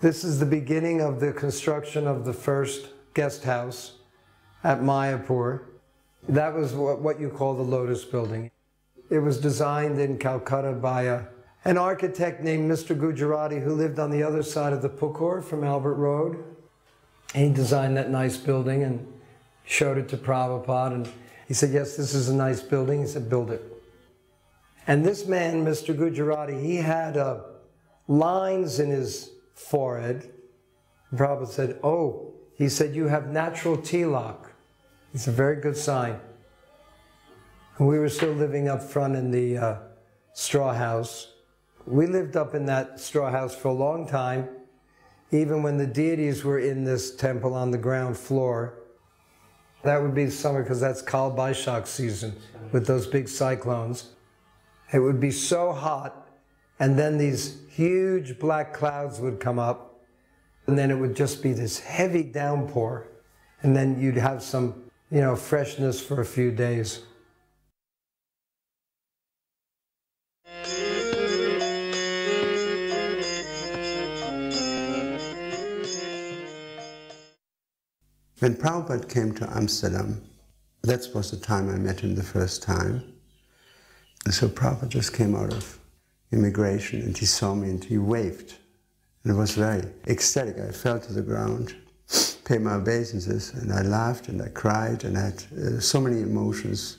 This is the beginning of the construction of the first guest house at Mayapur. That was what you call the Lotus Building. It was designed in Calcutta by an architect named Mr. Gujarati who lived on the other side of the Pukur from Albert Road. He designed that nice building and showed it to Prabhupada, and he said, yes, this is a nice building. He said, build it. And this man, Mr. Gujarati, he had lines in his forehead. Prabhupada said, oh, he said, you have natural tilak. It's a very good sign. And we were still living up front in the straw house. We lived up in that straw house for a long time, even when the deities were in this temple on the ground floor. That would be summer, because that's Kal Baishak season with those big cyclones. It would be so hot, and then these huge black clouds would come up, and then it would just be this heavy downpour, and then you'd have some, you know, freshness for a few days. When Prabhupada came to Amsterdam, that was the time I met him the first time. And so Prabhupada just came out of immigration and he saw me and he waved. And it was very ecstatic. I fell to the ground, paid my obeisances, and I laughed and I cried and I had so many emotions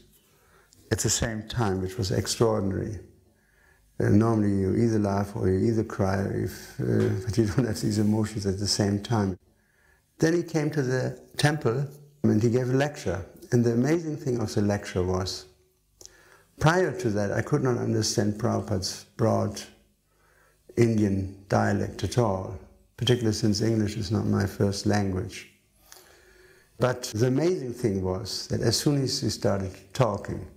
at the same time, which was extraordinary. Normally you either laugh or you either cry, but you don't have these emotions at the same time. Then he came to the temple and he gave a lecture. And the amazing thing of the lecture was, prior to that, I could not understand Prabhupada's broad Indian dialect at all, particularly since English is not my first language. But the amazing thing was that as soon as he started talking,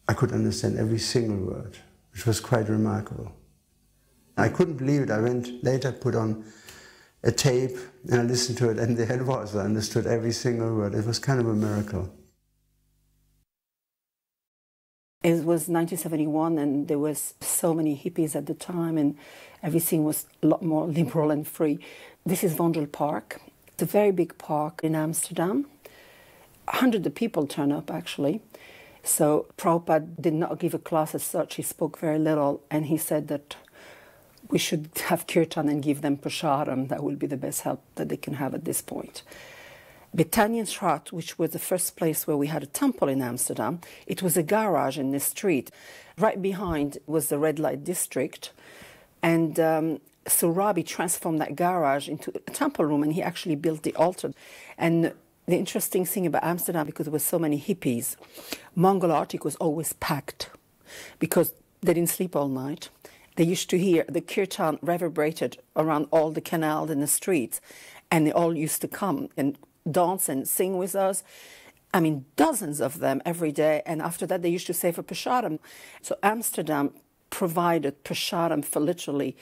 I could understand every single word, which was quite remarkable. I couldn't believe it. I went later, put on a tape, and I listened to it, and there it was. I understood every single word. It was kind of a miracle. It was 1971, and there was so many hippies at the time, and everything was a lot more liberal and free. This is Vondel Park. It's a very big park in Amsterdam. Hundreds of people turn up, actually. So Prabhupada did not give a class as such. He spoke very little, and he said that we should have kirtan and give them prasadam. That will be the best help that they can have at this point. Betanienstraat, which was the first place where we had a temple in Amsterdam, it was a garage in the street. Right behind was the red light district. And so Rabi transformed that garage into a temple room, and he actually built the altar. And the interesting thing about Amsterdam, because there were so many hippies, Mongol Arctic was always packed because they didn't sleep all night. They used to hear the kirtan reverberated around all the canals and the streets, and they all used to come and dance and sing with us. I mean, dozens of them every day, and after that they used to say for prasadam. So Amsterdam provided prasadam for literally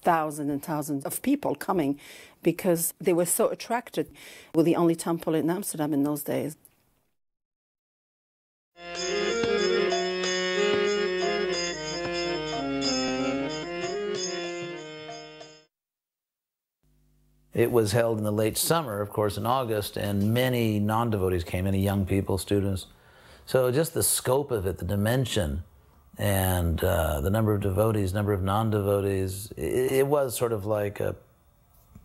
thousands and thousands of people coming because they were so attracted. We were the only temple in Amsterdam in those days. It was held in the late summer, of course, in August, and many non-devotees came, many young people, students. So just the scope of it, the dimension, and the number of devotees, number of non-devotees, it was sort of like a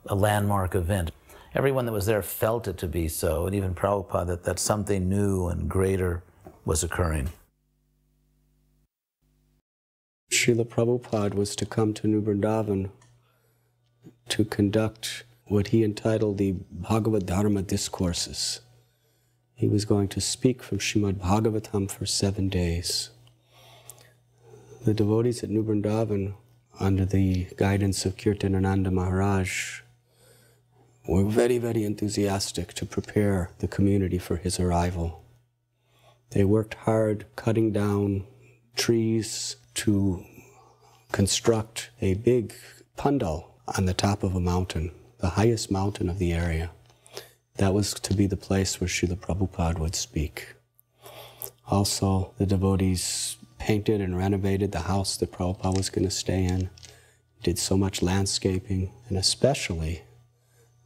landmark event. Everyone that was there felt it to be so, and even Prabhupada, that something new and greater was occurring. Srila Prabhupada was to come to New Vrindavan to conduct what he entitled the Bhagavad Dharma discourses. He was going to speak from Srimad Bhagavatam for 7 days. The devotees at New Vrindavan, under the guidance of Kirtan Ananda Maharaj, were very, very enthusiastic to prepare the community for his arrival. They worked hard cutting down trees to construct a big pandal on the top of a mountain, the highest mountain of the area. That was to be the place where Srila Prabhupada would speak. Also, the devotees painted and renovated the house that Prabhupada was going to stay in, did so much landscaping, and especially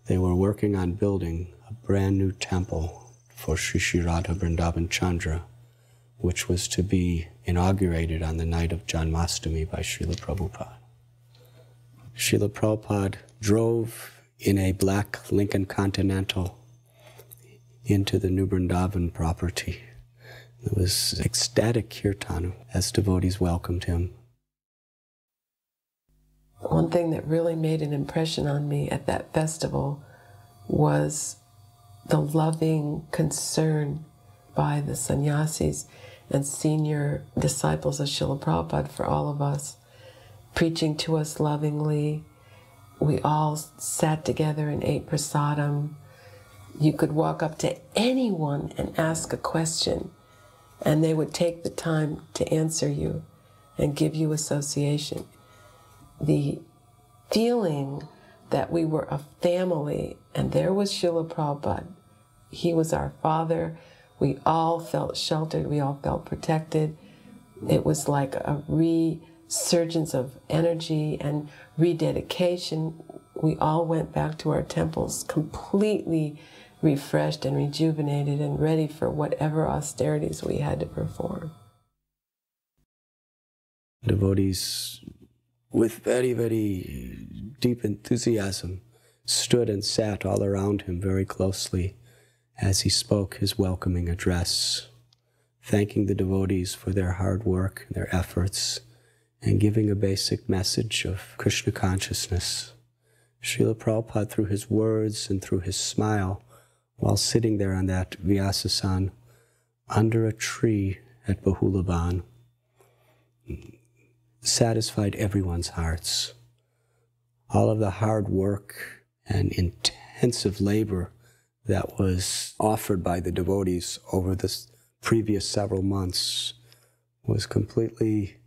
they were working on building a brand new temple for Sri Sri Radha Vrindavan Chandra, which was to be inaugurated on the night of Janmashtami by Srila Prabhupada. Srila Prabhupada drove in a black Lincoln Continental into the New Vrindavan property. There was ecstatic kirtan as devotees welcomed him. One thing that really made an impression on me at that festival was the loving concern by the sannyasis and senior disciples of Srila Prabhupada for all of us, preaching to us lovingly. We all sat together and ate prasadam. You could walk up to anyone and ask a question, and they would take the time to answer you and give you association. The feeling that we were a family, and there was Srila Prabhupada. He was our father. We all felt sheltered. We all felt protected. It was like a resurgence of energy and rededication. We all went back to our temples completely refreshed and rejuvenated and ready for whatever austerities we had to perform. Devotees with very, very deep enthusiasm stood and sat all around him very closely as he spoke his welcoming address, thanking the devotees for their hard work, their efforts, and giving a basic message of Krishna consciousness. Srila Prabhupada, through his words and through his smile, while sitting there on that Vyasasan under a tree at Bahulavan, satisfied everyone's hearts. All of the hard work and intensive labor that was offered by the devotees over the previous several months was completely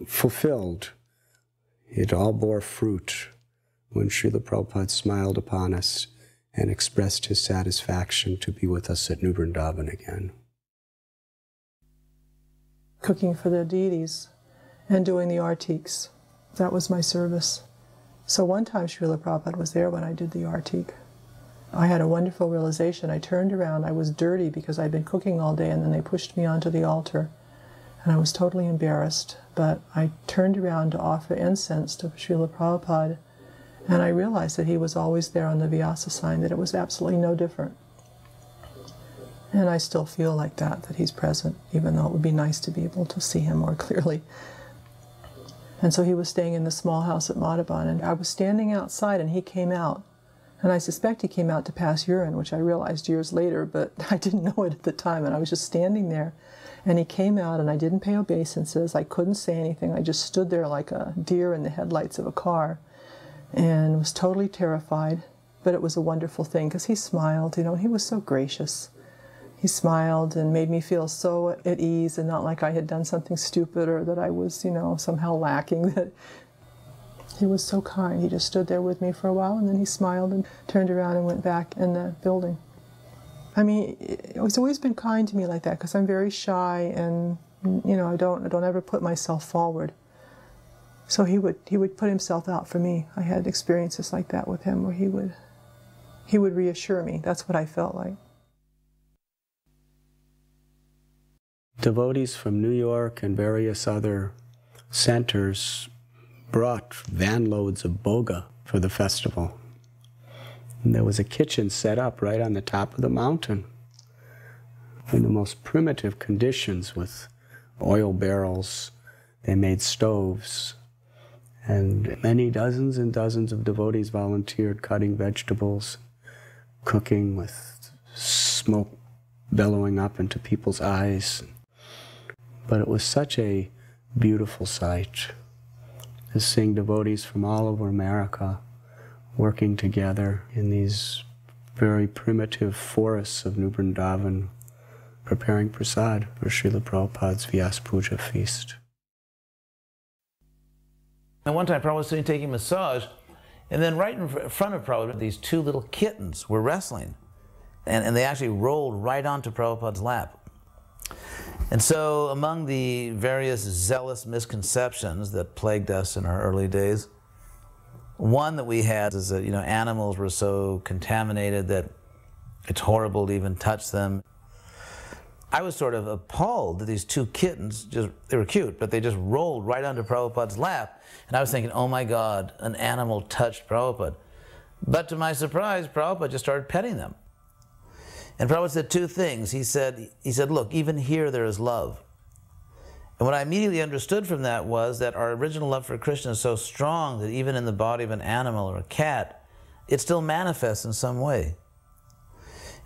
fulfilled. It all bore fruit when Srila Prabhupada smiled upon us and expressed his satisfaction to be with us at New Vrindavan again. Cooking for the deities and doing the artiks. That was my service. So one time Srila Prabhupada was there when I did the artik. I had a wonderful realization. I turned around, I was dirty because I'd been cooking all day, and then they pushed me onto the altar. And I was totally embarrassed, but I turned around to offer incense to Srila Prabhupada, and I realized that he was always there on the Vyasa sign, that it was absolutely no different. And I still feel like that he's present, even though it would be nice to be able to see him more clearly. And so he was staying in the small house at Madhavan, and I was standing outside, and he came out. And I suspect he came out to pass urine, which I realized years later, but I didn't know it at the time, and I was just standing there. And he came out, and I didn't pay obeisances. I couldn't say anything. I just stood there like a deer in the headlights of a car and was totally terrified. But it was a wonderful thing, because he smiled, you know, he was so gracious. He smiled and made me feel so at ease, and not like I had done something stupid or that I was, you know, somehow lacking. That he was so kind. He just stood there with me for a while, and then he smiled and turned around and went back in the building. I mean, he's always been kind to me like that, because I'm very shy, and you know, I don't ever put myself forward. So he would put himself out for me. I had experiences like that with him, where he would reassure me. That's what I felt like. Devotees from New York and various other centers brought van loads of boga for the festival. And there was a kitchen set up right on the top of the mountain in the most primitive conditions, with oil barrels. They made stoves, and many dozens and dozens of devotees volunteered cutting vegetables, cooking with smoke bellowing up into people's eyes. But it was such a beautiful sight to seeing devotees from all over America working together in these very primitive forests of New Vrindavan, preparing prasad for Srila Prabhupada's Vyas Puja feast. And one time Prabhupada was sitting taking a massage, and then right in front of Prabhupada, these two little kittens were wrestling. And they actually rolled right onto Prabhupada's lap. And so among the various zealous misconceptions that plagued us in our early days, one that we had is that, animals were so contaminated that it's horrible to even touch them. I was sort of appalled that these two kittens, they were cute, but they just rolled right onto Prabhupada's lap. And I was thinking, oh my God, an animal touched Prabhupada. But to my surprise, Prabhupada just started petting them. And Prabhupada said two things. He said, look, even here there is love. And what I immediately understood from that was that our original love for Krishna is so strong that even in the body of an animal or a cat, it still manifests in some way.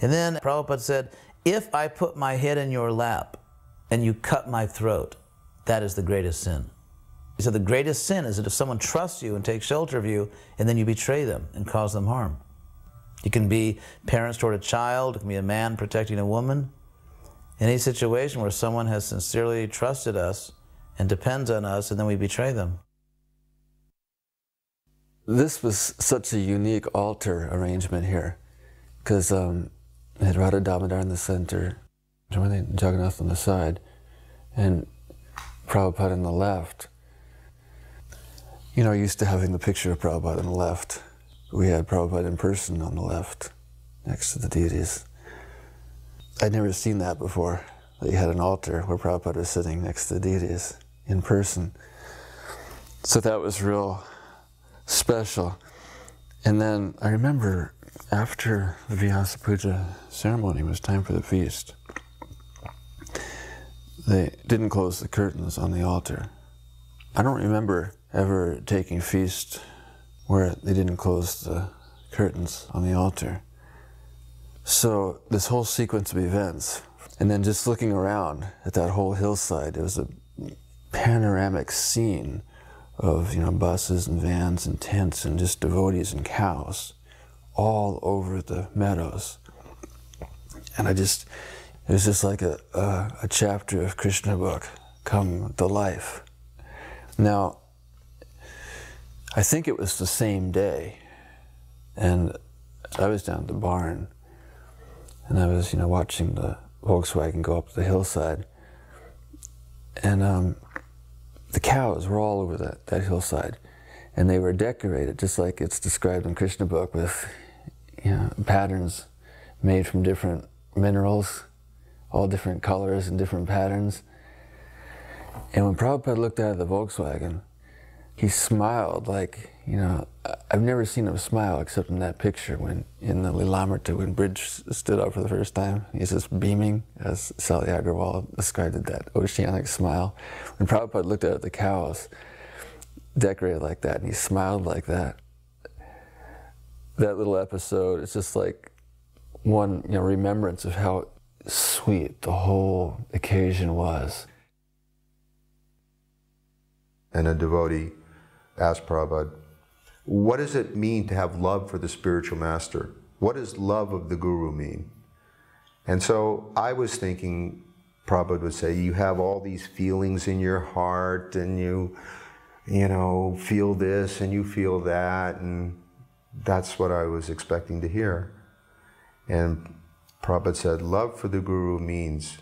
And then Prabhupada said, if I put my head in your lap and you cut my throat, that is the greatest sin. He said the greatest sin is that if someone trusts you and takes shelter of you and then you betray them and cause them harm. It can be parents toward a child, it can be a man protecting a woman. Any situation where someone has sincerely trusted us and depends on us and then we betray them. This was such a unique altar arrangement here, because it had Radha Damodar in the center, Jagannath on the side, and Prabhupada on the left. Used to having the picture of Prabhupada on the left. We had Prabhupada in person on the left, next to the deities. I'd never seen that before, that you had an altar where Prabhupada was sitting next to the deities in person. So that was real special. And then I remember after the Vyasa Puja ceremony, it was time for the feast. They didn't close the curtains on the altar. I don't remember ever taking feast where they didn't close the curtains on the altar. So this whole sequence of events, and then just looking around at that whole hillside, it was a panoramic scene of buses and vans and tents and just devotees and cows all over the meadows. And it was just like a chapter of Krishna book come to life. Now, I think it was the same day, and I was down at the barn, and I was, watching the Volkswagen go up the hillside, and the cows were all over that hillside, and they were decorated just like it's described in Krishna book with, patterns made from different minerals, all different colors and different patterns. And when Prabhupada looked out of the Volkswagen, he smiled like, I've never seen him smile except in that picture when in the Lilamrita, when Bridge stood up for the first time. He's just beaming, as Sally Agarwal described it, that oceanic smile. When Prabhupada looked out at the cows, decorated like that, and he smiled like that. That little episode is just like one remembrance of how sweet the whole occasion was. And a devotee asked Prabhupada, what does it mean to have love for the spiritual master? What does love of the guru mean? And so I was thinking Prabhupada would say, you have all these feelings in your heart, and you feel this and you feel that, and that's what I was expecting to hear. And Prabhupada said, love for the guru means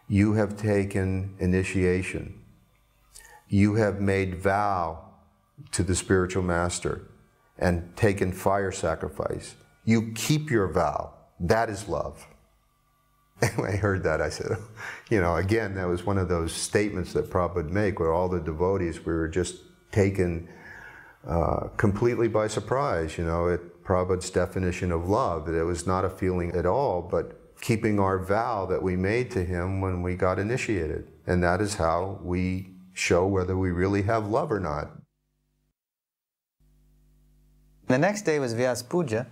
you have taken initiation. You have made vow to the spiritual master and taken fire sacrifice. You keep your vow. That is love. And when I heard that, I said, again, that was one of those statements that Prabhupada would make where all the devotees, we were just taken completely by surprise, at Prabhupada's definition of love, that it was not a feeling at all, but keeping our vow that we made to him when we got initiated. And that is how we show whether we really have love or not. The next day was Vyasa Puja,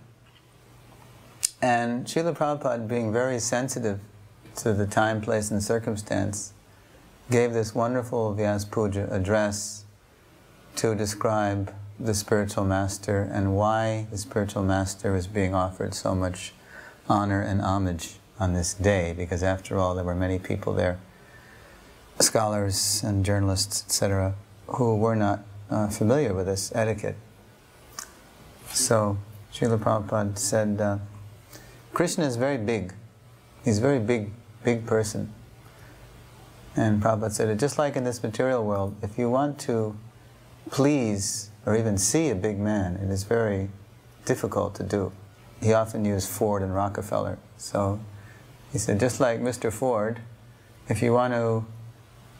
and Srila Prabhupada, being very sensitive to the time, place, and circumstance, gave this wonderful Vyasa Puja address to describe the spiritual master and why the spiritual master was being offered so much honor and homage on this day, because after all there were many people there, scholars and journalists, etc., who were not familiar with this etiquette. So Srila Prabhupada said, Krishna is very big. He's a very big person. And Prabhupada said it just like in this material world, if you want to please or even see a big man, it is very difficult to do. He often used Ford and Rockefeller. So he said, just like Mr. Ford, if you want to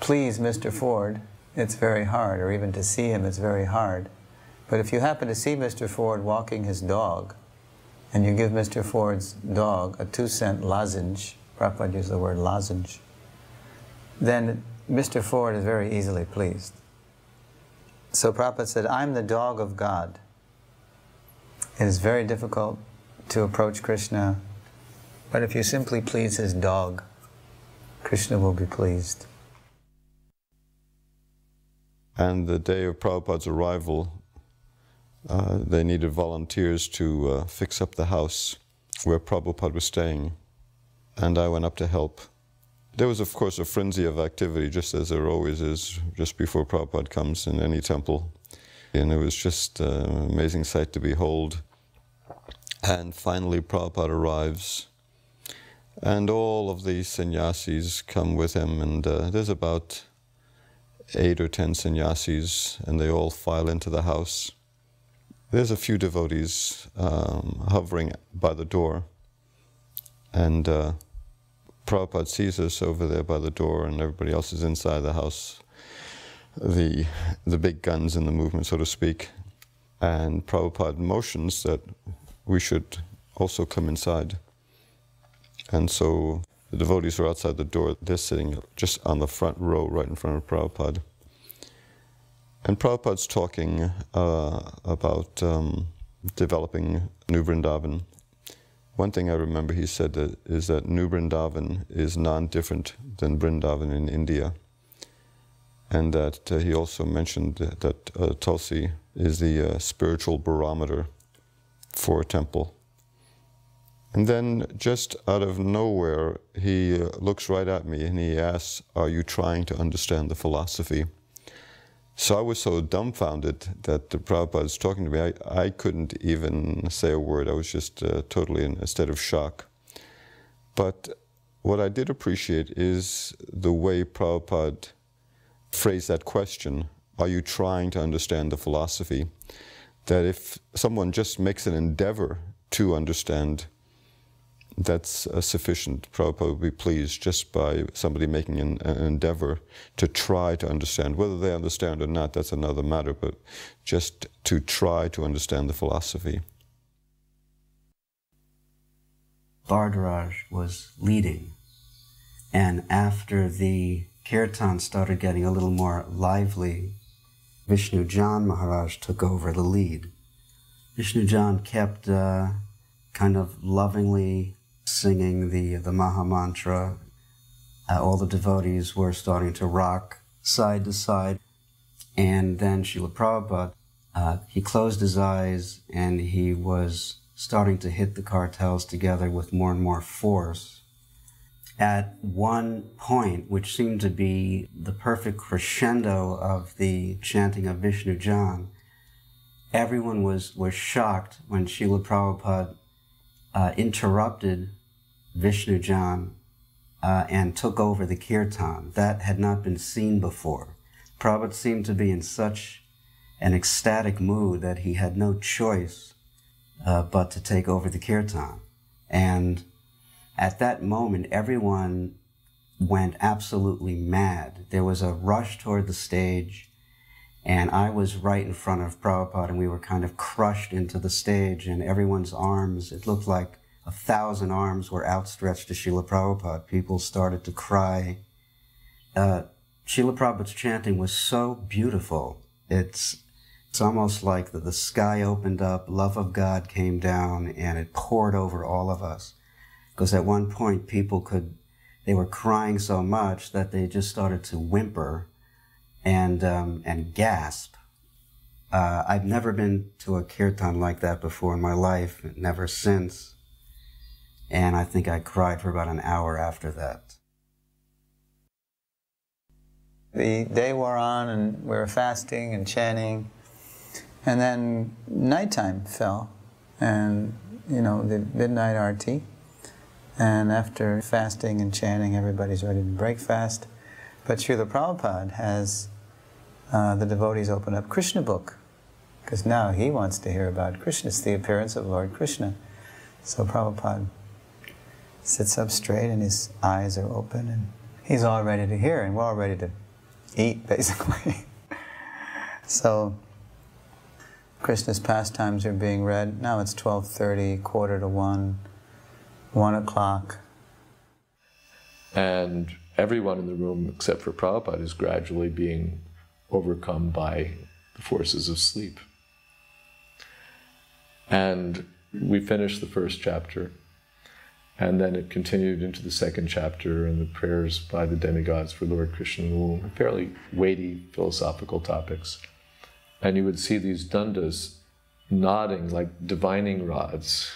please Mr. Ford, it's very hard, or even to see him, it's very hard. But if you happen to see Mr. Ford walking his dog, and you give Mr. Ford's dog a 2-cent lozenge, Prabhupada used the word lozenge, then Mr. Ford is very easily pleased. So Prabhupada said, I'm the dog of God. It is very difficult to approach Krishna, but if you simply please his dog, Krishna will be pleased. And the day of Prabhupada's arrival, they needed volunteers to fix up the house where Prabhupada was staying, and I went up to help. There was, of course, a frenzy of activity, just as there always is, just before Prabhupada comes in any temple. And it was just an amazing sight to behold. And finally, Prabhupada arrives, and all of the sannyasis come with him, and there's about 8 or 10 sannyasis, and they all file into the house. There's a few devotees hovering by the door, and Prabhupada sees us over there by the door, and everybody else is inside the house, the big guns in the movement, so to speak. And Prabhupada motions that we should also come inside. And so the devotees are outside the door. They're sitting just on the front row, right in front of Prabhupada. And Prabhupada's talking about developing New Vrindavan. One thing I remember he said is that New Vrindavan is non-different than Vrindavan in India. And that he also mentioned that Tulsi is the spiritual barometer for a temple. And then just out of nowhere, he looks right at me and he asks, are you trying to understand the philosophy? So I was so dumbfounded that the Prabhupada was talking to me, I couldn't even say a word. I was just totally in a state of shock. But what I did appreciate is the way Prabhupada phrased that question, are you trying to understand the philosophy? That if someone just makes an endeavor to understand, that's sufficient. Prabhupada would be pleased just by somebody making an endeavor to try to understand. Whether they understand or not, that's another matter, but just to try to understand the philosophy. Bhardaraj was leading, and after the kirtan started getting a little more lively, Vishnu Jan Maharaj took over the lead. Vishnu Jan kept kind of lovingly singing the Maha Mantra. All the devotees were starting to rock side to side. And then Srila Prabhupada, he closed his eyes and he was starting to hit the cartels together with more and more force. At one point, which seemed to be the perfect crescendo of the chanting of Vishnu Jan, everyone was shocked when Srila Prabhupada interrupted Vishnu Jan and took over the kirtan. That had not been seen before. Prabhupada seemed to be in such an ecstatic mood that he had no choice but to take over the kirtan. And at that moment, everyone went absolutely mad. There was a rush toward the stage, and I was right in front of Prabhupada, and we were kind of crushed into the stage, and everyone's arms, it looked like 1,000 arms were outstretched to Srila Prabhupada. People started to cry. Srila Prabhupada's chanting was so beautiful. It's almost like the sky opened up, love of God came down, and it poured over all of us. Because at one point, they were crying so much that they just started to whimper and gasp. I've never been to a kirtan like that before in my life, never since. And I think I cried for about an hour after that. The day wore on and we were fasting and chanting, and then nighttime fell, and the midnight arti, and after fasting and chanting, everybody's ready to break fast. But Srila Prabhupada has the devotees open up Krishna book, because now he wants to hear about Krishna. It's the appearance of Lord Krishna. So Prabhupada sits up straight and his eyes are open and he's all ready to hear, and we're all ready to eat, basically. So Krishna's pastimes are being read. Now it's 12:30, 1:45, 1 o'clock. And everyone in the room, except for Prabhupada, is gradually being overcome by the forces of sleep. And we finished the first chapter, and then it continued into the second chapter and the prayers by the demigods for Lord Krishna in the womb, fairly weighty philosophical topics. And you would see these dandas nodding like divining rods,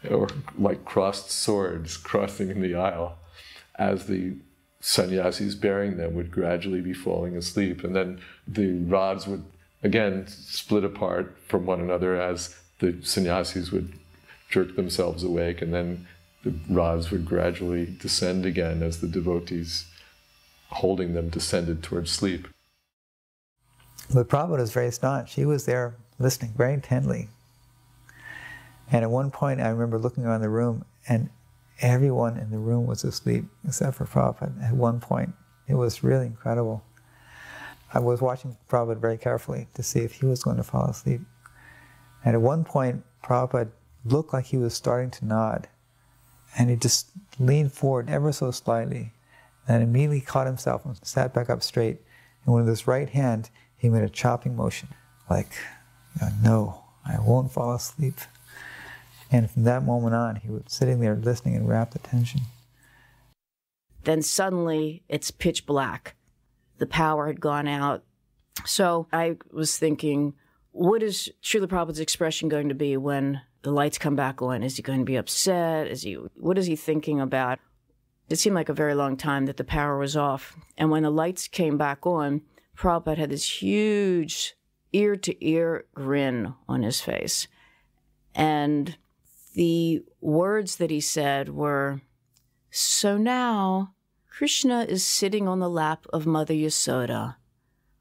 or like crossed swords crossing in the aisle, as the sannyasis bearing them would gradually be falling asleep. And then the rods would again split apart from one another as the sannyasis would jerk themselves awake, and then the rods would gradually descend again as the devotees holding them descended towards sleep. But Prabhupada was very staunch. He was there listening very intently. And at one point I remember looking around the room and everyone in the room was asleep except for Prabhupada at one point. It was really incredible. I was watching Prabhupada very carefully to see if he was going to fall asleep. And at one point Prabhupada looked like he was starting to nod, and he just leaned forward ever so slightly and immediately caught himself and sat back up straight. And with his right hand he made a chopping motion, like, no, I won't fall asleep. And from that moment on, he was sitting there listening in rapt attention. Then suddenly it's pitch black. The power had gone out. So I was thinking, what is Srila Prabhupada's expression going to be when the lights come back on? Is he going to be upset? What is he thinking about? It seemed like a very long time that the power was off. And when the lights came back on, Prabhupada had this huge ear-to-ear grin on his face. And the words that he said were, "So now Krishna is sitting on the lap of Mother Yasoda.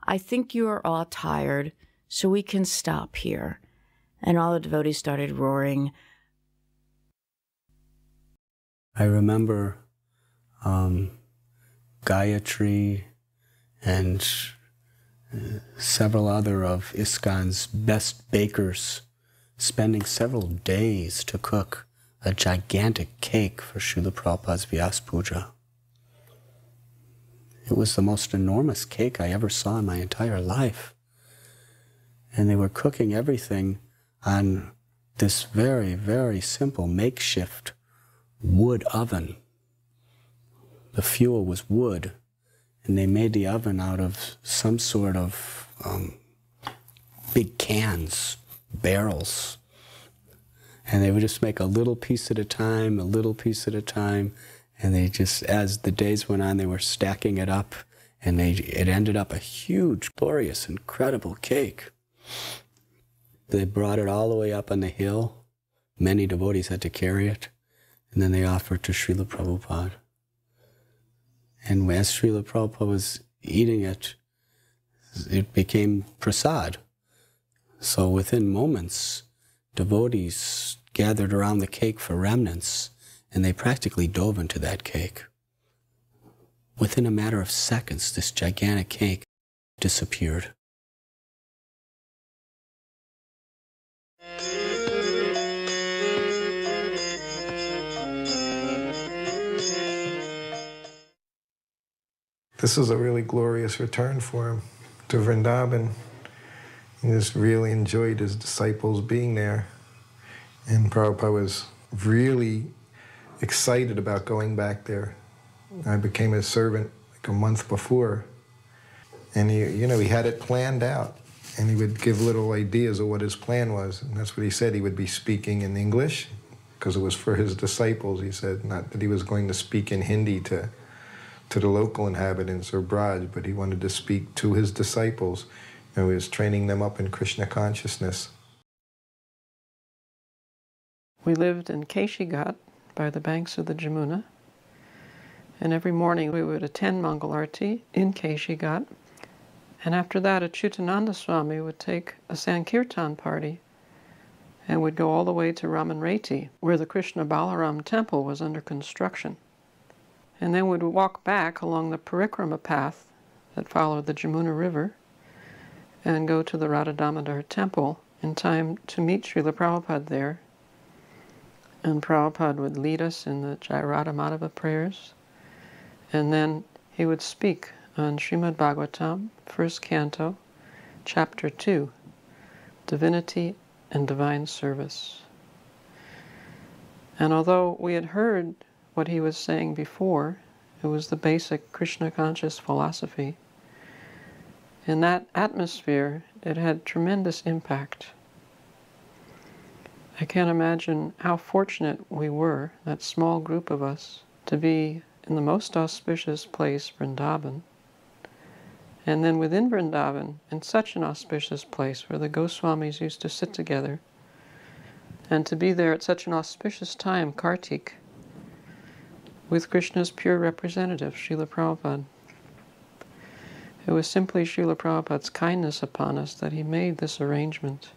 I think you are all tired, so we can stop here." And all the devotees started roaring. I remember Gayatri and several other of ISKCON's best bakers spending several days to cook a gigantic cake for Srila Prabhupada's Vyas Puja. It was the most enormous cake I ever saw in my entire life. And they were cooking everything on this very, very simple makeshift wood oven. The fuel was wood, and they made the oven out of some sort of big cans, barrels. And they would just make a little piece at a time, a little piece at a time, and they just, as the days went on, they were stacking it up, and it ended up a huge, glorious, incredible cake. They brought it all the way up on the hill. Many devotees had to carry it, and then they offered to Srila Prabhupada. And as Srila Prabhupada was eating it, it became prasad. So within moments, devotees gathered around the cake for remnants, and they practically dove into that cake. Within a matter of seconds, this gigantic cake disappeared. This was a really glorious return for him to Vrindavan. He just really enjoyed his disciples being there. And Prabhupada was really excited about going back there. I became his servant like a month before. And he had it planned out. And he would give little ideas of what his plan was. And that's what he said. He would be speaking in English, because it was for his disciples, he said. Not that he was going to speak in Hindi to the local inhabitants or Braj, but he wanted to speak to his disciples. And he was training them up in Krishna consciousness. We lived in Keshi Ghat by the banks of the Jamuna, And every morning we would attend Mangal Arti in Keshi Ghat. And after that, Achyutananda Swami would take a Sankirtan party and would go all the way to Ramanreti, where the Krishna Balaram temple was under construction. And then would walk back along the Parikrama path that followed the Jamuna River and go to the Radha Damodar temple in time to meet Srila Prabhupada there. And Prabhupada would lead us in the Jai Radha Madhava prayers. And then he would speak on Srimad Bhagavatam, first canto, chapter 2, Divinity and Divine Service. And although we had heard what he was saying before, it was the basic Krishna conscious philosophy, in that atmosphere it had tremendous impact. I can't imagine how fortunate we were, that small group of us, to be in the most auspicious place, Vrindavan, and then within Vrindavan, in such an auspicious place where the Goswamis used to sit together, and to be there at such an auspicious time, Kartik, with Krishna's pure representative, Srila Prabhupada. It was simply Srila Prabhupada's kindness upon us that he made this arrangement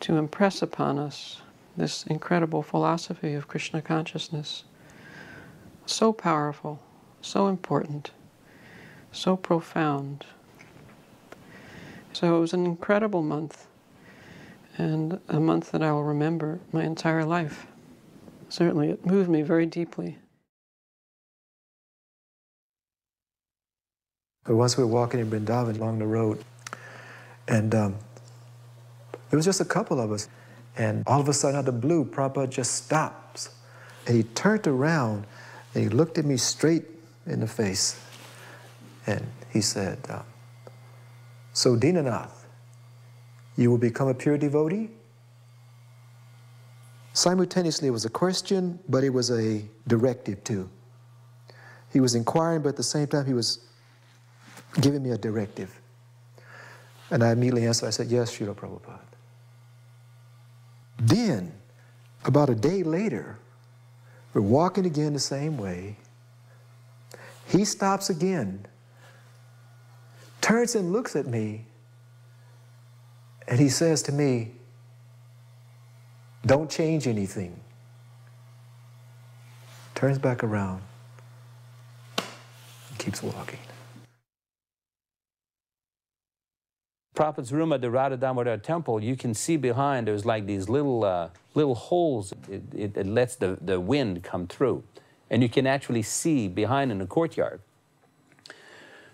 to impress upon us this incredible philosophy of Krishna consciousness. So powerful, so important, so profound. So it was an incredible month, and a month that I will remember my entire life. Certainly, it moved me very deeply. But once we were walking in Vrindavan along the road, and it was just a couple of us, and all of a sudden, out of the blue, Prabhupada just stops. And he turned around, and he looked at me straight in the face, and he said, so Dinanath, you will become a pure devotee? Simultaneously, it was a question, but it was a directive too. He was inquiring, but at the same time, he was giving me a directive. And I immediately answered, I said, yes, Srila Prabhupada. Then, about a day later, we're walking again the same way. He stops again, turns and looks at me, and he says to me, don't change anything. Turns back around and keeps walking. Prabhupada's room at the Radha Damodar temple, you can see behind, there's like these little holes. It lets the wind come through. And you can actually see behind in the courtyard.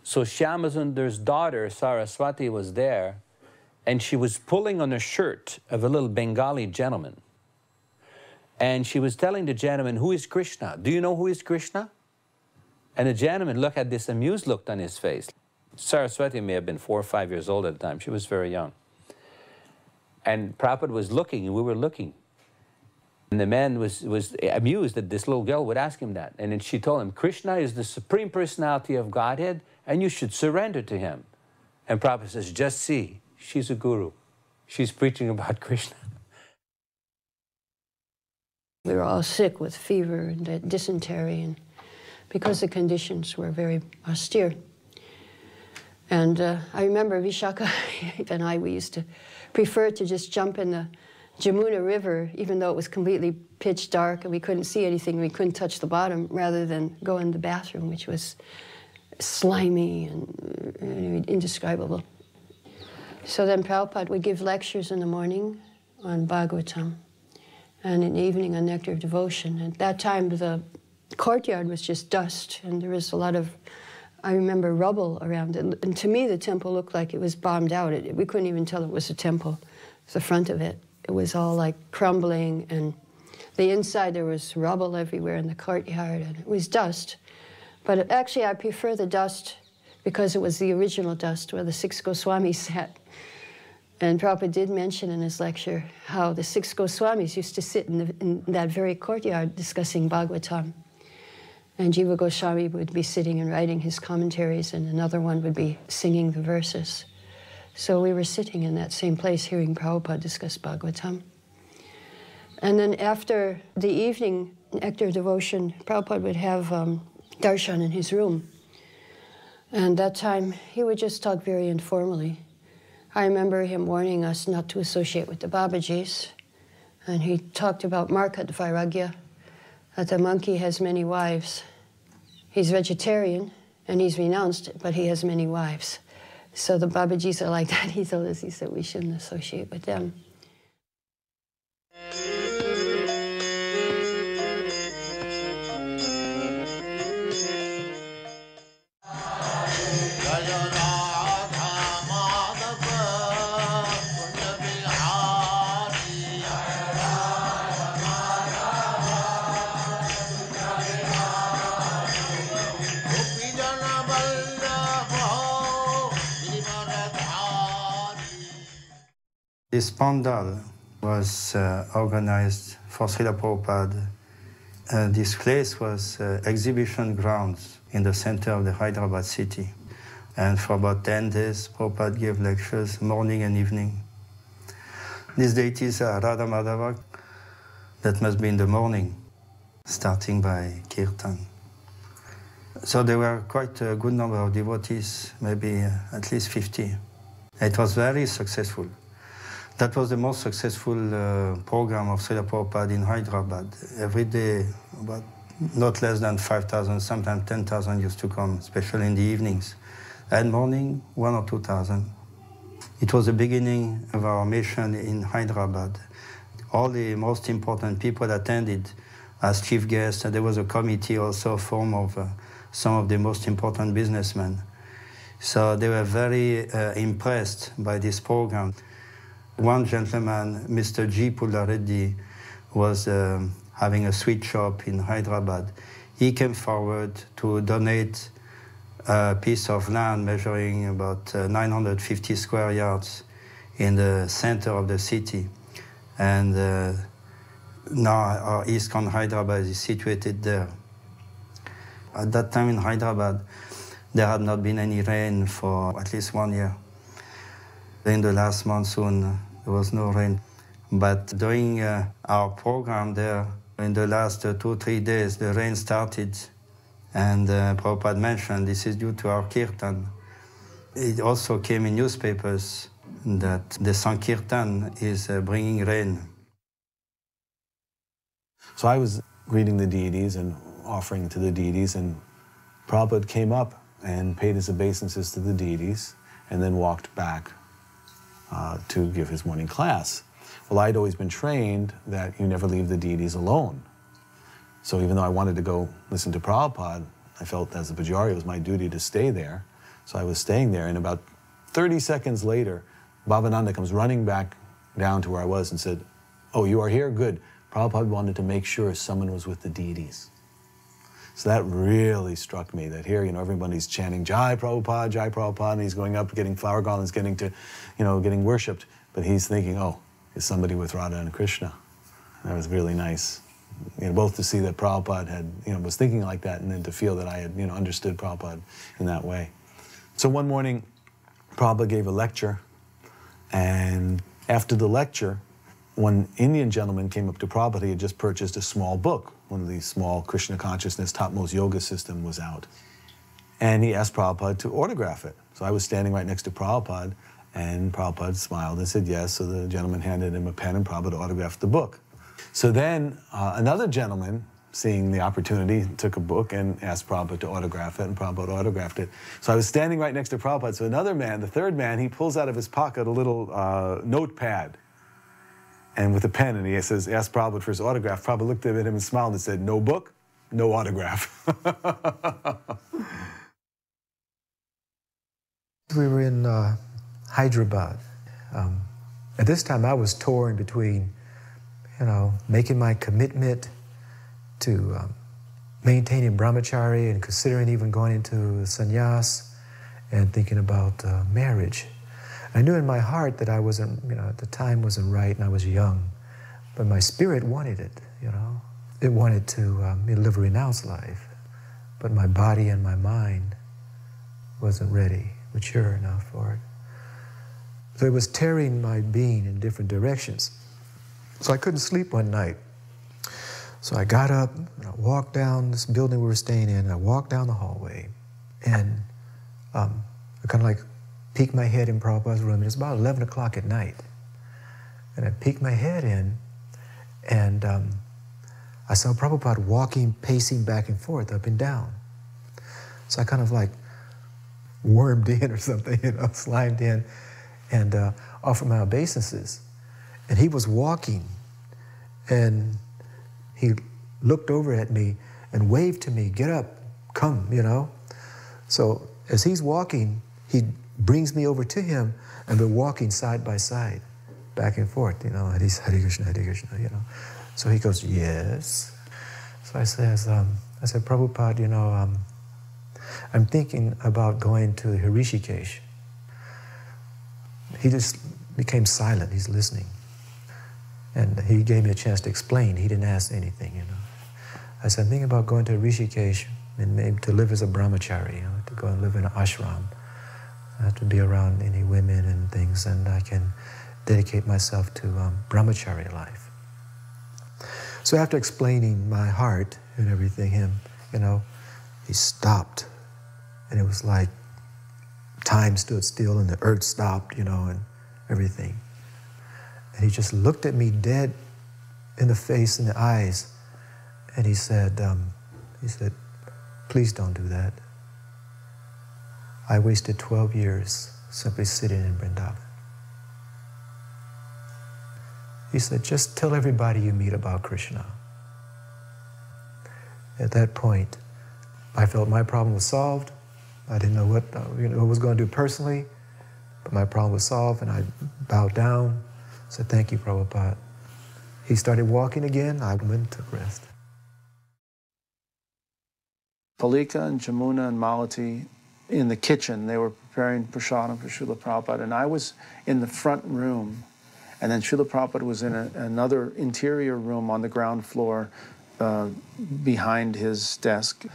So Shyamadundar's daughter, Saraswati, was there, and she was pulling on a shirt of a little Bengali gentleman. And she was telling the gentleman, who is Krishna? Do you know who is Krishna? And the gentleman looked at this amused look on his face. Saraswati may have been 4 or 5 years old at the time. She was very young. And Prabhupada was looking, and we were looking. And the man was amused that this little girl would ask him that. And then she told him, Krishna is the Supreme Personality of Godhead, and you should surrender to him. And Prabhupada says, just see, she's a guru. She's preaching about Krishna. We were all sick with fever and dysentery, and because the conditions were very austere. And I remember Vishaka and I, we used to prefer to just jump in the Jamuna River, even though it was completely pitch dark and we couldn't see anything, we couldn't touch the bottom, rather than go in the bathroom, which was slimy and indescribable. So then Prabhupada would give lectures in the morning on Bhagavatam, and in the evening on Nectar of Devotion. At that time, the courtyard was just dust, and there was a lot of, I remember, rubble around it. And to me, the temple looked like it was bombed out. We couldn't even tell it was a temple, the front of it. It was all like crumbling, and the inside there was rubble everywhere in the courtyard, and it was dust. But actually, I prefer the dust because it was the original dust where the 6 Goswamis sat. And Prabhupada did mention in his lecture how the 6 Goswamis used to sit in that very courtyard discussing Bhagavatam. And Jiva Goswami would be sitting and writing his commentaries, and another one would be singing the verses. So we were sitting in that same place hearing Prabhupada discuss Bhagavatam. And then after the evening nectar devotion, Prabhupada would have darshan in his room. And that time, he would just talk very informally. I remember him warning us not to associate with the Babajis. And he talked about Markat Vairagya, that the monkey has many wives. He's vegetarian, and he's renounced it, but he has many wives. So the Babajis are like that. He told us, he said we shouldn't associate with them. This pandal was organized for Srila Prabhupada. This place was exhibition grounds in the center of the Hyderabad city. And for about 10 days, Prabhupada gave lectures morning and evening. These deities are Radha Madhava. That must be in the morning, starting by kirtan. So there were quite a good number of devotees, maybe at least 50. It was very successful. That was the most successful program of Srila Prabhupada in Hyderabad. Every day, about not less than 5,000, sometimes 10,000 used to come, especially in the evenings. And morning, 1,000 or 2,000. It was the beginning of our mission in Hyderabad. All the most important people attended as chief guests, and there was a committee also formed of some of the most important businessmen. So they were very impressed by this program. One gentleman, Mr. G. Pullareddy, was having a sweet shop in Hyderabad. He came forward to donate a piece of land measuring about 950 square yards in the center of the city. And now our ISKCON Hyderabad is situated there. At that time in Hyderabad, there had not been any rain for at least 1 year. In the last monsoon, there was no rain. But during our program there, in the last 2 or 3 days, the rain started. And Prabhupada mentioned this is due to our kirtan. It also came in newspapers that the Sankirtan is bringing rain. So I was greeting the deities and offering to the deities, and Prabhupada came up and paid his obeisances to the deities and then walked back to give his morning class. Well, I'd always been trained that you never leave the deities alone. So even though I wanted to go listen to Prabhupada, I felt as a Pujari it was my duty to stay there. So I was staying there, and about 30 seconds later, Bhavananda comes running back down to where I was and said, "Oh, you are here? Good." Prabhupada wanted to make sure someone was with the deities. So that really struck me, that here, everybody's chanting Jai Prabhupada, and he's going up, getting flower garlands, getting worshipped. But he's thinking, oh, is somebody with Radha and Krishna? That was really nice. Both to see that Prabhupada had, was thinking like that, and then to feel that I had, understood Prabhupada in that way. So one morning, Prabhupada gave a lecture, and after the lecture, one Indian gentleman came up to Prabhupada. He had just purchased a small book. One of these small Krishna consciousness, topmost yoga system was out. And he asked Prabhupada to autograph it. So I was standing right next to Prabhupada, and Prabhupada smiled and said yes. So the gentleman handed him a pen, and Prabhupada autographed the book. So then another gentleman, seeing the opportunity, took a book and asked Prabhupada to autograph it, and Prabhupada autographed it. So I was standing right next to Prabhupada. So another man, the third man, he pulls out of his pocket a little notepad, and with a pen, and he says, asked Prabhupada for his autograph. Prabhupada looked at him and smiled and said, "No book, no autograph." We were in Hyderabad. At this time, I was torn between, making my commitment to maintaining brahmachari and considering even going into sannyas and thinking about marriage. I knew in my heart that I wasn't, at the time wasn't right, and I was young, but my spirit wanted it, It wanted to live a renounced life, but my body and my mind wasn't ready, mature enough for it. So it was tearing my being in different directions. So I couldn't sleep one night. So I got up and I walked down this building we were staying in. And I walked down the hallway, and I kind of like peeked my head in Prabhupada's room. It was about 11 o'clock at night. And I peeked my head in, and I saw Prabhupada walking, pacing back and forth, up and down. So I kind of like wormed in or something, you know, slimed in, and offered my obeisances. And he was walking, and he looked over at me and waved to me, get up, come, you know. So as he's walking, he brings me over to him, and we're walking side by side, back and forth, you know, and he's Hare Krishna, you know. So he goes, yes. So I said, Prabhupada, you know, I'm thinking about going to Hrishikesh. He just became silent, he's listening. And he gave me a chance to explain. He didn't ask anything, you know. I said, I'm thinking about going to Hrishikesh and maybe to live as a brahmachari, you know, to go and live in an ashram. I have to be around any women and things, and I can dedicate myself to brahmachari life. So after explaining my heart and everything, you know, he stopped. And it was like time stood still and the earth stopped, you know, and everything. And he just looked at me dead in the face and the eyes, and he said, please don't do that. I wasted 12 years simply sitting in Vrindavan. He said, just tell everybody you meet about Krishna. At that point, I felt my problem was solved. I didn't know what I was going to do personally, but my problem was solved, and I bowed down, said, thank you, Prabhupada. He started walking again. I went and took rest. Palika and Jamuna and Malati in the kitchen, they were preparing prasadam for Srila Prabhupada, and I was in the front room, and then Srila Prabhupada was in another interior room on the ground floor behind his desk,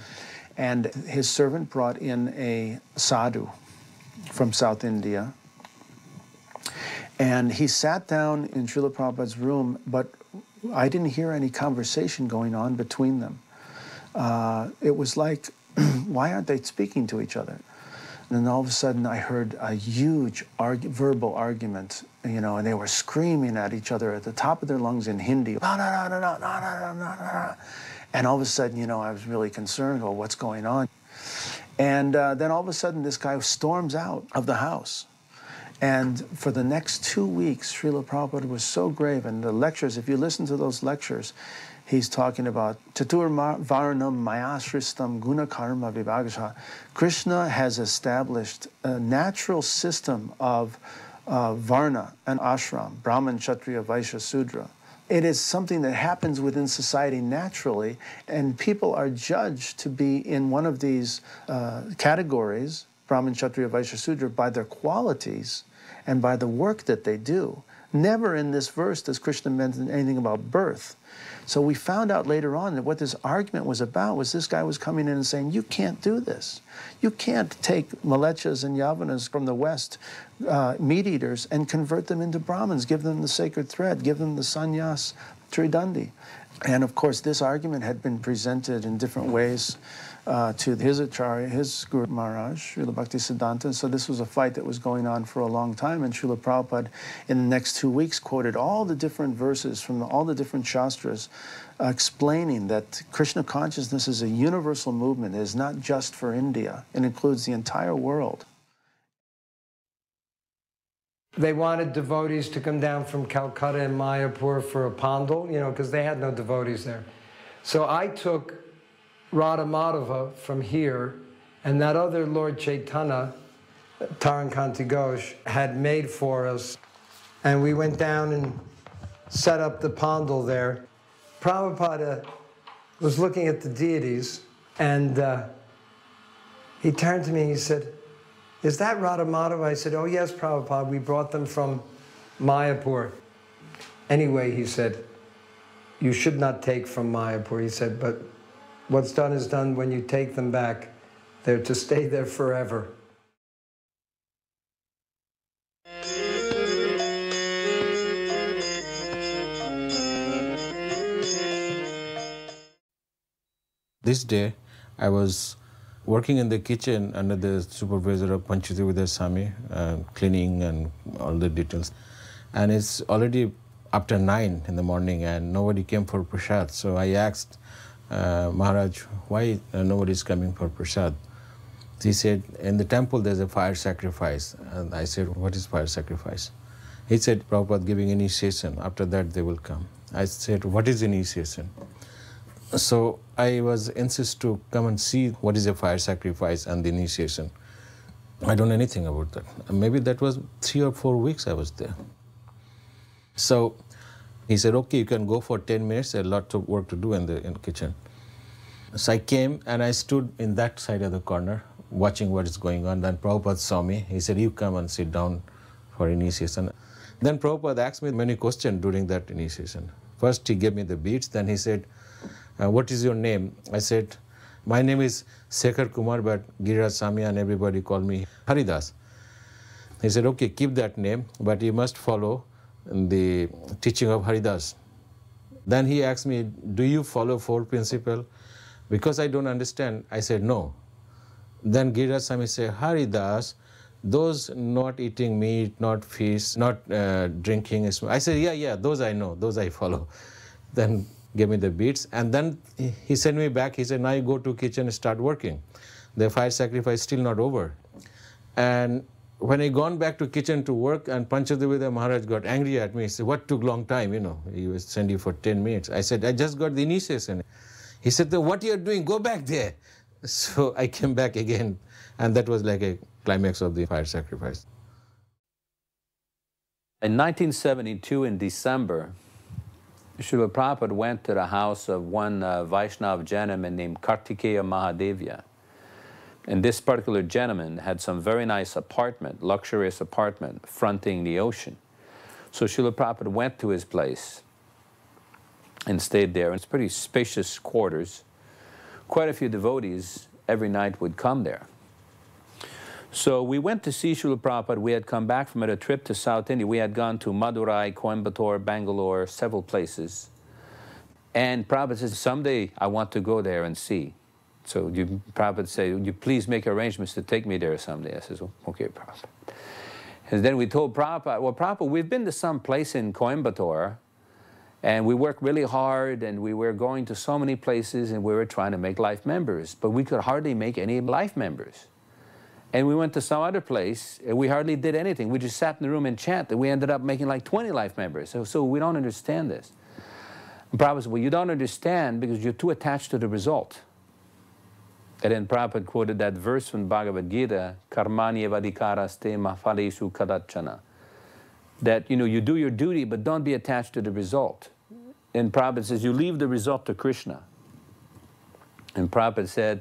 and his servant brought in a sadhu from South India, and he sat down in Srila Prabhupada's room, but I didn't hear any conversation going on between them. It was like, why aren't they speaking to each other? And then all of a sudden I heard a huge verbal argument, you know, and they were screaming at each other at the top of their lungs in Hindi. No, no, no, no, no, no, no, no, no. And all of a sudden, you know, I was really concerned, well, what's going on? And then all of a sudden this guy storms out of the house. And for the next 2 weeks, Srila Prabhupada was so grave. And the lectures, if you listen to those lectures, he's talking about Chatur Varnam Mayasristam Guna Karma Vibhagasha. Krishna has established a natural system of Varna and Ashram, Brahman, Kshatriya, Vaishya, Sudra. It is something that happens within society naturally, and people are judged to be in one of these categories, Brahman, Kshatriya, Vaishya, Sudra, by their qualities and by the work that they do. Never in this verse does Krishna mention anything about birth. So we found out later on that what this argument was about was this guy was coming in and saying, you can't do this. You can't take Malechas and Yavanas from the West, meat eaters, and convert them into Brahmins, give them the sacred thread, give them the sannyas tridandi. And of course, this argument had been presented in different ways to his acharya, his Guru Maharaj, Srila Bhaktisiddhanta. So this was a fight that was going on for a long time, and Srila Prabhupada in the next 2 weeks quoted all the different verses from all the different shastras explaining that Krishna consciousness is a universal movement. It is not just for India. It includes the entire world. They wanted devotees to come down from Calcutta and Mayapur for a pandal, you know, because they had no devotees there. So I took Radha Madhava from here, and that other Lord Chaitanya, Tarankanti Ghosh, had made for us. And we went down and set up the pandal there. Prabhupada was looking at the deities, and he turned to me and he said, is that Radha Madhava? I said, oh yes, Prabhupada, we brought them from Mayapur. Anyway, he said, you should not take from Mayapur. He said, but what's done is done. When you take them back, they're to stay there forever. This day, I was working in the kitchen under the supervisor of Bhaktivedanta Swami, cleaning and all the details. And it's already after 9 in the morning and nobody came for prasad. So I asked Maharaj, why nobody's coming for prasad? He said, in the temple there's a fire sacrifice. And I said, what is fire sacrifice? He said, Prabhupada giving initiation. After that they will come. I said, what is initiation? So I was insisted to come and see what is a fire sacrifice and the initiation. I don't know anything about that. Maybe that was 3 or 4 weeks I was there. So he said, okay, you can go for 10 minutes, there's a lot of work to do in the kitchen. So I came and I stood in that side of the corner watching what is going on. Then Prabhupada saw me. He said, you come and sit down for initiation. Then Prabhupada asked me many questions during that initiation. First he gave me the beads, then he said, what is your name? I said, my name is Sekhar Kumar, but Giriraj Swami and everybody call me Haridas. He said, okay, keep that name, but you must follow the teaching of Haridas. Then he asked me, do you follow 4 principles? Because I don't understand, I said, no. Then Giriraj Swami said, Haridas, those not eating meat, not fish, not drinking. I said, yeah, those I know, those I follow. Then gave me the beads, and then he sent me back. He said, now you go to kitchen and start working. The fire sacrifice is still not over. And when I gone back to kitchen to work, and Panchadevida Maharaj got angry at me. He said, what took long time, you know? He was send you for 10 minutes. I said, I just got the initiation. He said, what you're doing, go back there. So I came back again, and that was like a climax of the fire sacrifice. In 1972, in December, Srila Prabhupada went to the house of one Vaishnava gentleman named Kartikeya Mahadevya. And this particular gentleman had some very nice apartment, luxurious apartment, fronting the ocean. So Srila Prabhupada went to his place and stayed there. It's pretty spacious quarters. Quite a few devotees every night would come there. So we went to see Srila Prabhupada. We had come back from a trip to South India. We had gone to Madurai, Coimbatore, Bangalore, several places. And Prabhupada says, someday I want to go there and see. So Prabhupada said, would you please make arrangements to take me there someday? I says, okay, Prabhupada. And then we told Prabhupada, well, Prabhupada, we've been to some place in Coimbatore, and we worked really hard, and we were going to so many places, and we were trying to make life members, but we could hardly make any life members. And we went to some other place, and we hardly did anything. We just sat in the room and chanted, and we ended up making like 20 life members. So we don't understand this. And Prabhupada said, well, you don't understand because you're too attached to the result. And then Prabhupada quoted that verse from Bhagavad Gita, Karmani vadikaraste mafaleshu kadachana. That, you do your duty, but don't be attached to the result. And Prabhupada says, you leave the result to Krishna. And Prabhupada said,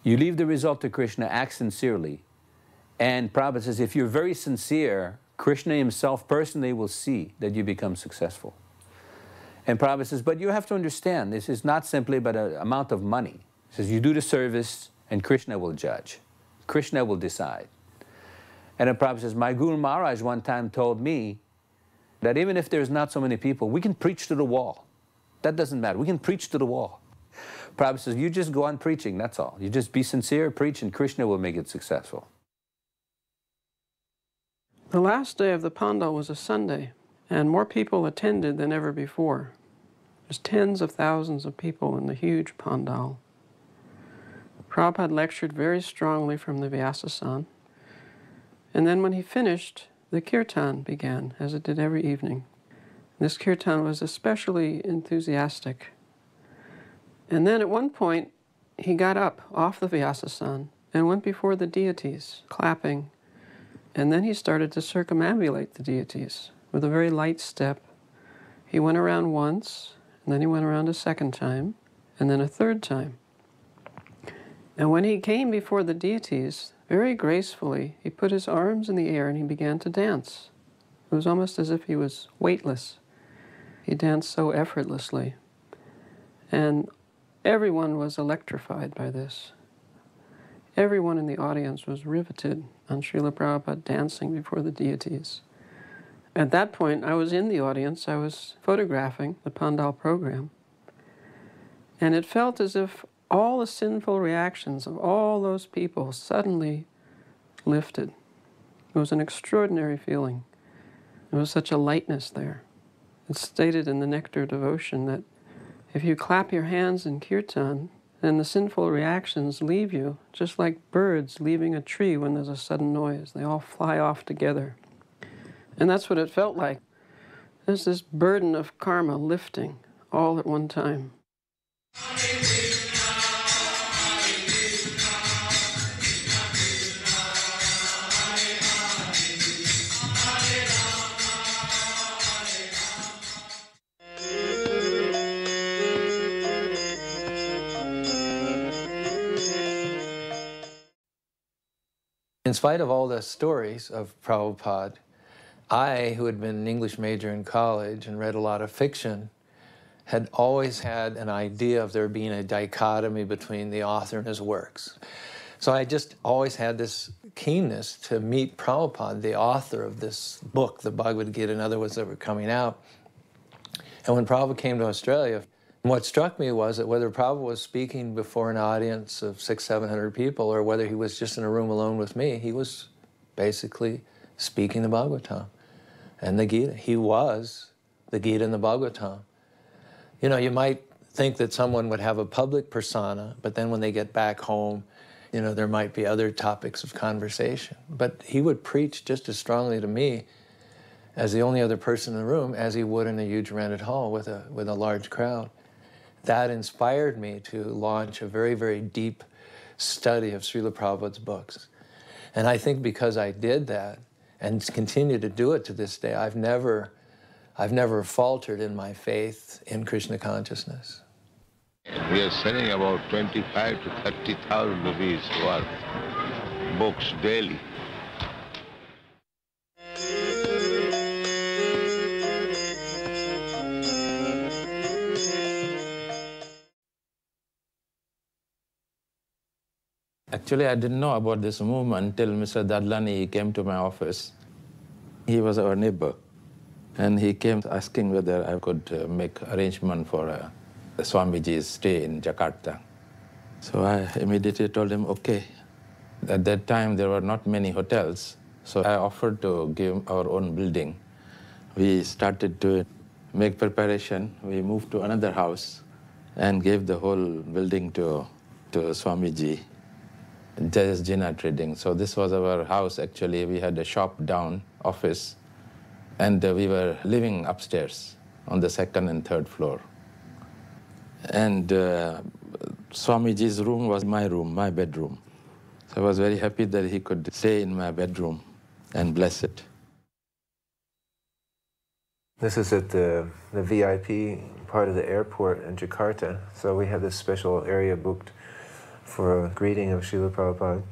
you leave the result to Krishna, act sincerely. And Prabhupada says, if you're very sincere, Krishna himself personally will see that you become successful. And Prabhupada says, but you have to understand, this is not simply about an amount of money. He says, you do the service, and Krishna will judge. Krishna will decide. And then Prabhupada says, my Guru Maharaj one time told me that even if there's not so many people, we can preach to the wall. That doesn't matter. We can preach to the wall. Prabhupada says, you just go on preaching, that's all. You just be sincere, preach, and Krishna will make it successful. The last day of the Pandal was a Sunday, and more people attended than ever before. There's tens of thousands of people in the huge Pandal. Prabhupada lectured very strongly from the Vyasasana, and then when he finished, the kirtan began, as it did every evening. This kirtan was especially enthusiastic. And then at one point, he got up off the Vyasasana and went before the deities, clapping. And then he started to circumambulate the deities with a very light step. He went around once, and then he went around a second time, and then a third time. And when he came before the deities, very gracefully, he put his arms in the air and he began to dance. It was almost as if he was weightless. He danced so effortlessly. And everyone was electrified by this. Everyone in the audience was riveted on Srila Prabhupada dancing before the deities. At that point, I was in the audience. I was photographing the Pandal program. And it felt as if all the sinful reactions of all those people suddenly lifted. It was an extraordinary feeling. There was such a lightness there. It's stated in the Nectar Devotion that if you clap your hands in kirtan, then the sinful reactions leave you, just like birds leaving a tree when there's a sudden noise. They all fly off together. And that's what it felt like. There's this burden of karma lifting all at one time. In spite of all the stories of Prabhupada, I, who had been an English major in college and read a lot of fiction, had always had an idea of there being a dichotomy between the author and his works. So I just always had this keenness to meet Prabhupada, the author of this book, the Bhagavad Gita and other ones that were coming out. And when Prabhupada came to Australia, what struck me was that whether Prabhupada was speaking before an audience of 600-700 people or whether he was just in a room alone with me, he was basically speaking the Bhagavatam and the Gita. He was the Gita and the Bhagavatam. You know, you might think that someone would have a public persona, but then when they get back home, you know, there might be other topics of conversation. But he would preach just as strongly to me as the only other person in the room as he would in a huge rented hall with a large crowd. That inspired me to launch a very, very deep study of Srila Prabhupada's books. And I think because I did that and continue to do it to this day, I've never faltered in my faith in Krishna consciousness. We are selling about 25 to 30,000 rupees worth books daily. Actually, I didn't know about this movement until Mr. Dadlani came to my office. He was our neighbor, and he came asking whether I could make arrangement for Swamiji's stay in Jakarta. So I immediately told him, okay. At that time, there were not many hotels, so I offered to give our own building. We started to make preparation. We moved to another house and gave the whole building to Swamiji. Just Jina Trading. So this was our house, actually. We had a shop down, office, and we were living upstairs on the second and third floor. And Swamiji's room was my room, my bedroom. So I was very happy that he could stay in my bedroom and bless it. This is at the VIP part of the airport in Jakarta. So we have this special area booked for a greeting of Srila Prabhupada.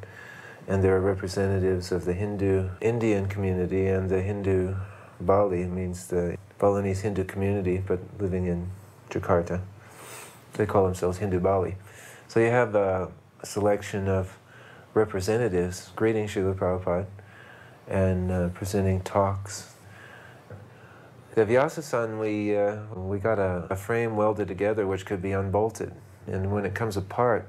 And there are representatives of the Hindu Indian community and the Hindu Bali, means the Balinese Hindu community, but living in Jakarta. They call themselves Hindu Bali. So you have a selection of representatives greeting Srila Prabhupada and presenting talks. The Vyasa-san, we got a frame welded together which could be unbolted. And when it comes apart,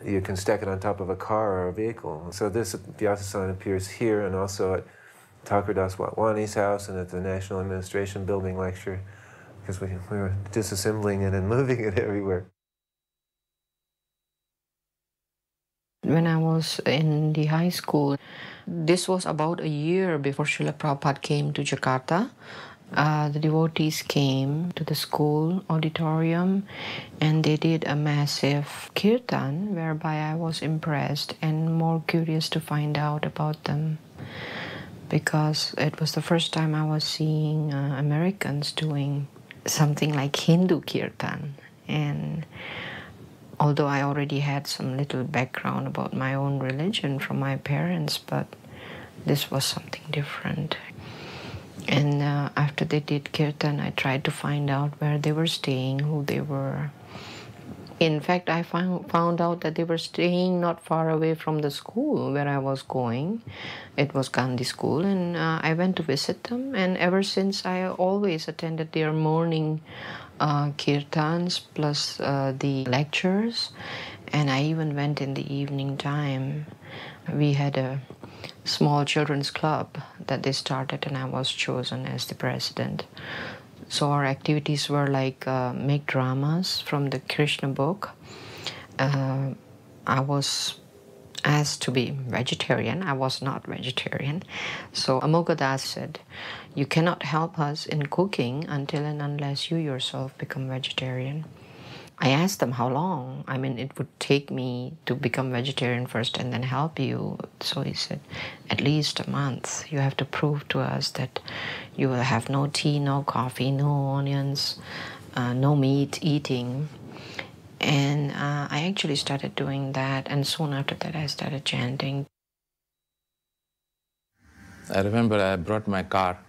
you can stack it on top of a car or a vehicle. So this Vyasa-san appears here and also at Thakurdas Watwani's house and at the National Administration Building lecture, because we were disassembling it and moving it everywhere. When I was in the high school, this was about a year before Srila Prabhupada came to Jakarta. The devotees came to the school auditorium and they did a massive kirtan, whereby I was impressed and more curious to find out about them, because it was the first time I was seeing Americans doing something like Hindu kirtan. And although I already had some little background about my own religion from my parents, but this was something different. And after they did kirtan, I tried to find out where they were staying, who they were. In fact, I found out that they were staying not far away from the school where I was going. It was Gandhi School, and I went to visit them. And ever since, I always attended their morning kirtans plus the lectures, and I even went in the evening time. We had a small children's club that they started, and I was chosen as the president. So our activities were like make dramas from the Krishna book. I was asked to be vegetarian. I was not vegetarian. So Amoghadass said, you cannot help us in cooking until and unless you yourself become vegetarian. I asked them how long. I mean, it would take me to become vegetarian first and then help you. So he said, at least a month. You have to prove to us that you will have no tea, no coffee, no onions, no meat eating. And I actually started doing that, and soon after that I started chanting. I remember I brought my car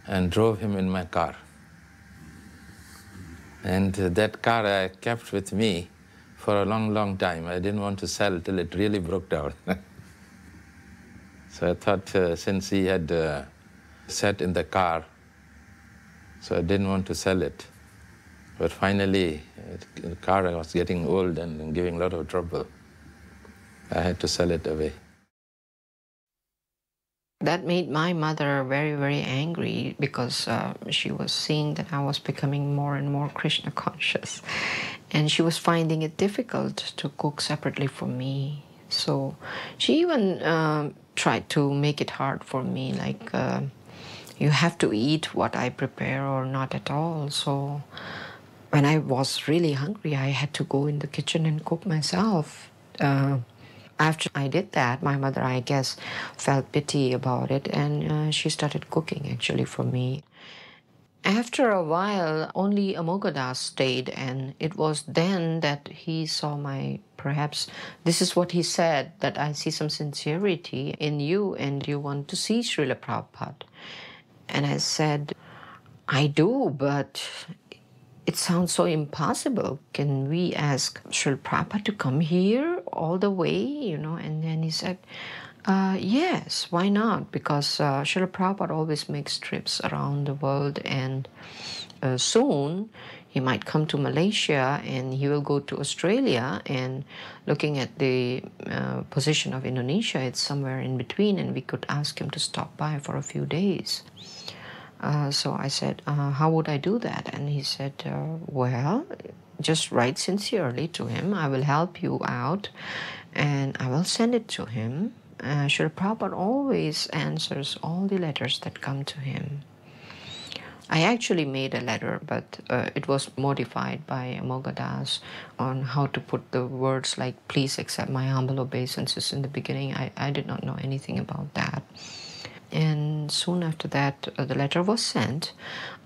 and drove him in my car. And that car I kept with me for a long, long time. I didn't want to sell it till it really broke down. So I thought since he had sat in the car, so I didn't want to sell it. But finally, the car was getting old and giving a lot of trouble. I had to sell it away. That made my mother very, very angry because she was seeing that I was becoming more and more Krishna conscious. And she was finding it difficult to cook separately for me. So she even tried to make it hard for me, like you have to eat what I prepare or not at all. So when I was really hungry, I had to go in the kitchen and cook myself. After I did that, my mother, I guess, felt pity about it, and she started cooking actually for me. After a while, only Amoghadass stayed, and it was then that he saw perhaps, this is what he said, that I see some sincerity in you and you want to see Srila Prabhupada. And I said, I do, but it sounds so impossible. Can we ask Srila Prabhupada to come here all the way, you know? And then he said, yes, why not? Because Srila Prabhupada always makes trips around the world, and soon he might come to Malaysia and he will go to Australia, and looking at the position of Indonesia, it's somewhere in between, and we could ask him to stop by for a few days. So I said, how would I do that? And he said, well, just write sincerely to him. I will help you out, and I will send it to him. Srila Prabhupada always answers all the letters that come to him. I actually made a letter, but it was modified by Amoghadass on how to put the words like, please accept my humble obeisances in the beginning. I did not know anything about that. And soon after that, the letter was sent.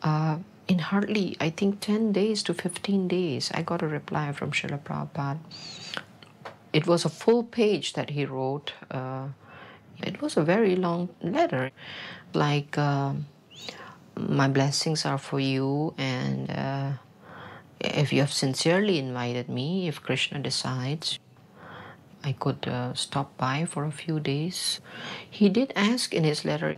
In hardly, I think, 10 days to 15 days, I got a reply from Srila Prabhupada. It was a full page that he wrote. It was a very long letter, like, my blessings are for you, and if you have sincerely invited me, if Krishna decides, I could stop by for a few days. He did ask in his letter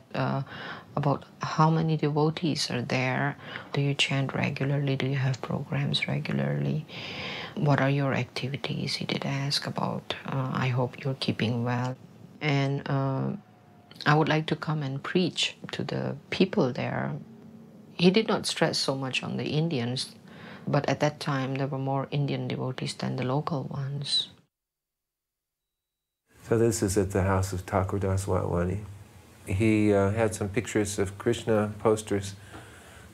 about how many devotees are there. Do you chant regularly? Do you have programs regularly? What are your activities? He did ask about, I hope you're keeping well. And I would like to come and preach to the people there. He did not stress so much on the Indians, but at that time there were more Indian devotees than the local ones. So this is at the house of Thakur Das Watwani. He had some pictures of Krishna posters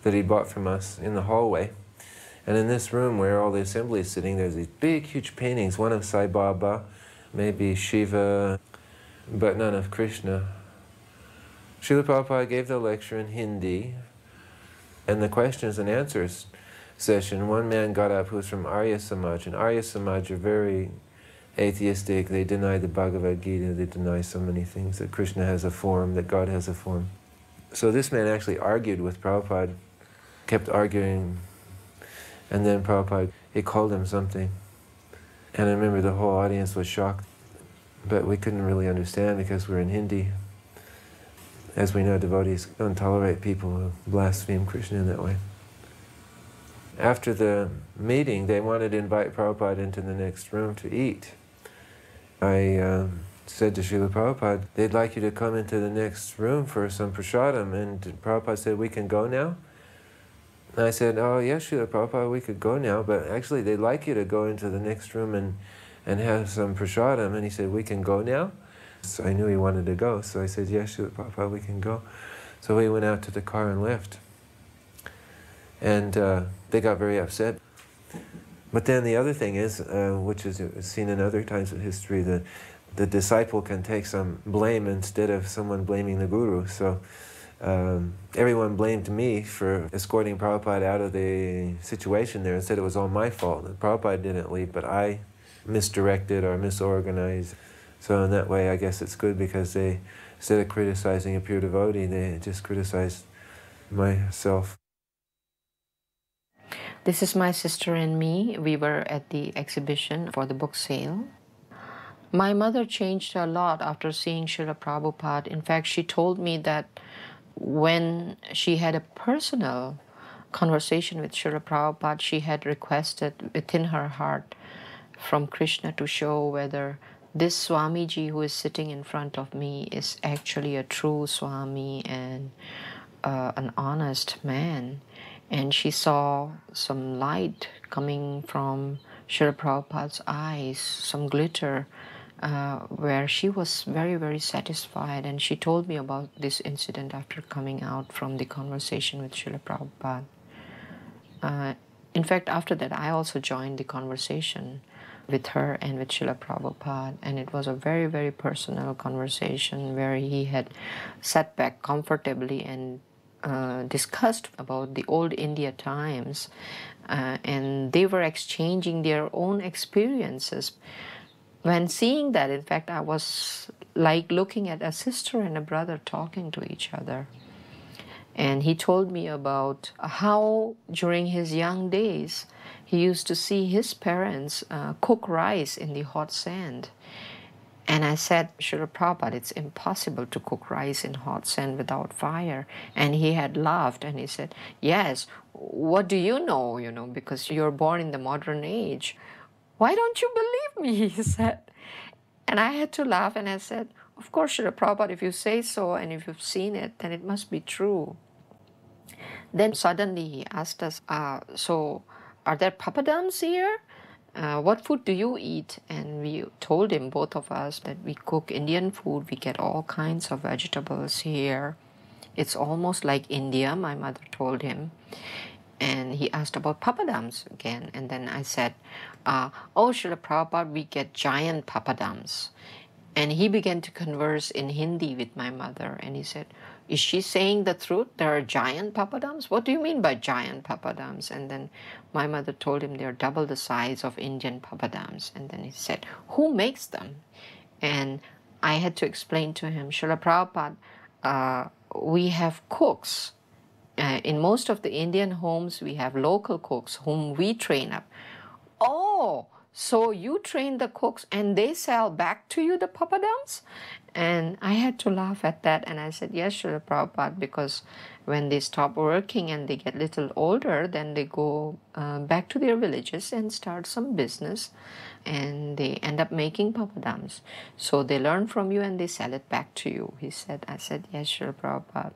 that he bought from us in the hallway. And in this room where all the assembly is sitting, there's these big, huge paintings, one of Sai Baba, maybe Shiva, but none of Krishna. Srila Prabhupada gave the lecture in Hindi, and the questions and answers session, one man got up who was from Arya Samaj, and Arya Samaj are very atheistic. They deny the Bhagavad Gita, they deny so many things, that Krishna has a form, that God has a form. So this man actually argued with Prabhupada, kept arguing, and then Prabhupada, he called him something. And I remember the whole audience was shocked, but we couldn't really understand because we're in Hindi. As we know, devotees don't tolerate people who blaspheme Krishna in that way. after the meeting, they wanted to invite Prabhupada into the next room to eat. I said to Srila Prabhupada, they'd like you to come into the next room for some prasadam. And Prabhupada said, we can go now? And I said, oh yes, Srila Prabhupada, we could go now, but actually they'd like you to go into the next room and have some prasadam. And he said, we can go now? So I knew he wanted to go, so I said, yes, Srila Prabhupada, we can go. So we went out to the car and left. And they got very upset. But then the other thing is, which is seen in other times of history, that the disciple can take some blame instead of someone blaming the guru. So everyone blamed me for escorting Prabhupada out of the situation there and said it was all my fault. And Prabhupada didn't leave, but I misdirected or misorganized. So in that way, I guess it's good, because they, instead of criticizing a pure devotee, they just criticized myself. This is my sister and me. We were at the exhibition for the book sale. My mother changed a lot after seeing Srila Prabhupada. In fact, she told me that when she had a personal conversation with Srila Prabhupada, she had requested within her heart from Krishna to show whether this Swamiji who is sitting in front of me is actually a true Swami and an honest man. And she saw some light coming from Srila Prabhupada's eyes, some glitter, where she was very, very satisfied. And she told me about this incident after coming out from the conversation with Srila Prabhupada. In fact, after that, I also joined the conversation with her and with Srila Prabhupada, and it was a very, very personal conversation where he had sat back comfortably and discussed about the old India times, and they were exchanging their own experiences. When seeing that, in fact, I was like looking at a sister and a brother talking to each other. And he told me about how during his young days he used to see his parents cook rice in the hot sand. And I said, Srila Prabhupada, it's impossible to cook rice in hot sand without fire. And he had laughed and he said, yes, what do you know, because you're born in the modern age. Why don't you believe me, he said. And I had to laugh and I said, of course, Srila Prabhupada, if you say so and if you've seen it, then it must be true. Then suddenly he asked us, so are there papadums here? What food do you eat? And we told him, both of us, that we cook Indian food. We get all kinds of vegetables here. It's almost like India, my mother told him. And he asked about papadums again. And then I said, oh, Srila Prabhupada, we get giant papadums. And he began to converse in Hindi with my mother. And he said, is she saying the truth? There are giant papadums? What do you mean by giant papadums? And then my mother told him they're double the size of Indian papadums. And then he said, who makes them? And I had to explain to him, Srila Prabhupada, we have cooks. In most of the Indian homes, we have local cooks whom we train up. Oh, so you train the cooks and they sell back to you the papadums? And I had to laugh at that. And I said, yes, Srila Prabhupada, because when they stop working and they get a little older, then they go back to their villages and start some business. And they end up making papadums. So they learn from you and they sell it back to you, he said. I said, yes, Srila Prabhupada.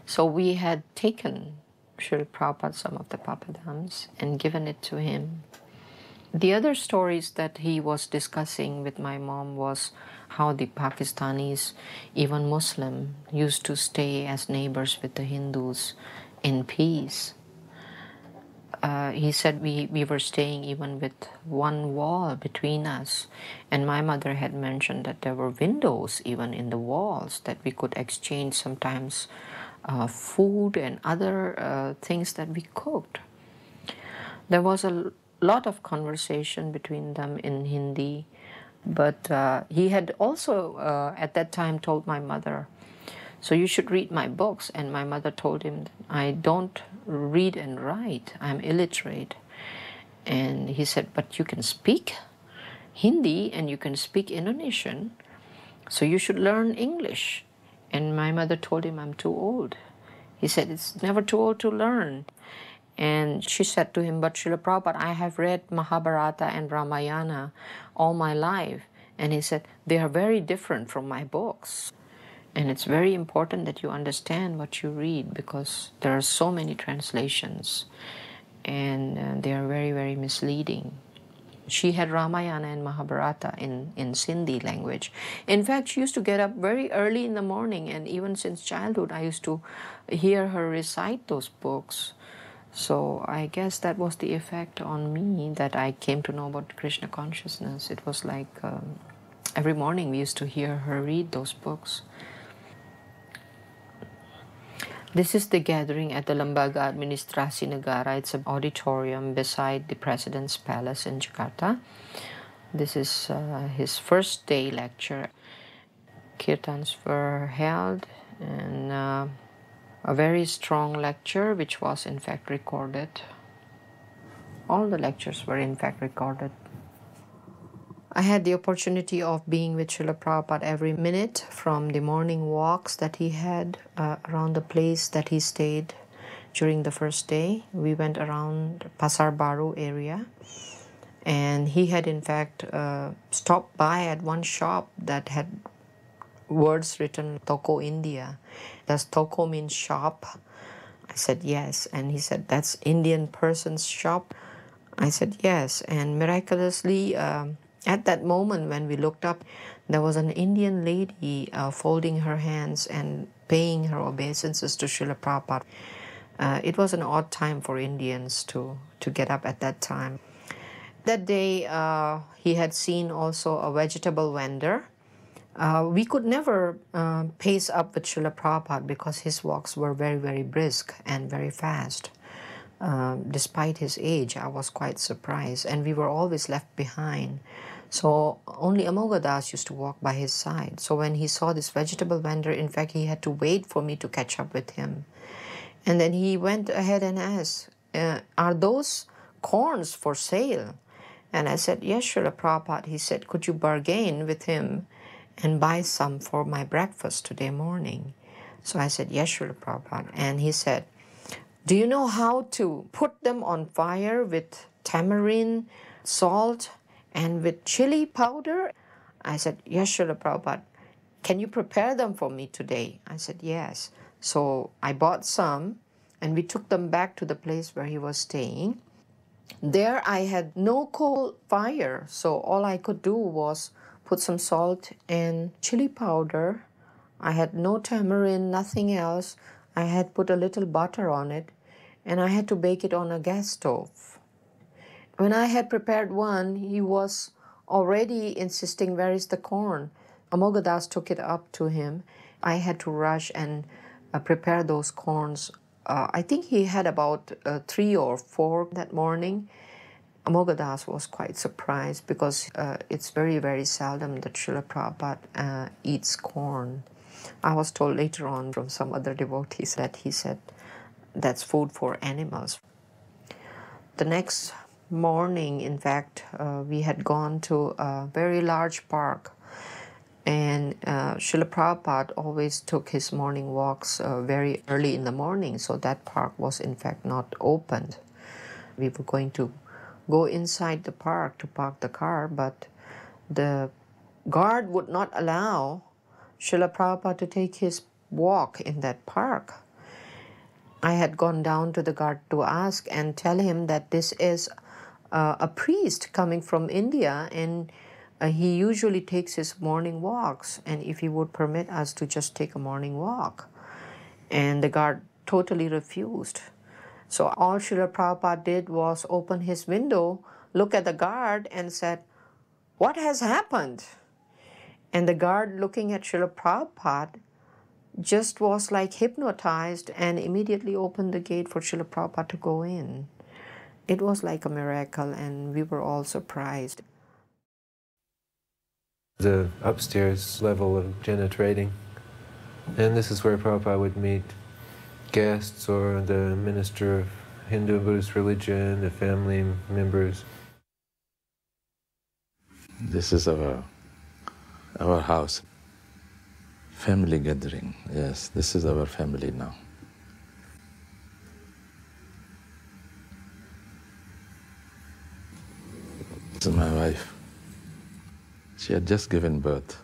So we had taken Srila Prabhupada some of the papadums and given it to him. The other stories that he was discussing with my mom was how the Pakistanis, even Muslim, used to stay as neighbors with the Hindus in peace. He said we were staying even with one wall between us. And my mother had mentioned that there were windows even in the walls that we could exchange sometimes food and other things that we cooked. There was a lot of conversation between them in Hindi, but he had also at that time told my mother, so you should read my books. And my mother told him, I don't read and write, I'm illiterate. And he said, but you can speak Hindi and you can speak Indonesian, so you should learn English. And my mother told him, I'm too old. He said, it's never too old to learn. And she said to him, but Srila Prabhupada, I have read Mahabharata and Ramayana all my life. And he said, they are very different from my books. And it's very important that you understand what you read because there are so many translations and they are very, very misleading. She had Ramayana and Mahabharata in Sindhi language. In fact, she used to get up very early in the morning, and even since childhood, I used to hear her recite those books. So I guess that was the effect on me that I came to know about Krishna consciousness. It was like every morning we used to hear her read those books. This is the gathering at the Lembaga Administrasi Negara. It's an auditorium beside the President's Palace in Jakarta. This is his first day lecture. Kirtans were held and a very strong lecture which was in fact recorded. All the lectures were in fact recorded. I had the opportunity of being with Srila Prabhupada every minute from the morning walks that he had around the place that he stayed during the first day. We went around Pasar Baru area, and he had in fact stopped by at one shop that had words written Toko India. Does Toko mean shop? I said yes, and he said that's Indian person's shop. I said yes, and miraculously at that moment when we looked up, there was an Indian lady folding her hands and paying her obeisances to Srila Prabhupada. It was an odd time for Indians to get up at that time. That day he had seen also a vegetable vendor. We could never pace up with Srila Prabhupada because his walks were very, very brisk and very fast. Despite his age, I was quite surprised, and we were always left behind. So only Amoghadass used to walk by his side. So when he saw this vegetable vendor, in fact, he had to wait for me to catch up with him. And then he went ahead and asked, are those corns for sale? And I said, yes, Srila Prabhupada. He said, could you bargain with him and buy some for my breakfast today morning? So I said, yes, Srila Prabhupada. And he said, do you know how to put them on fire with tamarind, salt, and with chili powder? I said, yes, Srila Prabhupada. Can you prepare them for me today? I said, yes. So I bought some, and we took them back to the place where he was staying. There I had no coal fire, so all I could do was put some salt and chili powder. I had no tamarind, nothing else. I had put a little butter on it, and I had to bake it on a gas stove. When I had prepared one, he was already insisting, where is the corn? Amoghadass took it up to him. I had to rush and prepare those corns. I think he had about 3 or 4 that morning. Amoghadass was quite surprised because it's very, very seldom that Srila Prabhupada eats corn. I was told later on from some other devotees that he said that's food for animals. The next morning, in fact, we had gone to a very large park, and Srila Prabhupada always took his morning walks very early in the morning, so that park was in fact not opened. We were going to go inside the park to park the car, but the guard would not allow Srila Prabhupada to take his walk in that park. I had gone down to the guard to ask and tell him that this is a priest coming from India, and he usually takes his morning walks, and if he would permit us to just take a morning walk. And the guard totally refused. So all Srila Prabhupada did was open his window, look at the guard, and said, "What has happened?" And the guard, looking at Srila Prabhupada, just was like hypnotized and immediately opened the gate for Srila Prabhupada to go in. It was like a miracle, and we were all surprised. The upstairs level of Jena trading, and this is where Prabhupada would meet guests or the minister of Hindu and Buddhist religion, the family members. This is our house. Family gathering, yes, this is our family now. This is my wife. She had just given birth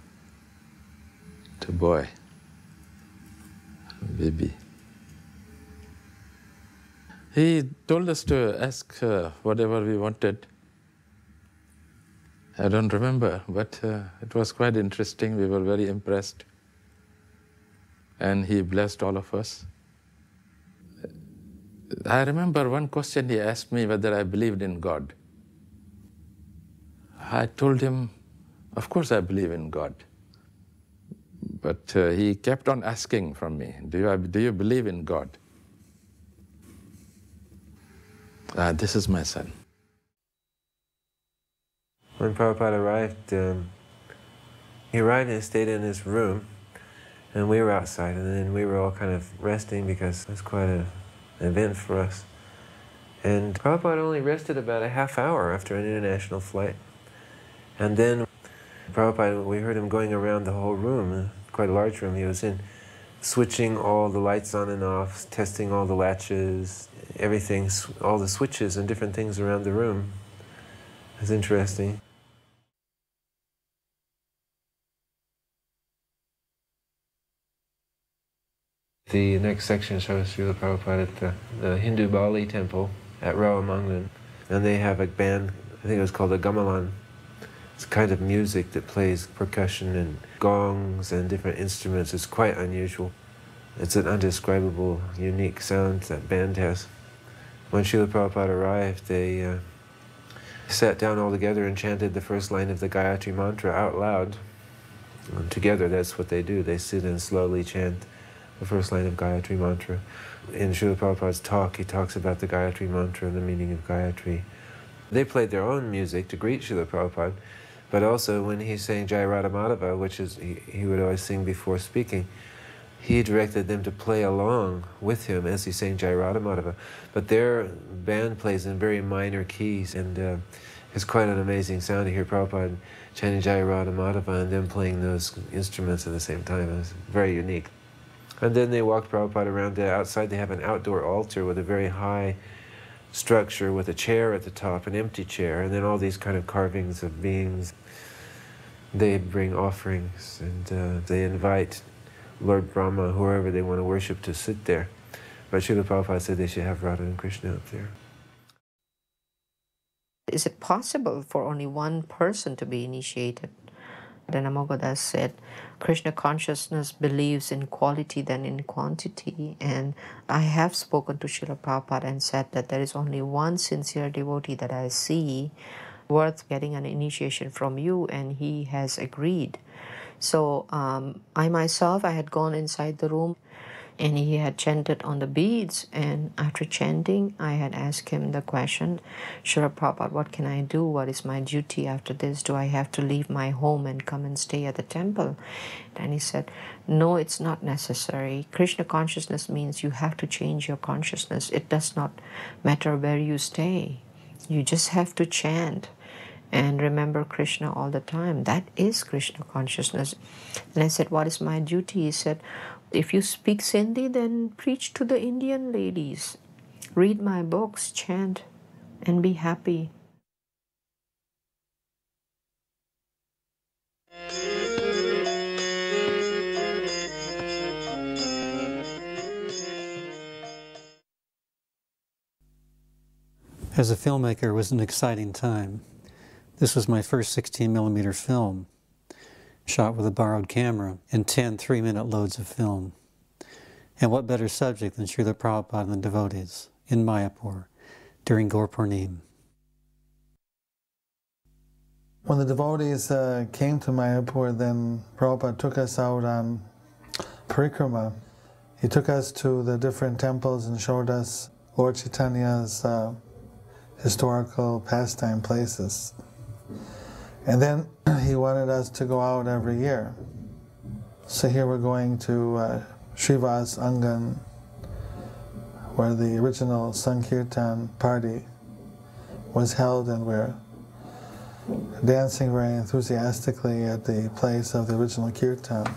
to a boy, a baby. He told us to ask whatever we wanted. I don't remember, but it was quite interesting. We were very impressed. And he blessed all of us. I remember one question he asked me whether I believed in God. I told him, of course I believe in God. But he kept on asking from me, do you believe in God? This is my son. When Prabhupada arrived, he arrived and stayed in his room, and we were outside, and then we were all kind of resting because it was quite an event for us. And Prabhupada only rested about a half hour after an international flight. And then Prabhupada, we heard him going around the whole room, quite a large room he was in, switching all the lights on and off, testing all the latches, everything, all the switches and different things around the room. It was interesting. The next section shows Srila Prabhupada at the Hindu Bali temple at Rawamangalam. And they have a band, I think it was called a gamelan. It's a kind of music that plays percussion and gongs and different instruments. It's quite unusual. It's an undescribable, unique sound that band has. When Srila Prabhupada arrived, they sat down all together and chanted the first line of the Gayatri mantra out loud. And together, that's what they do. They sit and slowly chant the first line of Gayatri mantra. In Srila Prabhupada's talk, he talks about the Gayatri mantra and the meaning of Gayatri. They played their own music to greet Srila Prabhupada, but also when he sang Jai Radha Madhava, which is he would always sing before speaking, he directed them to play along with him as he sang Jai Radha Madhava. But their band plays in very minor keys, and it's quite an amazing sound to hear Prabhupada chanting Jai Radha Madhava and them playing those instruments at the same time. It's very unique. And then they walked Prabhupada around outside. They have an outdoor altar with a very high structure with a chair at the top, an empty chair, and then all these kind of carvings of beings. They bring offerings, and they invite Lord Brahma, whoever they want to worship, to sit there. But Srila Prabhupada said they should have Radha and Krishna up there. Is it possible for only one person to be initiated? Then Amoghadass said, Krishna consciousness believes in quality than in quantity. And I have spoken to Srila Prabhupada and said that there is only one sincere devotee that I see worth getting an initiation from you, and he has agreed. So I myself, I had gone inside the room, and he had chanted on the beads, and after chanting, I had asked him the question, Srila Prabhupada, what can I do? What is my duty after this? Do I have to leave my home and come and stay at the temple? And he said, no, it's not necessary. Krishna consciousness means you have to change your consciousness. It does not matter where you stay. You just have to chant and remember Krishna all the time. That is Krishna consciousness. And I said, what is my duty? He said, if you speak Sindhi, then preach to the Indian ladies. Read my books, chant, and be happy. As a filmmaker, it was an exciting time. This was my first 16mm film, shot with a borrowed camera and 10 3-minute loads of film. And what better subject than Srila Prabhupada and the devotees in Mayapur during Gaur Purnim. When the devotees came to Mayapur, then Prabhupada took us out on parikrama. He took us to the different temples and showed us Lord Chaitanya's historical pastime places. And then he wanted us to go out every year. So here we're going to Srivas Angan, where the original Sankirtan party was held, and we're dancing very enthusiastically at the place of the original kirtan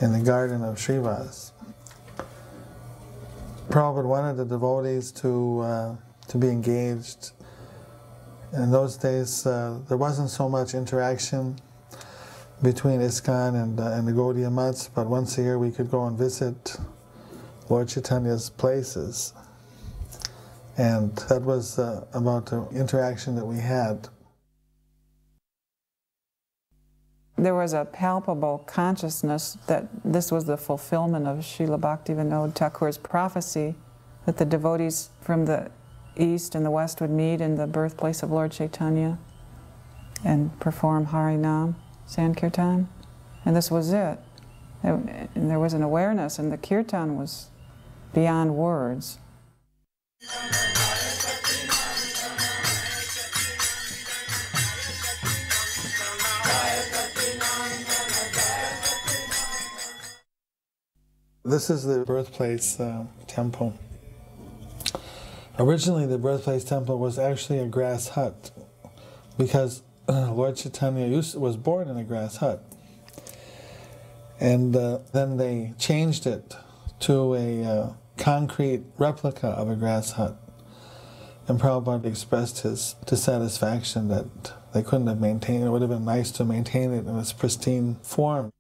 in the garden of Srivas. Prabhupada wanted the devotees to be engaged In those days, there wasn't so much interaction between ISKCON and the Gaudiya Mats, but once a year we could go and visit Lord Chaitanya's places. And that was about the interaction that we had. There was a palpable consciousness that this was the fulfillment of Srila Bhaktivinoda Thakur's prophecy, that the devotees from the East and the West would meet in the birthplace of Lord Chaitanya and perform Harinam, Sankirtan. And this was it. And there was an awareness, and the kirtan was beyond words. This is the birthplace temple. Originally, the birthplace temple was actually a grass hut because Lord Chaitanya was born in a grass hut. And then they changed it to a concrete replica of a grass hut. And Prabhupada expressed his dissatisfaction that they couldn't have maintained it. It would have been nice to maintain it in its pristine form.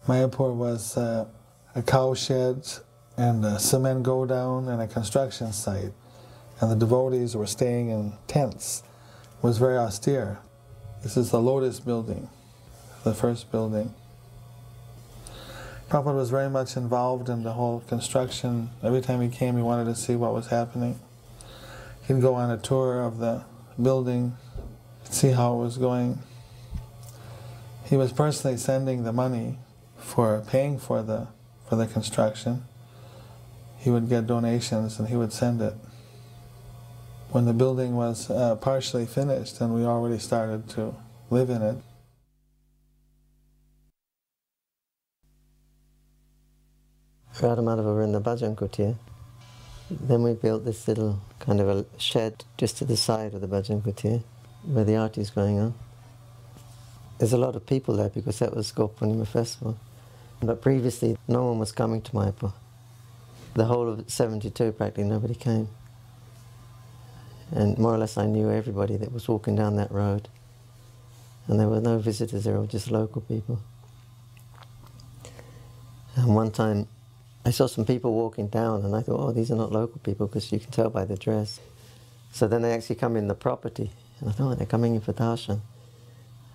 Mayapur was a cow shed and a cement go-down and a construction site. And the devotees were staying in tents. It was very austere. This is the Lotus building, the first building. Prabhupada was very much involved in the whole construction. Every time he came, he wanted to see what was happening. He'd go on a tour of the building, see how it was going. He was personally sending the money for paying for the construction. He would get donations and he would send it. When the building was partially finished and we already started to live in it. Radhamadhava were in the bhajan kutir. Then we built this little kind of a shed just to the side of the bhajan kutir where the arti is going on. There's a lot of people there because that was Gopurnima festival. But previously no one was coming to Mayapur. The whole of 72 practically nobody came. And more or less I knew everybody that was walking down that road. And there were no visitors, they were just local people. And one time I saw some people walking down and I thought, oh, these are not local people because you can tell by the dress. So then they actually come in the property. And I thought, oh, they're coming in for darshan.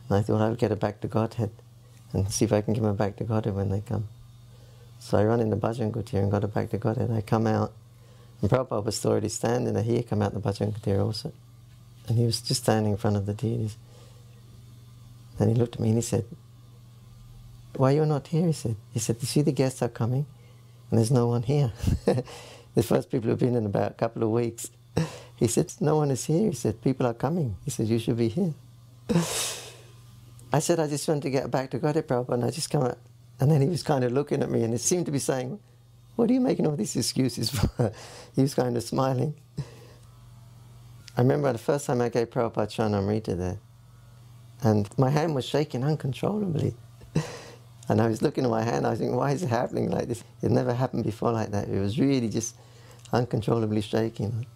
And I thought I would get it back to Godhead and see if I can give them back to Godhead when they come. So I run in the bhajan kutir and got it back to Godhead. I come out, and Prabhupada was still already standing there. He had come out the bhajan kutir also. And he was just standing in front of the deities. Then he looked at me and he said, why you're not here? He said, you see the guests are coming and there's no one here. The first people who've been in about a couple of weeks. He said, no one is here. He said, people are coming. He said, you should be here. I said, I just wanted to get back to Godhead, Prabhupada, and I just come out. And then he was kind of looking at me and he seemed to be saying, what are you making all these excuses for? He was kind of smiling. I remember the first time I gave Prabhupada Charnamrita there, and my hand was shaking uncontrollably. And I was looking at my hand, I was thinking, why is it happening like this? It never happened before like that. It was really just uncontrollably shaking.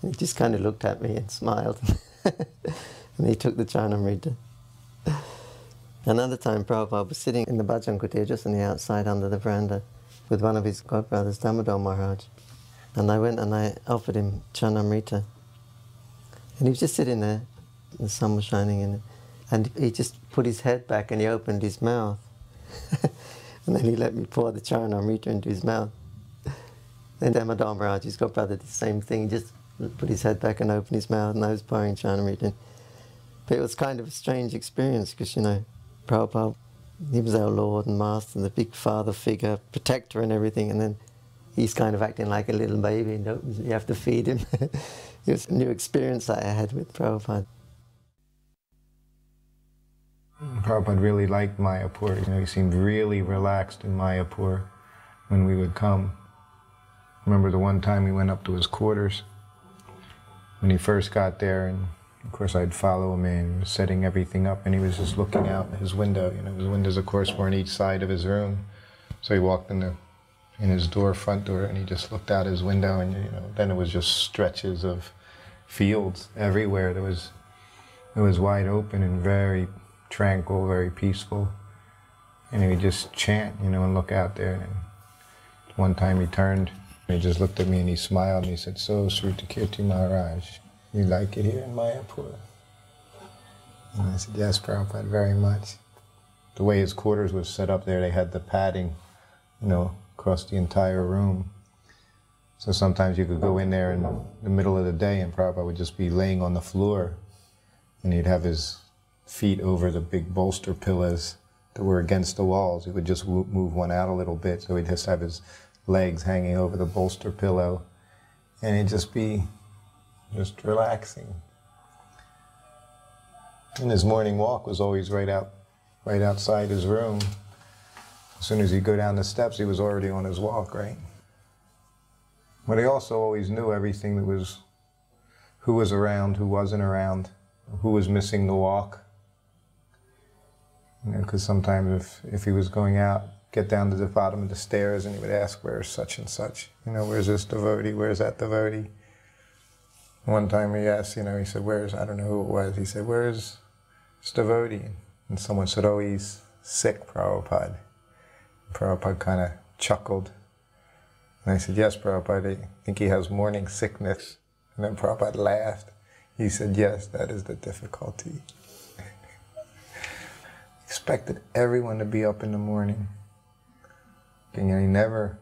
And he just kind of looked at me and smiled. And he took the Charnamrita. Another time Prabhupada was sitting in the bhajan kutir just on the outside under the veranda with one of his godbrothers, Damodar Maharaj. And I went and I offered him Charnamrita. And he was just sitting there, the sun was shining in it. And he just put his head back and he opened his mouth. And then he let me pour the Charnamrita into his mouth. Then Damodar Maharaj, his godbrother, did the same thing. He just put his head back and opened his mouth and I was pouring Charnamrita. But it was kind of a strange experience because, you know, Prabhupada, he was our Lord and Master, the big father figure, protector and everything, and then he's kind of acting like a little baby, and you have to feed him. It was a new experience that I had with Prabhupada. Prabhupada really liked Mayapur. You know, he seemed really relaxed in Mayapur when we would come. I remember the one time we went up to his quarters when he first got there, and Of course, I'd follow him in, setting everything up, and he was just looking out his window. You know, his windows, of course, were on each side of his room. So he walked in his door, front door, and he just looked out his window, and you know, then it was just stretches of fields everywhere. It was wide open and very tranquil, very peaceful. And he would just chant, you know, and look out there. And one time he turned, and he just looked at me and he smiled and he said, "So, Sruta Kirti Maharaj, you like it here in Mayapur?" And I said, "Yes, Prabhupada, very much." The way his quarters was set up there, they had the padding, you know, across the entire room. So sometimes you could go in there in the middle of the day and Prabhupada would just be laying on the floor and he'd have his feet over the big bolster pillows that were against the walls. He would just move one out a little bit, so he'd just have his legs hanging over the bolster pillow and he'd just be just relaxing. And his morning walk was always right outside his room. As soon as he'd go down the steps, he was already on his walk, right? But he also always knew everything that was, who was around, who wasn't around, who was missing the walk. You know, because sometimes if he was going out, get down to the bottom of the stairs and he would ask, "Where's such and such? You know, where's this devotee? Where's that devotee?" One time he asked, you know, he said, "Where's," I don't know who it was, he said, "Where's this devotee?" And someone said, "Oh, he's sick, Prabhupada." Prabhupada kind of chuckled. And I said, "Yes, Prabhupada, I think he has morning sickness." And then Prabhupada laughed. He said, "Yes, that is the difficulty." Expected everyone to be up in the morning. And he never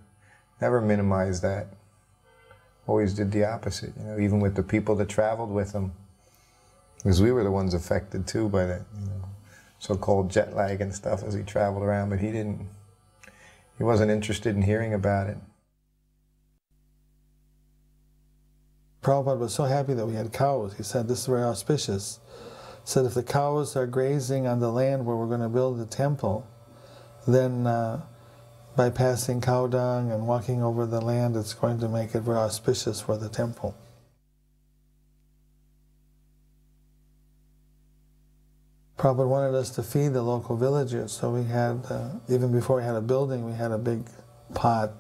minimized that. Always did the opposite, you know, even with the people that traveled with him. Because we were the ones affected too by that, you know, so-called jet lag and stuff as he traveled around, but he wasn't interested in hearing about it. Prabhupada was so happy that we had cows. He said, "This is very auspicious." He said, "If the cows are grazing on the land where we're going to build the temple, then by passing cow dung and walking over the land, it's going to make it very auspicious for the temple." Prabhupada wanted us to feed the local villagers, so we had, even before we had a building, we had a big pot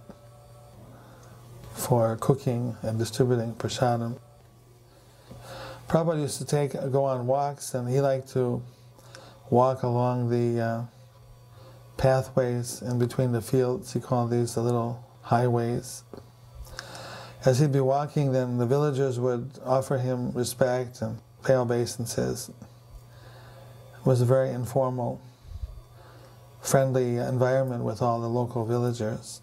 for cooking and distributing prasadam. Prabhupada used to go on walks, and he liked to walk along the pathways in between the fields. He called these the little highways. As he'd be walking, then the villagers would offer him respect and pay obeisances. It was a very informal, friendly environment with all the local villagers.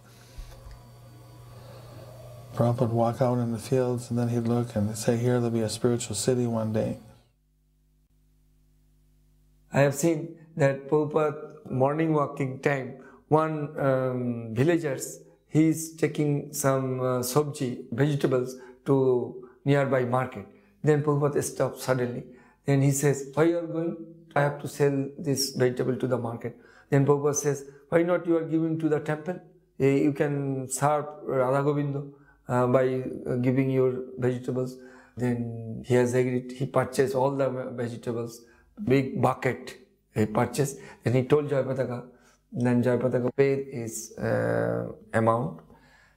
Prabhupada would walk out in the fields and then he'd look and he'd say, "Here there'll be a spiritual city one day." I have seen that Prabhupada morning walking time, one villagers, he's taking some sabji, vegetables, to nearby market. Then Prabhupada stops suddenly. Then he says, "Why you are going?" "I have to sell this vegetable to the market." Then Prabhupada says, "Why not you are giving to the temple? You can serve Radha Govinda by giving your vegetables." Then he has agreed. He purchased all the vegetables, big bucket he purchased. Then he told Jayapataka. Then Jayapataka paid his amount.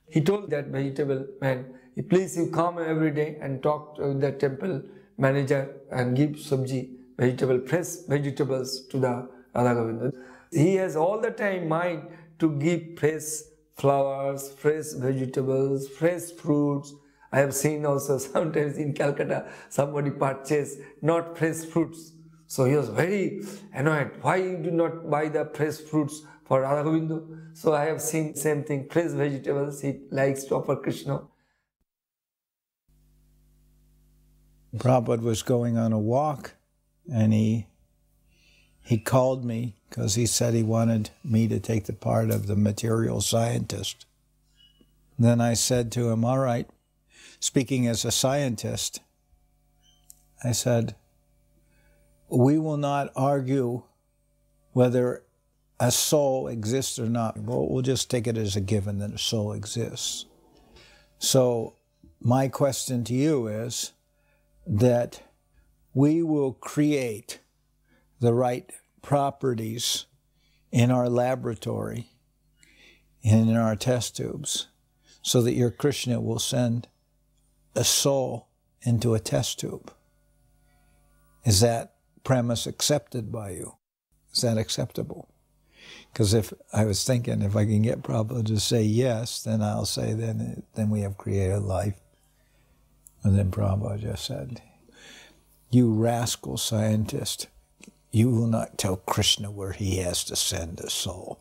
He told that vegetable man, "Please you come every day and talk to the temple manager and give sabji, fresh vegetables to the Radha Govinda." He has all the time mind to give fresh flowers, fresh vegetables, fresh fruits. I have seen also sometimes in Calcutta somebody purchase not fresh fruits. So he was very annoyed. Why you do not buy the fresh fruits for Radha Govinda? So I have seen same thing, fresh vegetables he likes to offer Krishna. Prabhupada was going on a walk and he called me because he said he wanted me to take the part of the material scientist. Then I said to him, "All right," speaking as a scientist, I said, "We will not argue whether a soul exists or not. We'll just take it as a given that a soul exists. So my question to you is that we will create the right properties in our laboratory and in our test tubes so that your Krishna will send a soul into a test tube. Is that premise accepted by you? Is that acceptable? Because if I was thinking, if I can get Prabhupada to say yes, then I'll say, then we have created life. And then Prabhupada just said, you rascal scientist, you will not tell Krishna where he has to send a soul.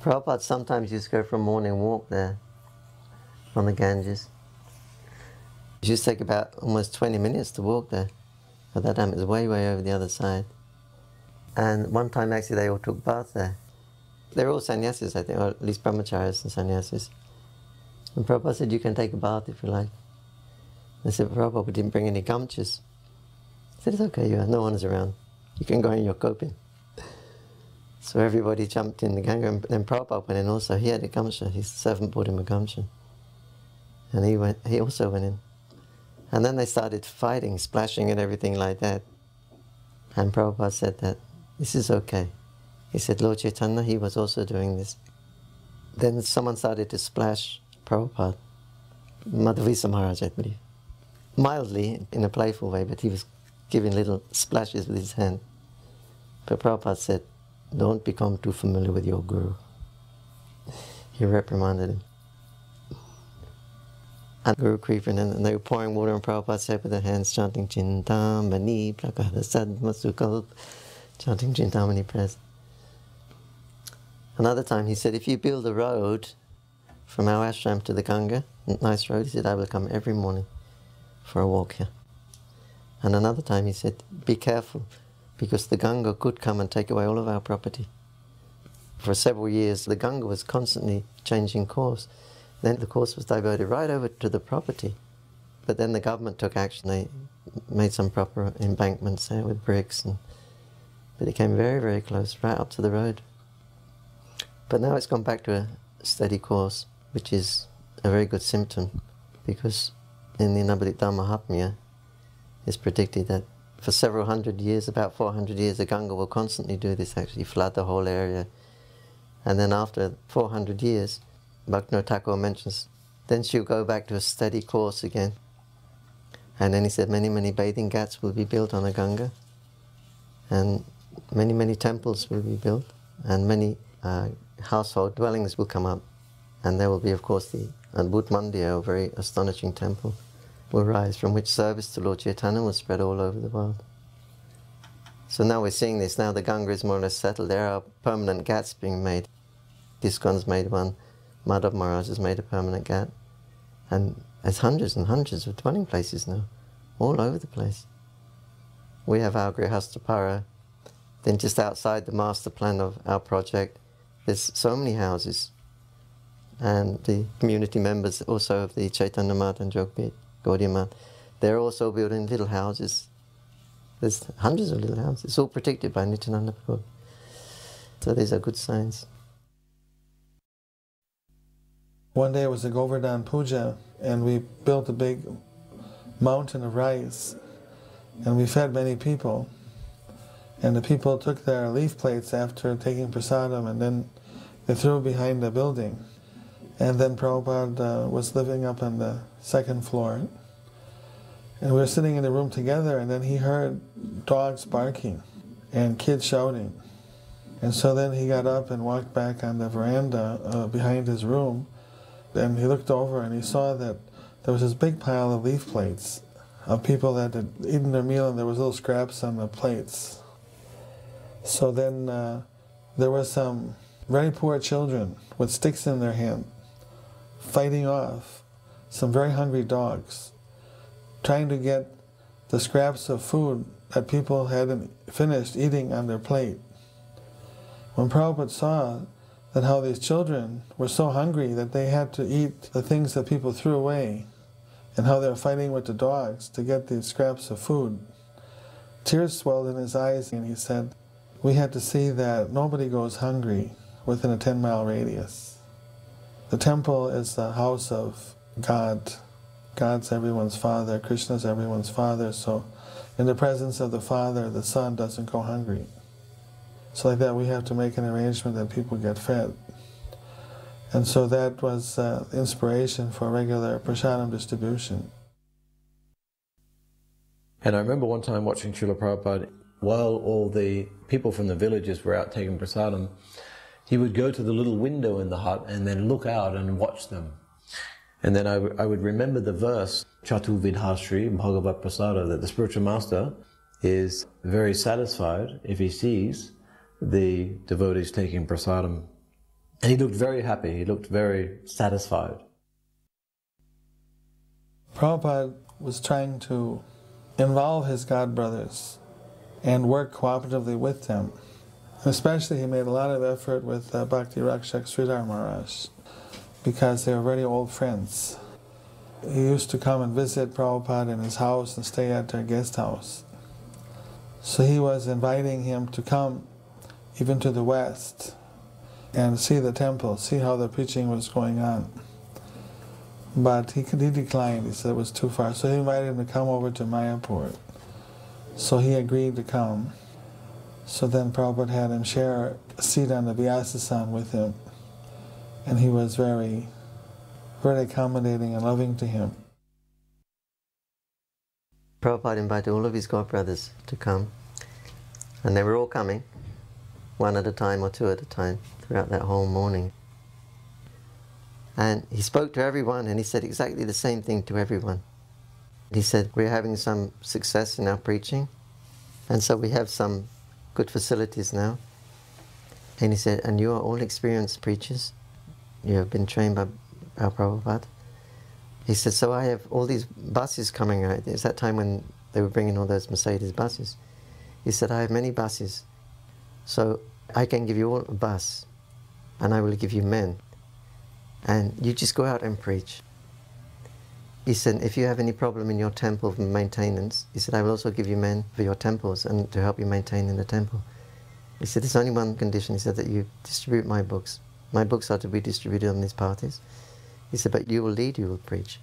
Prabhupada sometimes used to go for a morning walk there on the Ganges. It used to take about almost 20 minutes to walk there. At that time it was way, way over the other side. And one time actually they all took baths there. They were all sannyasis, I think, or at least brahmacharis and sannyasis. And Prabhupada said, you can take a bath if you like. I said, Prabhupada, we didn't bring any gamchas. I said, it's okay, no one's around. You can go in your kopin. So everybody jumped in the Ganga, and then Prabhupada went in also. He had a gamcha, his servant brought him a gamcha. And he also went in. And then they started fighting, splashing and everything like that. And Prabhupada said that, this is okay. He said, Lord Chaitanya, he was also doing this. Then someone started to splash Prabhupada, Madhavisa Maharaj, I believe. Mildly, in a playful way, but he was giving little splashes with his hand. But Prabhupada said, don't become too familiar with your guru. He reprimanded him. And Guru creeping in, and they were pouring water on Prabhupada's head with their hands, chanting Chintamani, Prakada Sadmasukal, chanting Chintamani prayers. Another time he said, if you build a road from our ashram to the Ganga, nice road, he said, I will come every morning for a walk here. And another time he said, be careful, because the Ganga could come and take away all of our property. For several years, the Ganga was constantly changing course. Then the course was diverted right over to the property. But then the government took action. They made some proper embankments there with bricks. But it came very, very close, right up to the road. But now it's gone back to a steady course, which is a very good symptom, because in the Nabadita Mahatmya, it's predicted that for several hundred years, about 400 years, the Ganga will constantly do this, actually flood the whole area. And then after 400 years, Bhaktivinoda Thakur mentions, then she'll go back to a steady course again. And then he said many, many bathing ghats will be built on the Ganga, and many, many temples will be built, and many household dwellings will come up. And there will be, of course, the Adbhut Mandir, a very astonishing temple, will rise, from which service to Lord Chaitanya will spread all over the world. So now we're seeing this. Now the Ganga is more or less settled. There are permanent ghats being made. ISKCON's made one. Madhav Maharaj has made a permanent ghat. And there's hundreds and hundreds of dwelling places now, all over the place. We have our Grihastapara. Then just outside the master plan of our project, there's so many houses. And the community members also of the Chaitanya Math and Jogpit, Gaudiya Math, they're also building little houses. There's hundreds of little houses. It's all protected by Nityananda Prabhu. So these are good signs. One day it was a Govardhan Puja, and we built a big mountain of rice, and we fed many people. And the people took their leaf plates after taking prasadam, and then they threw behind the building. And then Prabhupada was living up on the second floor. And we were sitting in the room together, and then he heard dogs barking and kids shouting. And so then he got up and walked back on the veranda behind his room. And he looked over and he saw that there was this big pile of leaf plates of people that had eaten their meal, and there was little scraps on the plates. So then there were some very poor children with sticks in their hand, fighting off some very hungry dogs, trying to get the scraps of food that people hadn't finished eating on their plate. When Prabhupada saw that how these children were so hungry that they had to eat the things that people threw away, and how they were fighting with the dogs to get these scraps of food, tears swelled in his eyes, and he said, we had to see that nobody goes hungry within a 10-mile radius. The temple is the house of God. God's everyone's father, Krishna's everyone's father, so in the presence of the Father, the Son doesn't go hungry. So like that, we have to make an arrangement that people get fed. And so that was inspiration for regular prasadam distribution. And I remember one time watching Srila Prabhupada, while all the people from the villages were out taking prasadam, he would go to the little window in the hut and then look out and watch them. And then I would remember the verse, Chatu Vidhasri Bhagavat Prasada, that the spiritual master is very satisfied if he sees the devotees taking prasadam. And he looked very happy, he looked very satisfied. Prabhupada was trying to involve his god brothers and work cooperatively with them. Especially he made a lot of effort with Bhakti Rakshak Sridhar Maharaj, because they were very old friends. He used to come and visit Prabhupada in his house and stay at their guest house. So he was inviting him to come even to the west and see the temple, see how the preaching was going on. But he declined, he said it was too far. So he invited him to come over to Mayapur. So he agreed to come. So then Prabhupada had him share a seat on the Vyasasan with him. And he was very, very accommodating and loving to him. Prabhupada invited all of his godbrothers to come. And they were all coming, one at a time or two at a time, throughout that whole morning. And he spoke to everyone and he said exactly the same thing to everyone. He said, we're having some success in our preaching, and so we have some good facilities now. And he said, and you are all experienced preachers. You have been trained by our Prabhupada. He said, so I have all these buses coming out. It's that time when they were bringing all those Mercedes buses. He said, I have many buses, so I can give you all a bus, and I will give you men. And you just go out and preach. He said, if you have any problem in your temple of maintenance, he said, I will also give you men for your temples and to help you maintain in the temple. He said, there's only one condition. He said, that you distribute my books. My books are to be distributed on these parties. He said, but you will lead, you will preach.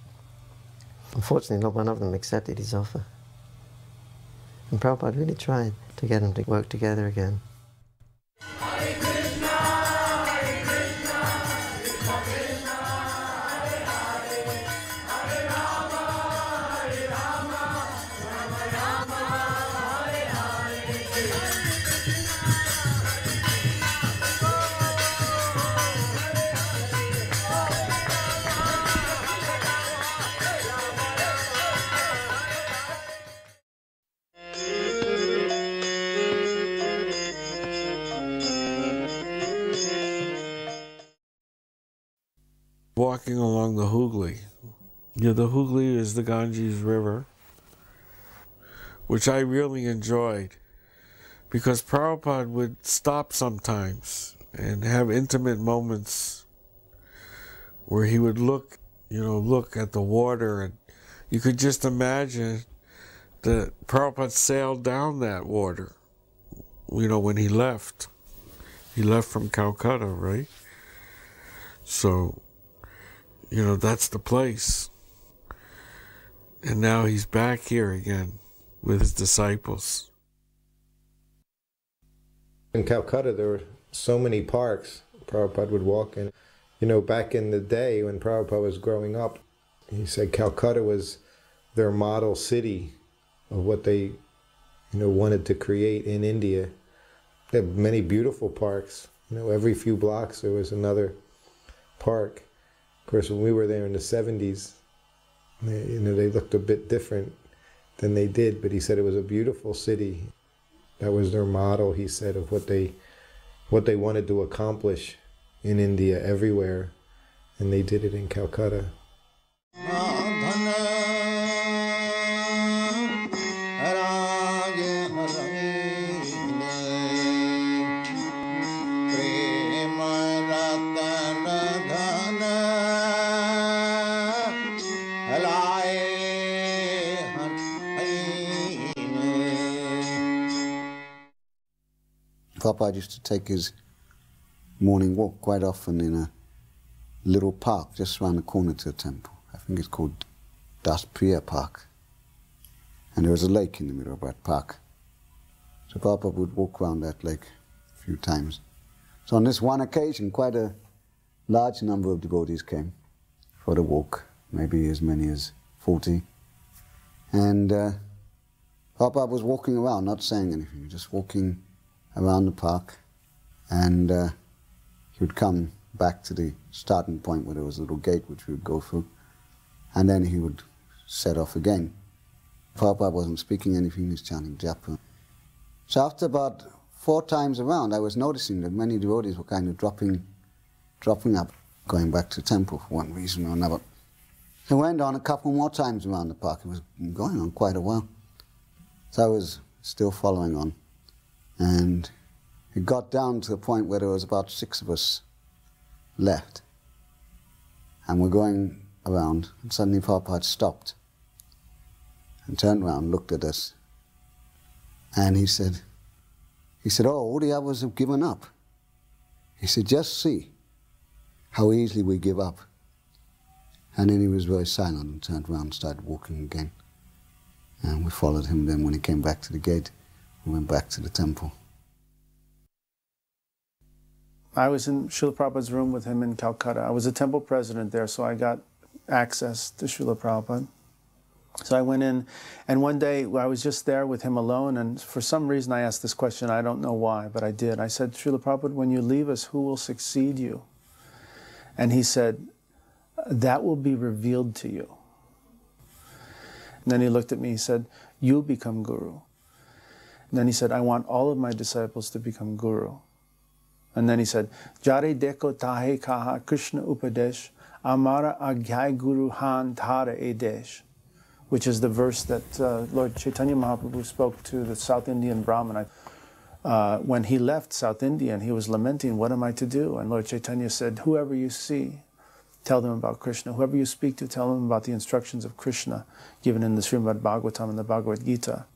Unfortunately, not one of them accepted his offer. And Prabhupada really tried to get them to work together again. Walking along the Hooghly. Yeah, the Hooghly is the Ganges River, which I really enjoyed, because Prabhupada would stop sometimes and have intimate moments where he would look at the water, and you could just imagine that Prabhupada sailed down that water, when he left. He left from Calcutta, right? So, that's the place. And now he's back here again with his disciples. In Calcutta, there were so many parks Prabhupada would walk in. Back in the day when Prabhupada was growing up, he said Calcutta was their model city of what they, wanted to create in India. They had many beautiful parks. Every few blocks there was another park. Of course, when we were there in the 70s, they looked a bit different than they did, but he said it was a beautiful city. That was their model, he said, of what they wanted to accomplish in India everywhere, and they did it in Calcutta. Prabhupada used to take his morning walk quite often in a little park just around the corner to the temple. I think it's called Das Priya Park. And there was a lake in the middle of that park. So Prabhupada would walk around that lake a few times. So on this one occasion, quite a large number of devotees came for the walk, maybe as many as 40. And Prabhupada was walking around, not saying anything, just walking around the park. And he would come back to the starting point where there was a little gate which we would go through. And then he would set off again. Prabhupada wasn't speaking anything, he was chanting japa. So after about 4 times around, I was noticing that many devotees were kind of dropping up, going back to the temple for one reason or another. It went on a couple more times around the park. It was going on quite a while. So I was still following on. And it got down to the point where there was about 6 of us left. And we're going around, and suddenly Prabhupada stopped and turned around, looked at us, and he said, oh, all the others have given up. He said, just see how easily we give up. And then he was very silent and turned around and started walking again. And we followed him. Then when he came back to the gate, we went back to the temple. I was in Srila Prabhupada's room with him in Calcutta. I was a temple president there, so I got access to Srila Prabhupada. So I went in, and one day I was just there with him alone, and for some reason I asked this question. I don't know why, but I did. I said, Srila Prabhupada, when you leave us, who will succeed you? And he said, that will be revealed to you. And then he looked at me, he said, you'll become Guru. And then he said, I want all of my disciples to become Guru. And then he said, Jare deko tahe kaha Krishna upadesh, amara agyai guru han thara edesh, which is the verse that Lord Chaitanya Mahaprabhu spoke to the South Indian Brahmin. When he left South India and he was lamenting, what am I to do? And Lord Chaitanya said, whoever you see, tell them about Krishna. Whoever you speak to, tell them about the instructions of Krishna given in the Srimad Bhagavatam and the Bhagavad Gita.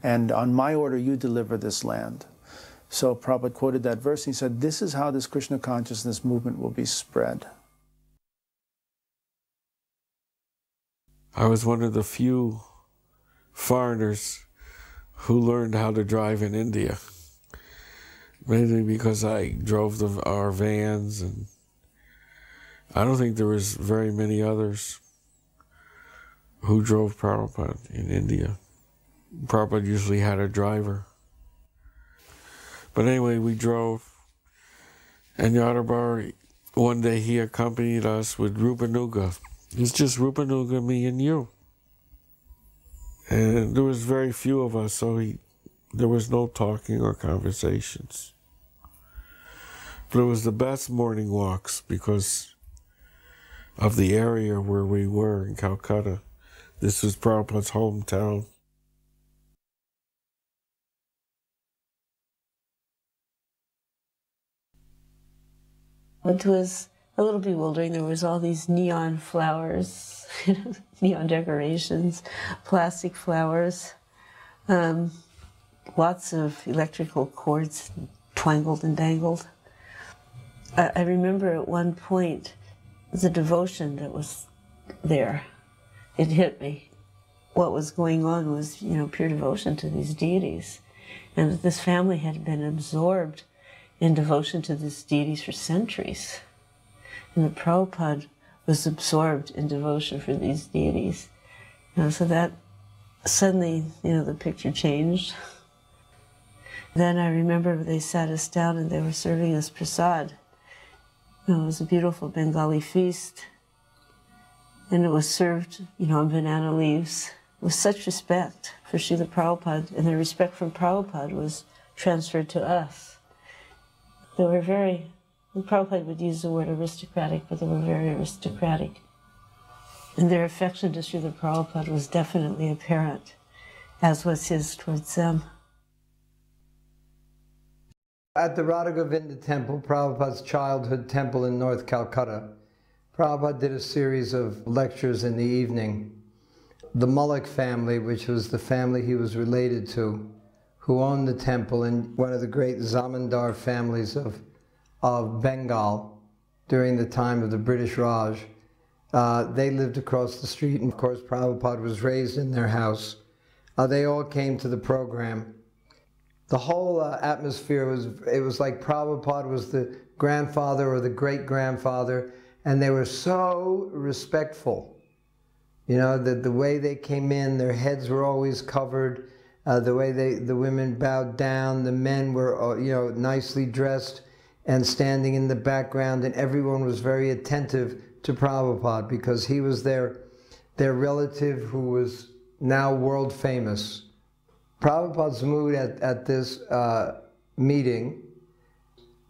And on my order, you deliver this land. So Prabhupada quoted that verse. He said, this is how this Krishna consciousness movement will be spread. I was one of the few foreigners who learned how to drive in India, mainly because I drove our vans, and I don't think there was very many others who drove Prabhupada in India. Prabhupada usually had a driver. But anyway, we drove, and Yadabar, one day he accompanied us with Rupanuga. It's just Rupanuga, me, and you. And there was very few of us, so there was no talking or conversations. But it was the best morning walks because of the area where we were in Calcutta. This was Prabhupada's hometown. It was a little bewildering. There was all these neon flowers, neon decorations, plastic flowers, lots of electrical cords twangled and dangled. I remember at one point the devotion that was there. It hit me. What was going on was, pure devotion to these deities. And that this family had been absorbed in devotion to these deities for centuries. And that Prabhupada was absorbed in devotion for these deities. So that suddenly, the picture changed. Then I remember they sat us down and they were serving us prasad. It was a beautiful Bengali feast. And it was served, on banana leaves with such respect for Srila Prabhupada, and the respect from Prabhupada was transferred to us. They were very, Prabhupada would use the word aristocratic, but they were very aristocratic. And their affection to Srila Prabhupada was definitely apparent, as was his towards them. At the Radha Govinda Temple, Prabhupada's childhood temple in North Calcutta, Prabhupada did a series of lectures in the evening. The Mullik family, which was the family he was related to, who owned the temple, and one of the great Zamindar families of Bengal during the time of the British Raj, They lived across the street, and of course Prabhupada was raised in their house. They all came to the program. The whole atmosphere was like Prabhupada was the grandfather or the great-grandfather, and they were so respectful. You know, the way they came in, their heads were always covered, the way the women bowed down, the men were, you know, nicely dressed and standing in the background, and everyone was very attentive to Prabhupada because he was their relative who was now world famous. Prabhupada's mood at this meeting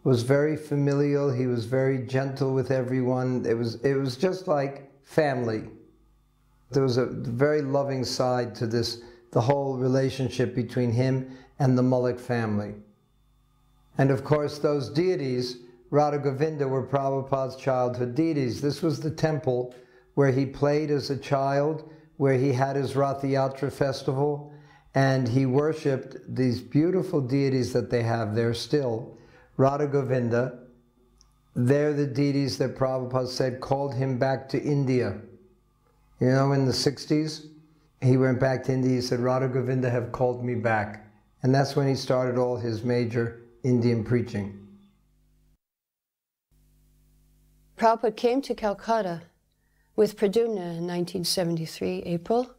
was very familial. He was very gentle with everyone. It was just like family. There was a very loving side to this, the whole relationship between him and the Mullik family. And of course those deities, Radha Govinda, were Prabhupada's childhood deities. This was the temple where he played as a child, where he had his Rath Yatra festival, and he worshipped these beautiful deities that they have there still. Radha Govinda, they're the deities that Prabhupada said called him back to India. You know, in the 60s, he went back to India, he said, Radha Govinda have called me back. And that's when he started all his major Indian preaching. Prabhupada came to Calcutta with Pradyumna in 1973, April,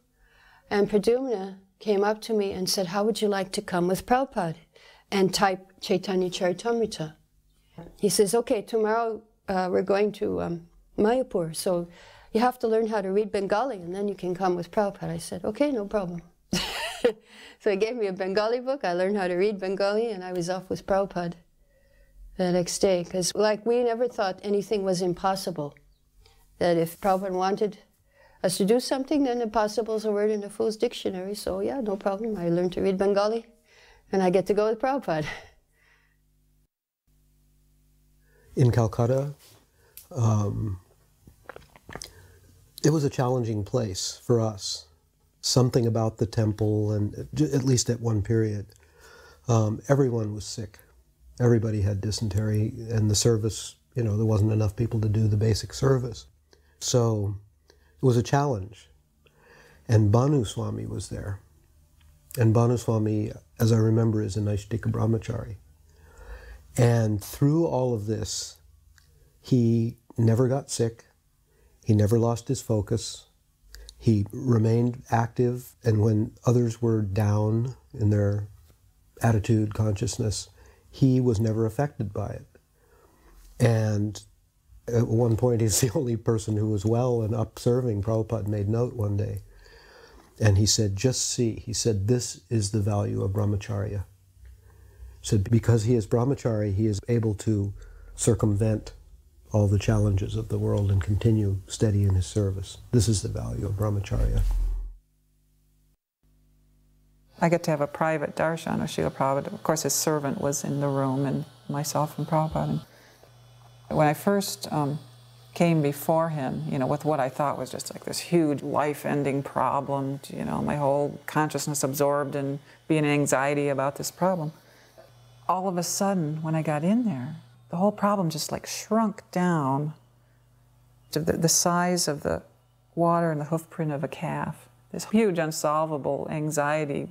and Pradyumna came up to me and said, how would you like to come with Prabhupada and type Chaitanya Charitamrita? He says, okay, tomorrow we're going to Mayapur, so you have to learn how to read Bengali and then you can come with Prabhupada. I said, okay, no problem. So he gave me a Bengali book, I learned how to read Bengali, and I was off with Prabhupada the next day, because like we never thought anything was impossible. That if Prabhupada wanted us to do something, then impossible is a word in a fool's dictionary. So yeah, no problem. I learned to read Bengali, and I get to go with Prabhupada. In Calcutta, it was a challenging place for us. Something about the temple, and at least at one period, everyone was sick. Everybody had dysentery, and the service, you know, there wasn't enough people to do the basic service. So it was a challenge. And Bhanu Swami was there. And Bhanu Swami, as I remember, is a Naishtika brahmachari. And through all of this, he never got sick. He never lost his focus. He remained active, and when others were down in their attitude, consciousness, he was never affected by it. And at one point, he's the only person who was well and up serving. Prabhupada made note one day. And he said, just see, he said, this is the value of brahmacharya. He said, because he is brahmachari, he is able to circumvent all the challenges of the world and continue steady in his service. This is the value of brahmacharya. I get to have a private darshan of Srila Prabhupada. Of course, his servant was in the room, and myself and Prabhupada. And when I first came before him, you know, with what I thought was just like this huge life-ending problem, you know, my whole consciousness absorbed in being anxiety about this problem. All of a sudden, when I got in there, the whole problem just like shrunk down to the size of the water in the hoof print of a calf. This huge unsolvable anxiety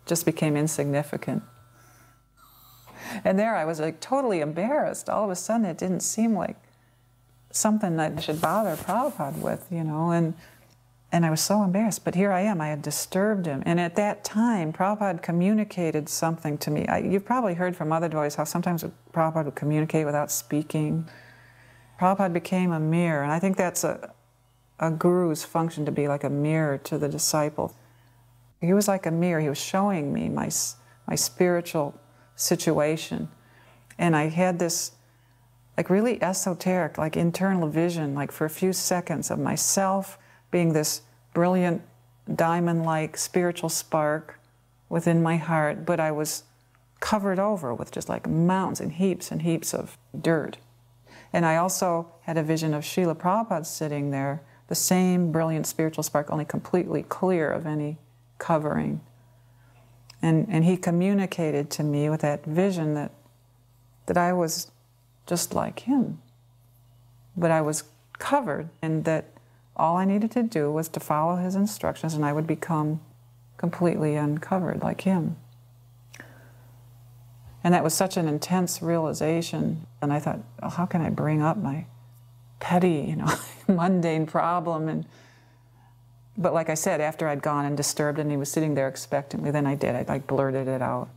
just became insignificant. And there I was like totally embarrassed. All of a sudden it didn't seem like something I should bother Prabhupada with, you know, and I was so embarrassed. But here I am, I had disturbed him. And at that time, Prabhupada communicated something to me. You've probably heard from other devotees how sometimes Prabhupada would communicate without speaking. Prabhupada became a mirror, and I think that's a guru's function, to be like a mirror to the disciple. He was like a mirror. He was showing me my spiritual situation. And I had this like really esoteric, like internal vision, like for a few seconds of myself being this brilliant diamond-like spiritual spark within my heart, but I was covered over with just like mountains and heaps of dirt. And I also had a vision of Srila Prabhupada sitting there, the same brilliant spiritual spark, only completely clear of any covering. And he communicated to me with that vision that I was just like him, but I was covered, and that all I needed to do was to follow his instructions and I would become completely uncovered like him. And that was such an intense realization. And I thought, oh, how can I bring up my petty, mundane problem? But like I said, after I'd gone and disturbed and he was sitting there expectantly, then I did. I blurted it out.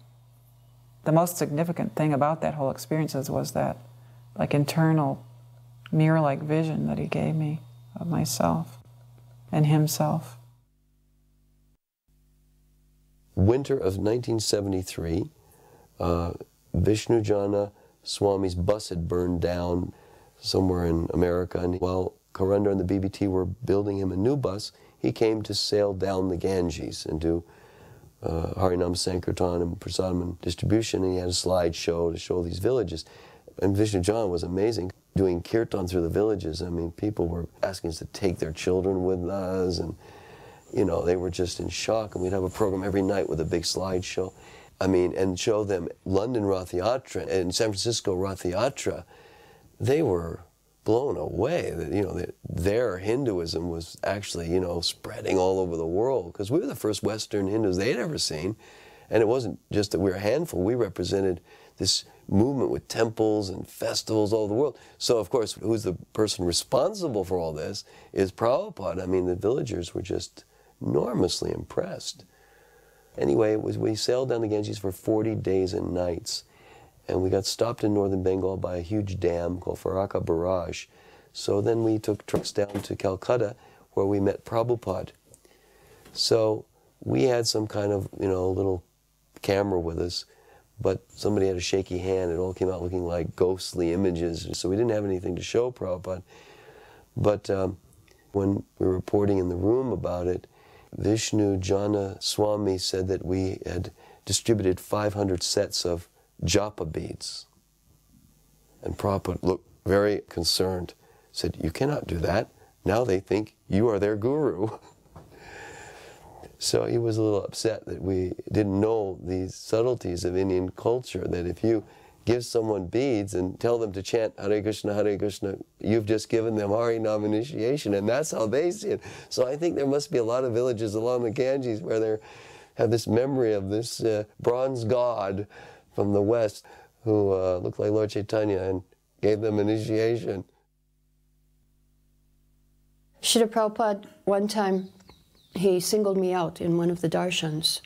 The most significant thing about that whole experience was that internal mirror-like vision that he gave me of myself and himself. Winter of 1973, Vishnujana Swami's bus had burned down somewhere in America, and while Karanda and the BBT were building him a new bus, he came to sail down the Ganges and do Harinam Sankirtan and Prasadam and distribution, and he had a slideshow to show these villages. And Vishnujana was amazing, doing kirtan through the villages. I mean, people were asking us to take their children with us, and they were just in shock. And we'd have a program every night with a big slideshow. I mean, and show them London Rath Yatra and San Francisco Rath Yatra. They were blown away that, their Hinduism was actually, spreading all over the world, because we were the first Western Hindus they'd ever seen. And it wasn't just that we were a handful, we represented this movement with temples and festivals all over the world. So, of course, who's the person responsible for all this is Prabhupada. I mean, the villagers were just enormously impressed. Anyway, we sailed down the Ganges for 40 days and nights, and we got stopped in northern Bengal by a huge dam called Farakka Barrage. So then we took trucks down to Calcutta, where we met Prabhupada. So we had some kind of, little camera with us, but somebody had a shaky hand. It all came out looking like ghostly images, so we didn't have anything to show Prabhupada. But when we were reporting in the room about it, Vishnujana Swami said that we had distributed 500 sets of japa beads. And Prabhupada looked very concerned, said, "You cannot do that. Now they think you are their guru." So he was a little upset that we didn't know these subtleties of Indian culture, that if you give someone beads and tell them to chant Hare Krishna, you've just given them Harinam initiation, and that's how they see it. So I think there must be a lot of villages along the Ganges where they have this memory of this bronze god from the West who looked like Lord Chaitanya and gave them initiation. Srila Prabhupada, one time, he singled me out in one of the darshans.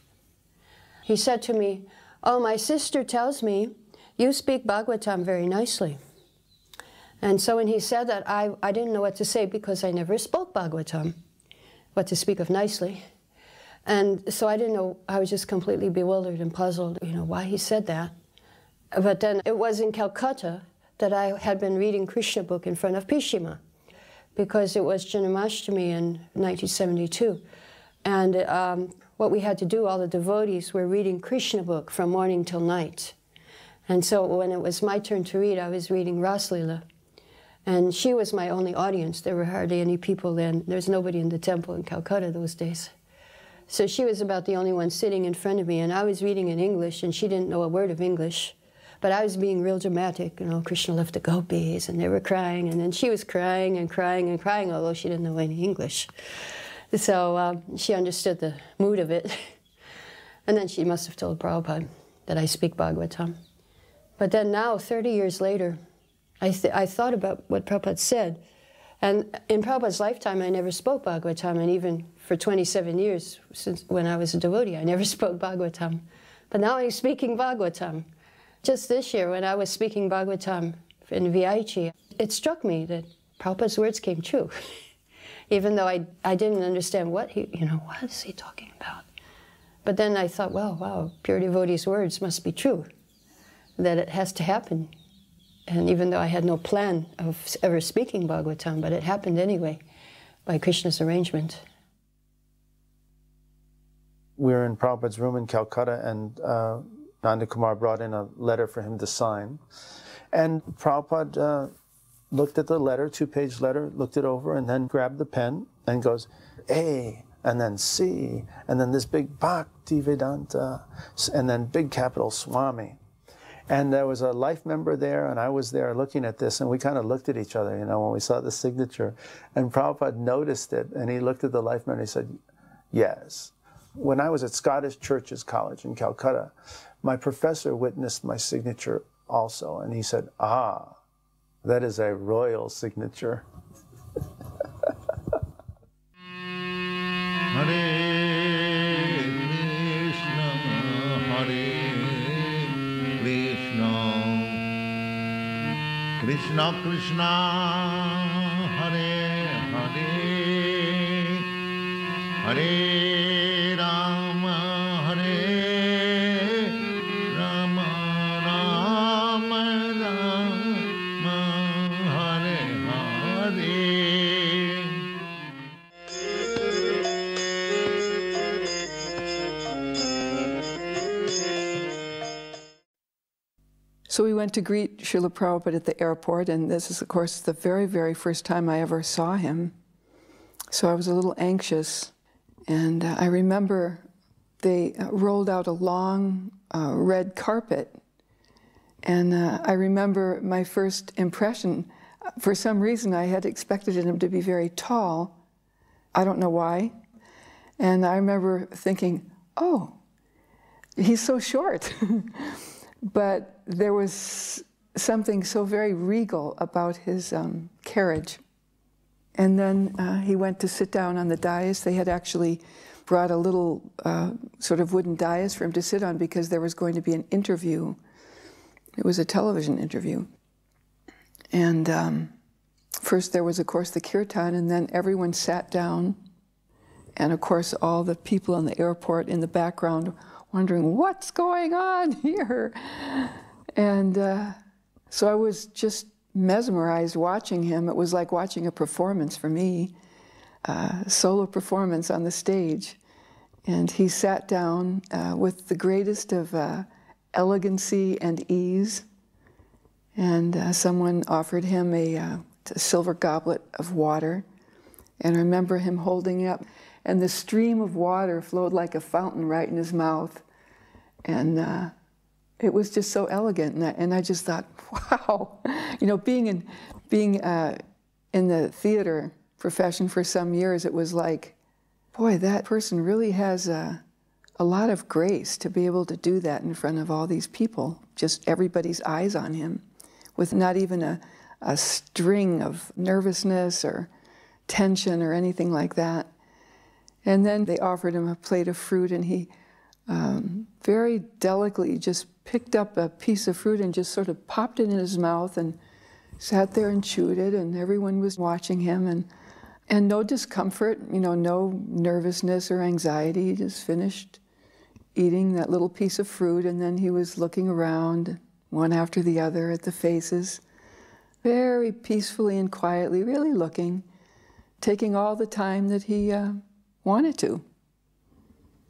He said to me, "Oh, my sister tells me you speak Bhagavatam very nicely." And so when he said that, I didn't know what to say, because I never spoke Bhagavatam, what to speak of nicely. And so I didn't know, I was just completely bewildered and puzzled, why he said that. But then it was in Calcutta that I had been reading Krishna book in front of Pishima, because it was Janmashtami in 1972. And what we had to do, all the devotees were reading Krishna book from morning till night. And so when it was my turn to read, I was reading Raslila. And she was my only audience. There were hardly any people then. There was nobody in the temple in Calcutta those days. So she was about the only one sitting in front of me, and I was reading in English, and she didn't know a word of English. But I was being real dramatic, Krishna left the gopis, and they were crying, and then she was crying and crying and crying, although she didn't know any English. So she understood the mood of it. And then she must have told Prabhupada that I speak Bhagavatam. But then now, 30 years later, I thought about what Prabhupada said. And in Prabhupada's lifetime, I never spoke Bhagavatam, and even for 27 years, since when I was a devotee, I never spoke Bhagavatam. But now I'm speaking Bhagavatam. Just this year, when I was speaking Bhagavatam in VIG, it struck me that Prabhupada's words came true. Even though I didn't understand what is he talking about? But then I thought, well, wow, pure devotee's words must be true, that it has to happen. And even though I had no plan of ever speaking Bhagavatam, but it happened anyway, by Krishna's arrangement. We were in Prabhupada's room in Calcutta, and Nanda Kumar brought in a letter for him to sign. And Prabhupada looked at the letter, 2-page letter, looked it over, and then grabbed the pen and goes, A, and then C, and then this big Bhaktivedanta, and then big capital Swami. And there was a life member there, and I was there looking at this, and we kind of looked at each other, you know, when we saw the signature. And Prabhupada noticed it, and he looked at the life member and he said, yes. When I was at Scottish Churches College in Calcutta, my professor witnessed my signature also, and he said, ah, that is a royal signature. Krishna Krishna Hare Hare Hare Rama Hare Rama Rama Rama Hare Hare. So we went to greet Srila Prabhupada at the airport, and this is, of course, the very, very first time I ever saw him. So I was a little anxious, and I remember they rolled out a long red carpet, and I remember my first impression. For some reason, I had expected him to be very tall. I don't know why. And I remember thinking, oh, he's so short. But there was something so very regal about his carriage. And then he went to sit down on the dais. They had actually brought a little sort of wooden dais for him to sit on because there was going to be an interview. It was a television interview. And first there was, of course, the kirtan, and then everyone sat down. And of course, all the people in the airport in the background wondering, what's going on here? And so I was just mesmerized watching him. It was like watching a performance for me, solo performance on the stage. And he sat down with the greatest of elegancy and ease. And someone offered him a silver goblet of water. And I remember him holding it up, and the stream of water flowed like a fountain right in his mouth. And it was just so elegant, and I just thought, wow. You know, being in the theater profession for some years, it was like, boy, that person really has a lot of grace to be able to do that in front of all these people, just everybody's eyes on him, with not even a string of nervousness or tension or anything like that. And then they offered him a plate of fruit, and he very delicately just picked up a piece of fruit and just sort of popped it in his mouth and sat there and chewed it, and everyone was watching him, and no discomfort, you know, no nervousness or anxiety. He just finished eating that little piece of fruit, and then he was looking around one after the other at the faces, very peacefully and quietly, really looking, taking all the time that he wanted to.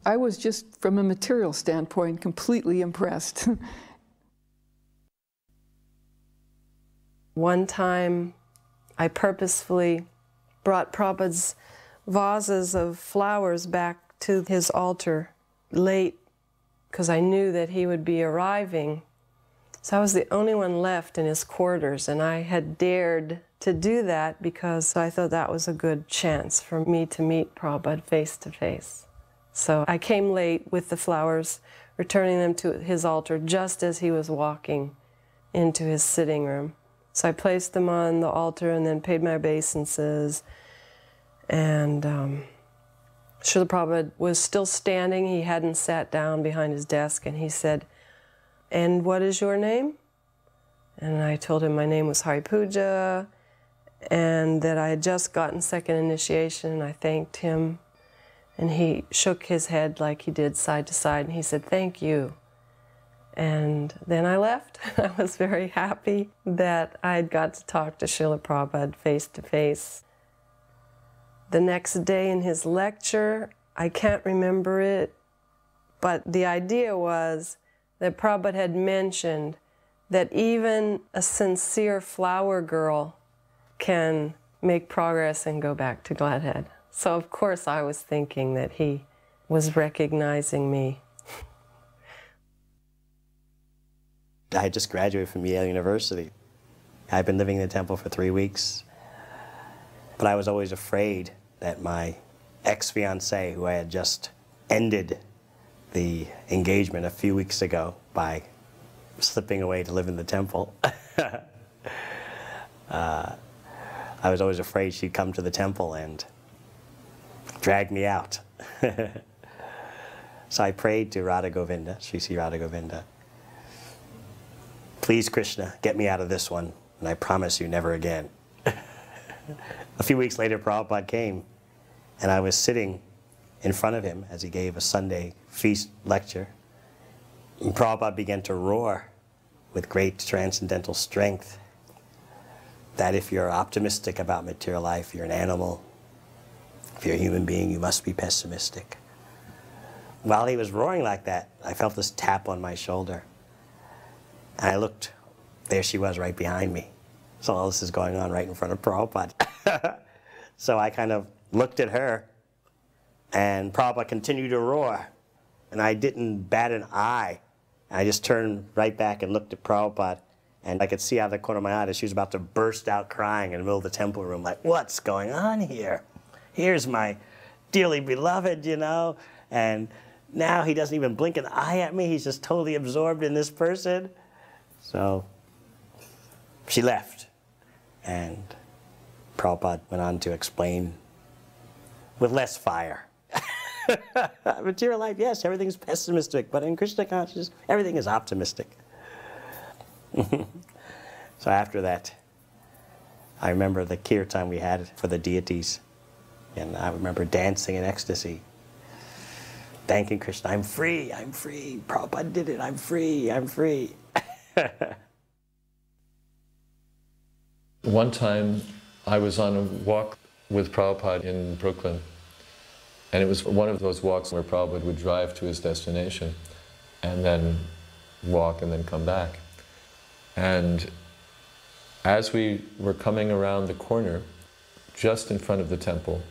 I was just, from a material standpoint, completely impressed. One time, I purposefully brought Prabhupada's vases of flowers back to his altar late, because I knew that he would be arriving. So I was the only one left in his quarters, and I had dared to do that because I thought that was a good chance for me to meet Prabhupada face to face. So I came late with the flowers, returning them to his altar just as he was walking into his sitting room. So I placed them on the altar and then paid my obeisances. And Srila Prabhupada was still standing. He hadn't sat down behind his desk, and he said, "And what is your name?" And I told him my name was Hari Puja, and that I had just gotten second initiation, and I thanked him. And he shook his head like he did side to side, and he said, "Thank you." And then I left. I was very happy that I had got to talk to Srila Prabhupada face to face. The next day in his lecture, I can't remember it, but the idea was that Prabhupada had mentioned that even a sincere flower girl can make progress and go back to Gladhead. So of course I was thinking that he was recognizing me. I had just graduated from Yale University. I'd been living in the temple for 3 weeks, but I was always afraid that my ex-fiancée, who I had just ended the engagement a few weeks ago by slipping away to live in the temple, I was always afraid she'd come to the temple and drag me out. So I prayed to Radha Govinda, Sri Sri Radha Govinda, please Krishna, get me out of this one, and I promise you never again. A few weeks later, Prabhupada came, and I was sitting in front of him as he gave a Sunday feast lecture. And Prabhupada began to roar with great transcendental strength that if you're optimistic about material life, you're an animal. If you're a human being, you must be pessimistic. While he was roaring like that, I felt this tap on my shoulder. And I looked, there she was right behind me. So all this is going on right in front of Prabhupada. So I kind of looked at her, and Prabhupada continued to roar. And I didn't bat an eye. I just turned right back and looked at Prabhupada, and I could see out of the corner of my eye that she was about to burst out crying in the middle of the temple room, like, what's going on here? Here's my dearly beloved, you know, and now he doesn't even blink an eye at me. He's just totally absorbed in this person. So she left, and Prabhupada went on to explain with less fire. Material life, yes, everything's pessimistic, but in Krishna consciousness, everything is optimistic. So after that, I remember the kirtan we had for the deities, and I remember dancing in ecstasy, thanking Krishna, I'm free, Prabhupada did it, I'm free, I'm free. One time, I was on a walk with Prabhupada in Brooklyn, and it was one of those walks where Prabhupada would drive to his destination and then walk and then come back. And as we were coming around the corner, just in front of the temple,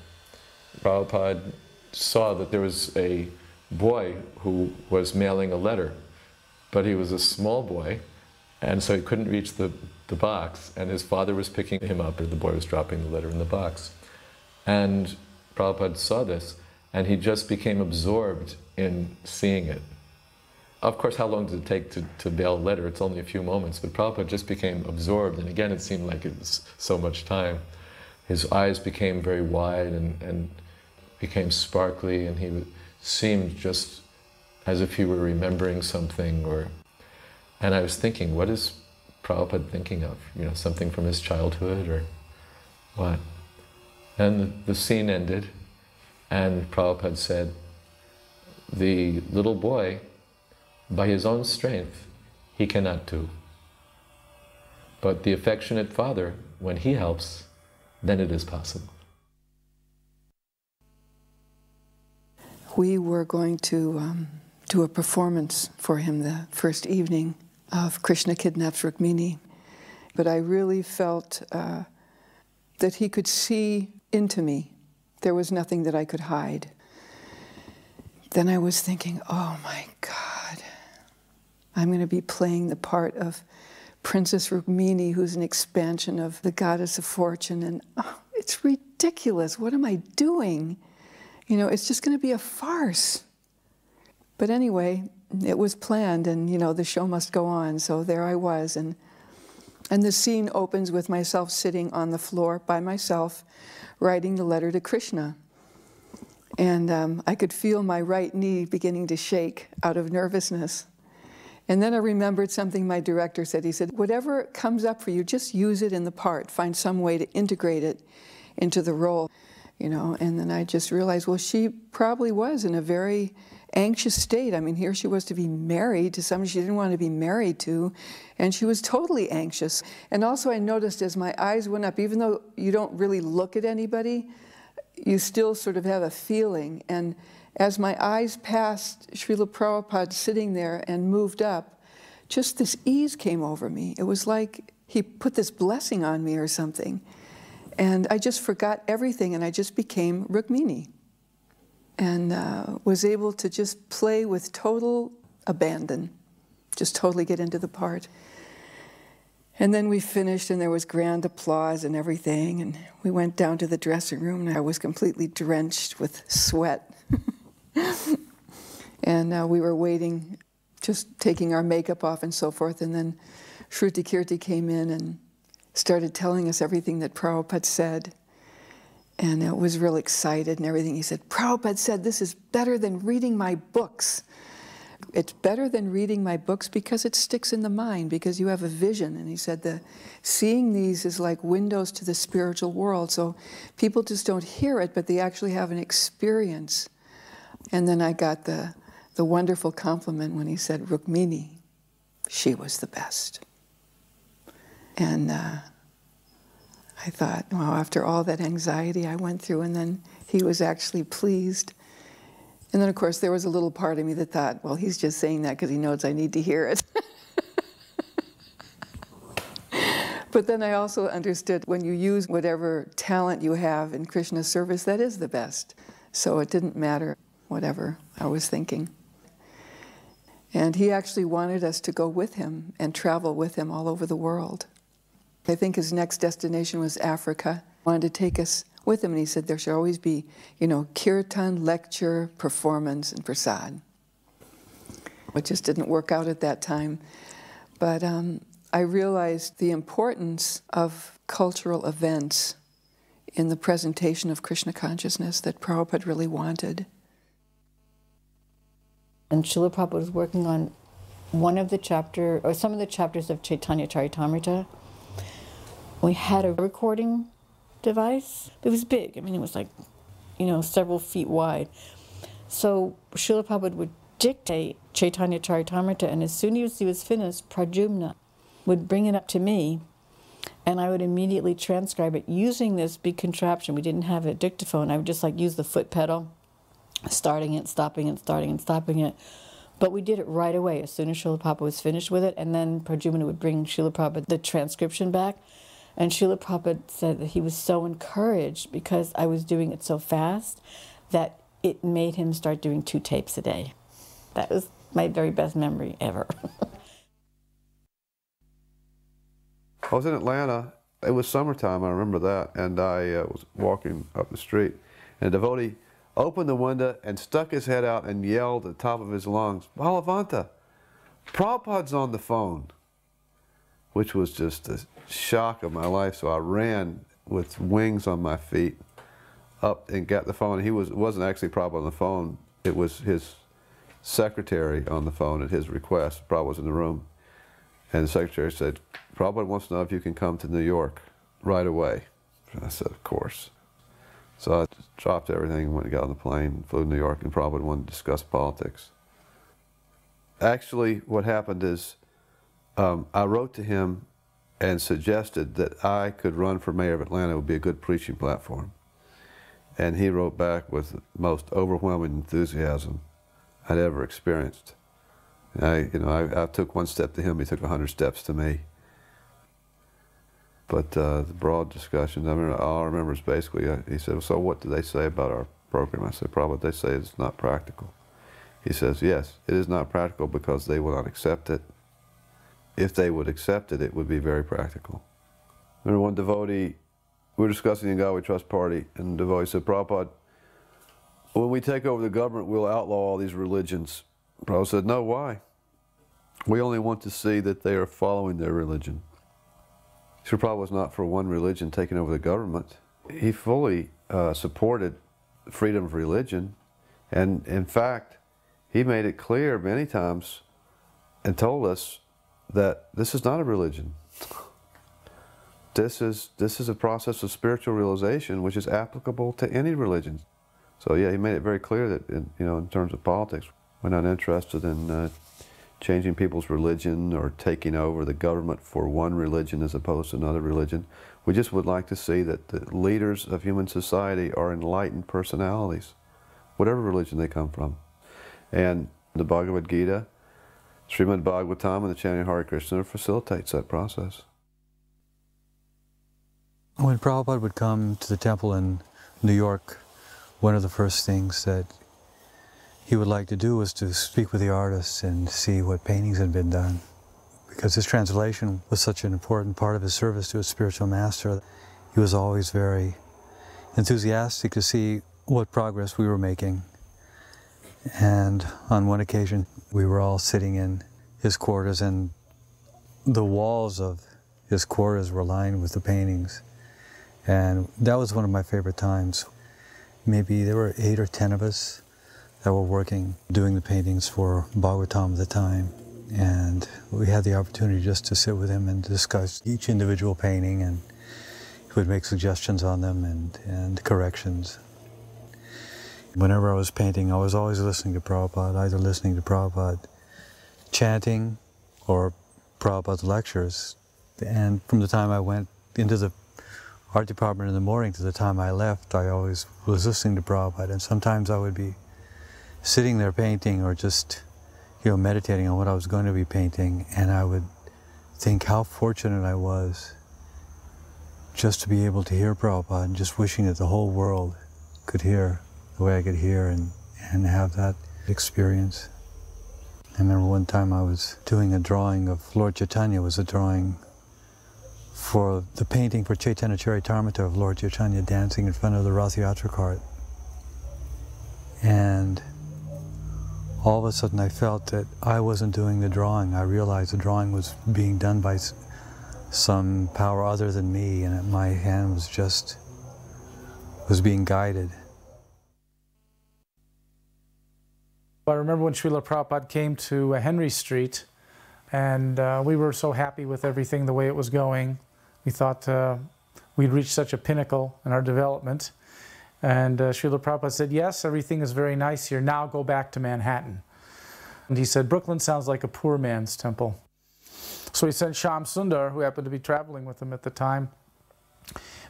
Prabhupada saw that there was a boy who was mailing a letter, but he was a small boy, and so he couldn't reach the box, and his father was picking him up, and the boy was dropping the letter in the box. And Prabhupada saw this, and he just became absorbed in seeing it. Of course, how long does it take to mail a letter? It's only a few moments, but Prabhupada just became absorbed, and again, it seemed like it was so much time. His eyes became very wide and became sparkly, and he seemed just as if he were remembering something, and I was thinking, what is Prabhupada thinking of? You know, something from his childhood or what? And the scene ended, and Prabhupada said, the little boy, by his own strength, he cannot do. But the affectionate father, when he helps, then it is possible. We were going to do a performance for him the first evening of Krishna Kidnaps Rukmini, but I really felt that he could see into me. There was nothing that I could hide. Then I was thinking, oh my God, I'm going to be playing the part of Princess Rukmini, who's an expansion of the goddess of fortune, and oh, it's ridiculous. What am I doing? You know, it's just going to be a farce. But anyway, it was planned, and you know, the show must go on. So there I was, and the scene opens with myself sitting on the floor by myself, writing the letter to Krishna. And I could feel my right knee beginning to shake out of nervousness. And then I remembered something my director said. He said, whatever comes up for you, just use it in the part. Find some way to integrate it into the role, you know. And then I just realized, well, she probably was in a very anxious state. I mean, here she was to be married to somebody she didn't want to be married to, and she was totally anxious. And also I noticed as my eyes went up, even though you don't really look at anybody, you still sort of have a feeling. And as my eyes passed Srila Prabhupada sitting there and moved up, just this ease came over me. It was like he put this blessing on me or something. And I just forgot everything, and I just became Rukmini. And was able to just play with total abandon. just totally get into the part. And then we finished, and there was grand applause and everything, and we went down to the dressing room, and I was completely drenched with sweat. And we were waiting, just taking our makeup off and so forth, and then Shruti Kirti came in and started telling us everything that Prabhupada said. And I was real excited and everything. He said, Prabhupada said this is better than reading my books. It's better than reading my books because it sticks in the mind, because you have a vision. And he said seeing these is like windows to the spiritual world. So people just don't hear it, but they actually have an experience. And then I got the wonderful compliment when he said, Rukmini, she was the best. And I thought, wow, after all that anxiety I went through, and then he was actually pleased. And then, of course, there was a little part of me that thought, well, he's just saying that because he knows I need to hear it. But then I also understood when you use whatever talent you have in Krishna's service, that is the best. So it didn't matter whatever I was thinking. And he actually wanted us to go with him and travel with him all over the world. I think his next destination was Africa. He wanted to take us with him, and he said there should always be, kirtan, lecture, performance, and prasad. It just didn't work out at that time. But I realized the importance of cultural events in the presentation of Krishna consciousness that Prabhupada really wanted. And Srila Prabhupada was working on some of the chapters of Chaitanya Charitamrita. We had a recording device. It was big. I mean, it was like, several feet wide. So Srila Prabhupada would dictate Chaitanya Charitamrita, and as soon as he was finished, Pradyumna would bring it up to me, and I would immediately transcribe it using this big contraption. We didn't have a dictaphone. I would just use the foot pedal, starting it, stopping it, starting and stopping it. But we did it right away as soon as Srila Prabhupada was finished with it, and then Pradyumna would bring Srila Prabhupada the transcription back. And Srila Prabhupada said that he was so encouraged because I was doing it so fast that it made him start doing 2 tapes a day. That was my very best memory ever. I was in Atlanta. It was summertime, I remember that, and I was walking up the street, and a devotee opened the window and stuck his head out and yelled at the top of his lungs, Balavanta, Prabhupada's on the phone, which was just a shock of my life. So I ran with wings on my feet up and got the phone. It wasn't actually Prabhupada on the phone. It was his secretary on the phone at his request. Prabhupada was in the room. And the secretary said, Prabhupada wants to know if you can come to New York right away. And I said, of course. So I just dropped everything, went and got on the plane, flew to New York, and Prabhupada wanted to discuss politics. Actually, what happened is I wrote to him and suggested that I could run for mayor of Atlanta. It would be a good preaching platform. And he wrote back with the most overwhelming enthusiasm I'd ever experienced. I took 1 step to him, he took 100 steps to me. But the broad discussions, all I remember is basically, he said, so what do they say about our program? I said, Prabhupada, they say it's not practical. He says, yes, it is not practical because they will not accept it. If they would accept it, it would be very practical. I remember one devotee, we were discussing the Gawe Trust Party, and the devotee said, Prabhupada, when we take over the government, we'll outlaw all these religions. Prabhupada said, no, why? We only want to see that they are following their religion. Srila Prabhupada was not for one religion taking over the government. He fully supported freedom of religion, and in fact, he made it clear many times and told us that this is not a religion. This is a process of spiritual realization which is applicable to any religion. So yeah, he made it very clear that in terms of politics, we're not interested in changing people's religion or taking over the government for one religion as opposed to another religion. We just would like to see that the leaders of human society are enlightened personalities, whatever religion they come from. And the Bhagavad Gita, Srimad Bhagavatam, and the chanting of Hare Krishna facilitates that process. When Prabhupada would come to the temple in New York, one of the first things that he would like to do was to speak with the artists and see what paintings had been done. Because his translation was such an important part of his service to his spiritual master, he was always very enthusiastic to see what progress we were making. And on one occasion, we were all sitting in his quarters, and the walls of his quarters were lined with the paintings. And that was one of my favorite times. Maybe there were 8 or 10 of us that were working, doing the paintings for Bhagavatam at the time. And we had the opportunity just to sit with him and discuss each individual painting, and he would make suggestions on them and corrections. Whenever I was painting, I was always listening to Prabhupada, either listening to Prabhupada chanting or Prabhupada's lectures. And from the time I went into the art department in the morning to the time I left, I always was listening to Prabhupada. And sometimes I would be sitting there painting or just, meditating on what I was going to be painting, and I would think how fortunate I was just to be able to hear Prabhupada, and just wishing that the whole world could hear the way I could hear and have that experience. I remember one time I was doing a drawing of Lord Chaitanya. It was a drawing for the painting for Chaitanya Charitamrita of Lord Chaitanya dancing in front of the Rath Yatra cart. And all of a sudden I felt that I wasn't doing the drawing. I realized the drawing was being done by some power other than me, and that my hand was being guided. I remember when Srila Prabhupada came to Henry Street, and we were so happy with everything, the way it was going. We thought we'd reached such a pinnacle in our development. And Srila Prabhupada said, yes, everything is very nice here. Now go back to Manhattan. And he said, Brooklyn sounds like a poor man's temple. So he sent Shyam Sundar, who happened to be traveling with him at the time,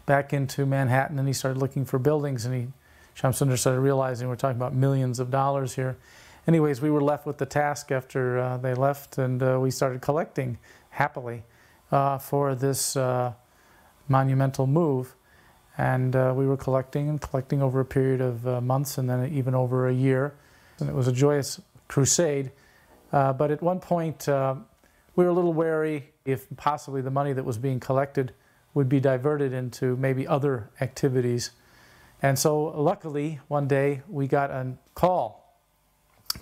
back into Manhattan, and he started looking for buildings. And Shyam Sundar started realizing we're talking about millions of dollars here. Anyways, we were left with the task after they left, and we started collecting happily for this monumental move. And we were collecting over a period of months, and then even over a year. And it was a joyous crusade. But at one point, we were a little wary if possibly the money that was being collected would be diverted into maybe other activities. And so luckily, one day, we got a call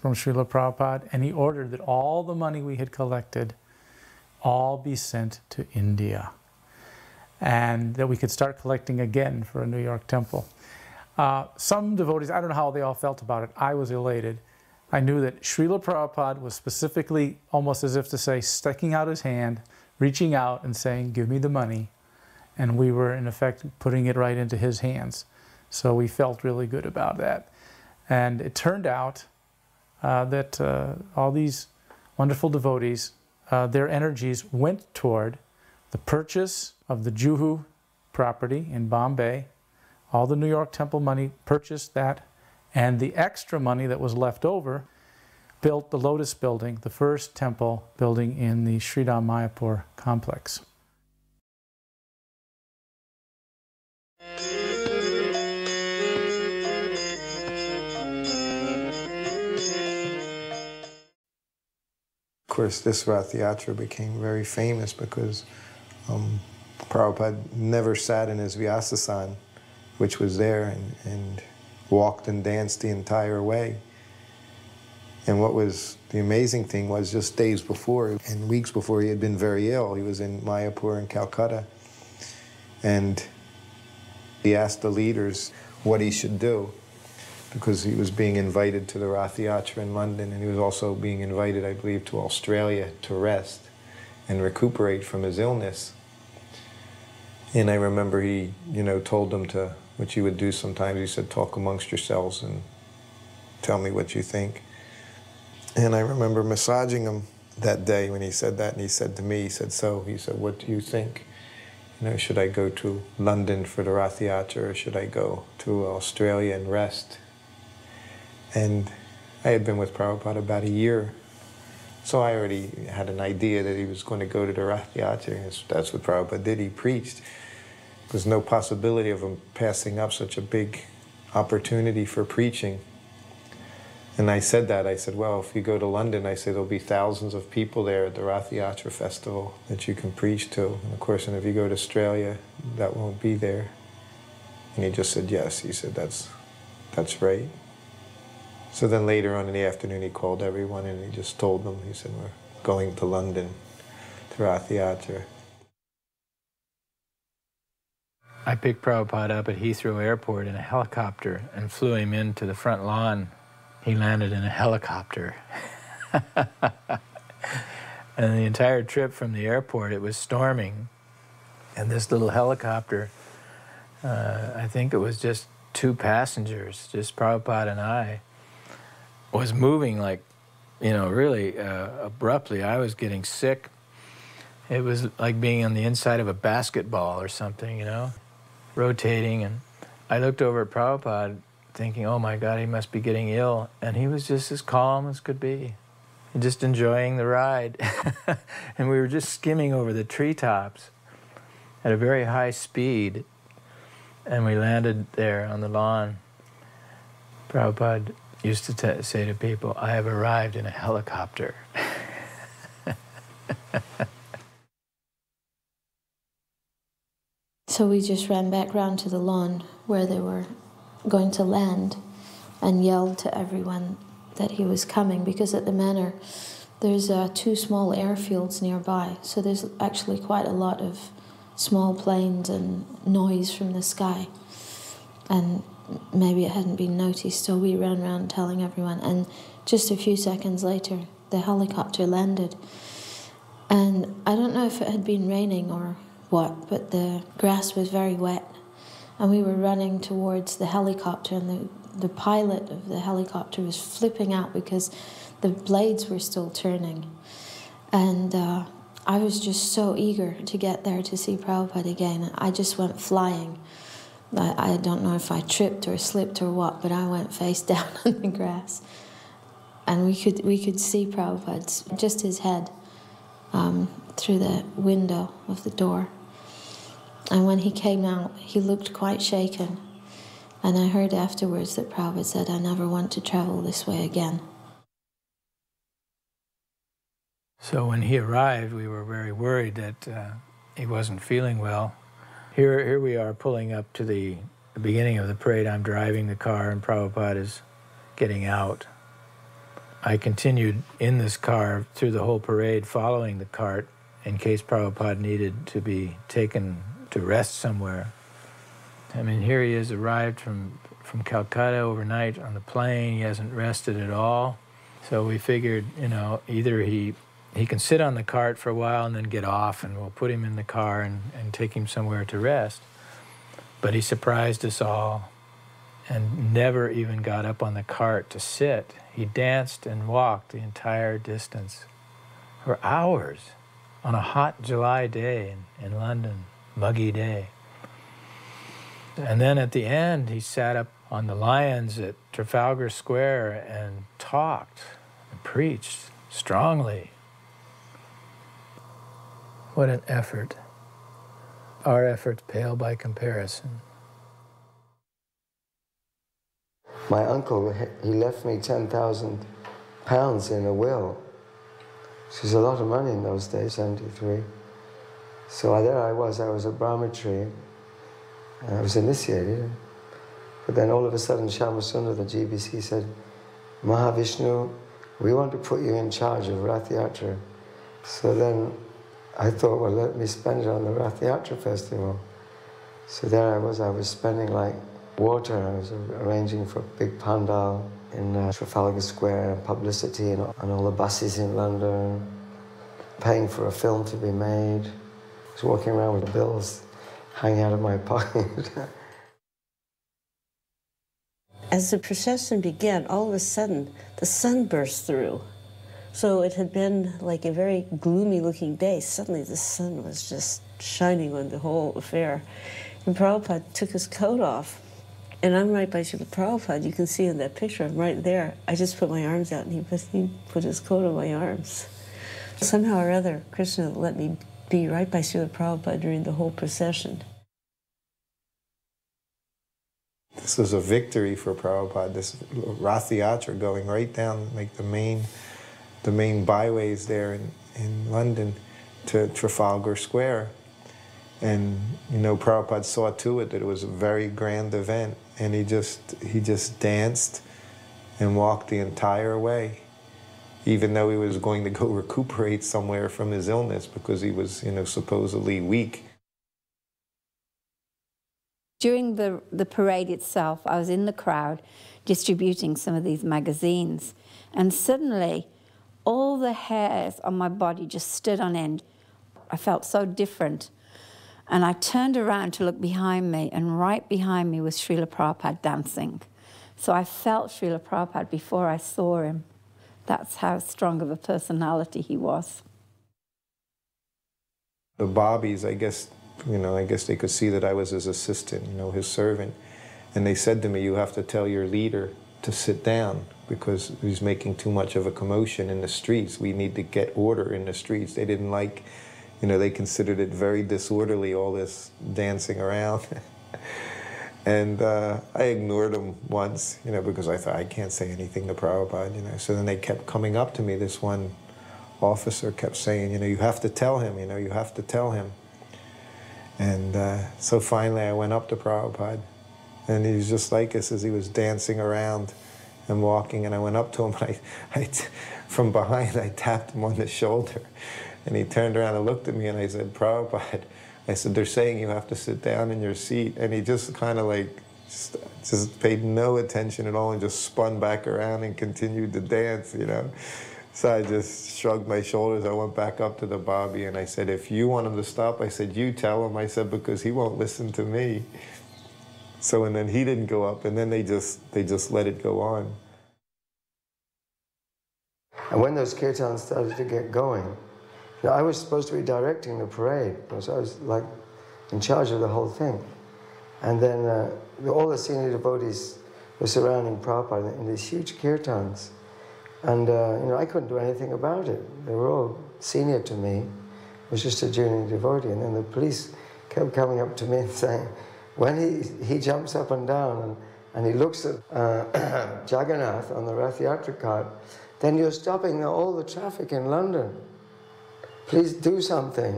from Srila Prabhupada, and he ordered that all the money we had collected all be sent to India, and that we could start collecting again for a New York temple. Some devotees, I don't know how they all felt about it. I was elated. I knew that Srila Prabhupada was specifically, almost as if to say, sticking out his hand, reaching out and saying, give me the money. And we were, in effect, putting it right into his hands. So we felt really good about that. And it turned out that all these wonderful devotees, their energies went toward the purchase of the Juhu property in Bombay. All the New York temple money purchased that, and the extra money that was left over built the Lotus building, the first temple building in the Sridham Mayapur complex. Of course, this Rath Yatra became very famous because Prabhupada never sat in his Vyasasan, which was there, and walked and danced the entire way. And what was the amazing thing was just days before and weeks before, he had been very ill. He was in Mayapur in Calcutta. And he asked the leaders what he should do, because he was being invited to the Rath Yatra in London, and he was also being invited, I believe, to Australia to rest and recuperate from his illness. And I remember he, told them to, which he would do sometimes, he said, talk amongst yourselves and tell me what you think. And I remember massaging him that day when he said that, and he said to me, he said, what do you think? Should I go to London for the Rath Yatra, or should I go to Australia and rest? And I had been with Prabhupada about a year, so I already had an idea that he was going to go to the Rath Yatra. That's what Prabhupada did. He preached. There's no possibility of him passing up such a big opportunity for preaching. And I said that. I said, well, if you go to London, I said, there'll be thousands of people there at the Rath Yatra festival that you can preach to. And of course, and if you go to Australia, that won't be there. And he just said, yes. He said, that's right. So then later on in the afternoon, he called everyone and he just told them, he said, we're going to London to Rath Yatra. I picked Prabhupada up at Heathrow Airport in a helicopter and flew him into the front lawn. He landed in a helicopter. And the entire trip from the airport, it was storming. And this little helicopter, I think it was just 2 passengers, just Prabhupada and I, was moving like, you know, really abruptly. I was getting sick. It was like being on the inside of a basketball or something, you know, rotating. And I looked over at Prabhupada thinking, oh my God, he must be getting ill. And he was just as calm as could be, just enjoying the ride. And we were just skimming over the treetops at a very high speed. And we landed there on the lawn. Prabhupada used to say to people, I have arrived in a helicopter. So we just ran back round to the lawn where they were going to land and yelled to everyone that he was coming, because at the manor there's 2 small airfields nearby, so there's actually quite a lot of small planes and noise from the sky, and maybe it hadn't been noticed, so we ran around telling everyone, and just a few seconds later the helicopter landed. And I don't know if it had been raining or what, but the grass was very wet, and we were running towards the helicopter, and the pilot of the helicopter was flipping out because the blades were still turning. And I was just so eager to get there to see Prabhupada again. I just went flying. I don't know if I tripped or slipped or what, but I went face down on the grass. And we could see Prabhupada's, just his head, through the window of the door. And when he came out, he looked quite shaken. And I heard afterwards that Prabhupada said, I never want to travel this way again. So when he arrived, we were very worried that he wasn't feeling well. Here we are pulling up to the beginning of the parade. I'm driving the car and Prabhupada is getting out. I continued in this car through the whole parade, following the cart in case Prabhupada needed to be taken to rest somewhere. I mean, here he is, arrived from Calcutta overnight on the plane. He hasn't rested at all. So we figured, you know, either he can sit on the cart for a while and then get off, and we'll put him in the car and take him somewhere to rest. But he surprised us all and never even got up on the cart to sit. He danced and walked the entire distance for hours on a hot July day in London, muggy day. And then at the end, he sat up on the lions at Trafalgar Square and talked and preached strongly. What an effort. Our efforts pale by comparison. My uncle, he left me £10,000 in a will. Which was a lot of money in those days, 73. So there I was a brahmachari. I was initiated. But then all of a sudden, Shyamasundar, the GBC, said, Mahavishnu, we want to put you in charge of Rath Yatra. So then I thought, well, let me spend it on the Rath Yatra festival. So there I was spending like water. I was arranging for a big pandal in Trafalgar Square, and publicity on all the buses in London, paying for a film to be made. I was walking around with the bills hanging out of my pocket. As the procession began, all of a sudden, the sun burst through. So it had been like a very gloomy-looking day. Suddenly the sun was just shining on the whole affair. And Prabhupada took his coat off. And I'm right by Srila Prabhupada. You can see in that picture, I'm right there. I just put my arms out, and he put his coat on my arms. Somehow or other, Krishna let me be right by Srila Prabhupada during the whole procession. this was a victory for Prabhupada, this Rath Yatra going right down like the main byways there in London to Trafalgar Square. And you know, Prabhupada saw to it that it was a very grand event, and he just danced and walked the entire way, even though he was going to go recuperate somewhere from his illness because he was, you know, supposedly weak. During the parade itself, I was in the crowd distributing some of these magazines, and suddenly all the hairs on my body just stood on end. I felt so different. And I turned around to look behind me, and right behind me was Srila Prabhupada dancing. So I felt Srila Prabhupada before I saw him. That's how strong of a personality he was. The bobbies, I guess, you know, I guess they could see that I was his assistant, you know, his servant. And they said to me, you have to tell your leader to sit down because he's making too much of a commotion in the streets. We need to get order in the streets. They didn't like, you know, they considered it very disorderly, all this dancing around. And I ignored them once, you know, because I thought, I can't say anything to Prabhupada, you know. So then they kept coming up to me. This one officer kept saying, you know, you have to tell him, you know, you have to tell him. And so finally I went up to Prabhupada, and he was just like us as he was dancing around and walking, and I went up to him, and from behind I tapped him on the shoulder. And he turned around and looked at me, and I said, Prabhupada, I said, they're saying you have to sit down in your seat. And he just kind of like, just paid no attention at all and just spun back around and continued to dance, you know. So I just shrugged my shoulders. I went back up to the Bobby, and I said, if you want him to stop, I said, you tell him. I said, because he won't listen to me. So, and then he didn't go up, and then they just let it go on. And when those kirtans started to get going, now, I was supposed to be directing the parade, because I was like in charge of the whole thing. And then all the senior devotees were surrounding Prabhupada in these huge kirtans. And you know, I couldn't do anything about it. They were all senior to me. I was just a junior devotee. And then the police kept coming up to me and saying, when he jumps up and down and he looks at Jagannath on the Rath Yatra cart, then you're stopping all the traffic in London. Please do something.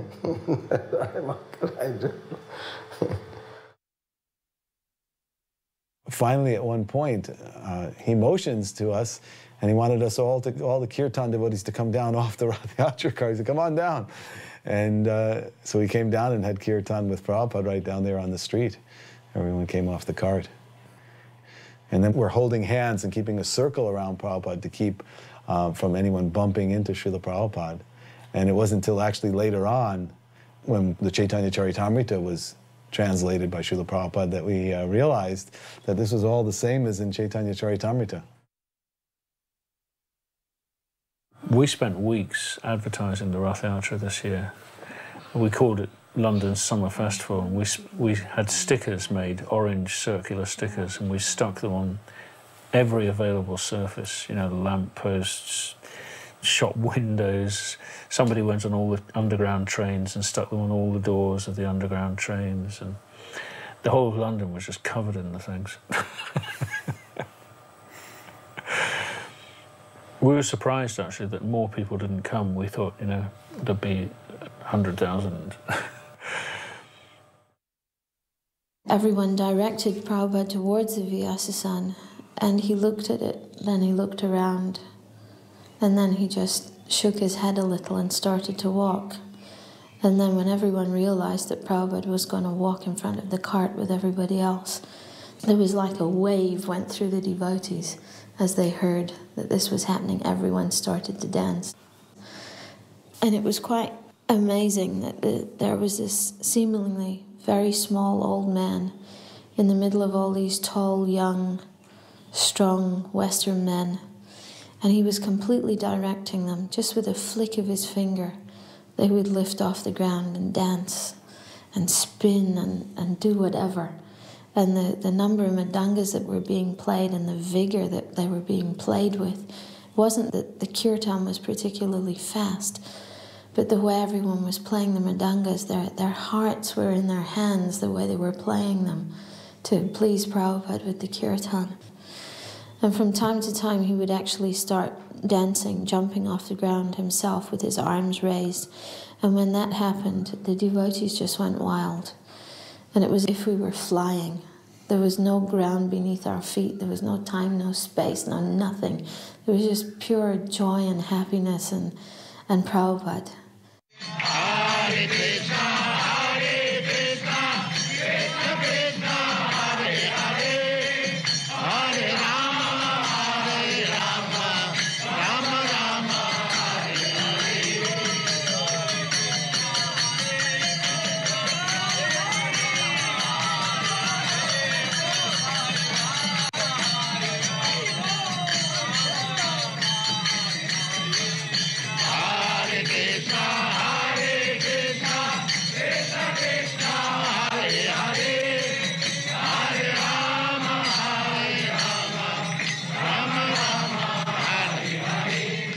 What could I do? Finally, at one point, he motions to us, and he wanted us all the kirtan devotees to come down off the Rath Yatra cart. He said, come on down. And so we came down and had kirtan with Prabhupada right down there on the street. Everyone came off the cart. And then we're holding hands and keeping a circle around Prabhupada to keep from anyone bumping into Srila Prabhupada. And it wasn't until actually later on, when the Chaitanya Charitamrita was translated by Srila Prabhupada, that we realized that this was all the same as in Chaitanya Charitamrita. We spent weeks advertising the Rath Yatra this year. We called it London's Summer Festival. We had stickers made, orange circular stickers, and we stuck them on every available surface, you know, lamp posts, shop windows. Somebody went on all the underground trains and stuck them on all the doors of the underground trains, and the whole of London was just covered in the things. We were surprised, actually, that more people didn't come. We thought, you know, there'd be 100,000. Everyone directed Prabhupada towards the Vyasasan, and he looked at it, then he looked around, and then he just shook his head a little and started to walk. And then when everyone realized that Prabhupada was going to walk in front of the cart with everybody else, there was like a wave went through the devotees as they heard that this was happening. Everyone started to dance. And it was quite amazing that there was this seemingly very small old man in the middle of all these tall, young, strong Western men. And he was completely directing them. Just with a flick of his finger, they would lift off the ground and dance and spin and do whatever. And the number of mridangas that were being played and the vigor that they were being played with, wasn't that the kirtan was particularly fast, but the way everyone was playing the mridangas, their hearts were in their hands, the way they were playing them. to please Prabhupada with the kirtan. And from time to time he would actually start dancing, jumping off the ground himself with his arms raised. And when that happened, the devotees just went wild. And it was as if we were flying. There was no ground beneath our feet. There was no time, no space, no nothing. There was just pure joy and happiness and Prabhupada. Hare Krishna, Hare Krishna, Krishna Krishna, Hare Hare, Hare Rama, Hare Rama, Rama Rama, Hare Hare. Hare Krishna, Hare Krishna, Krishna Krishna, Hare Hare, Hare Rama, Hare Rama, Rama Rama, Hare Hare.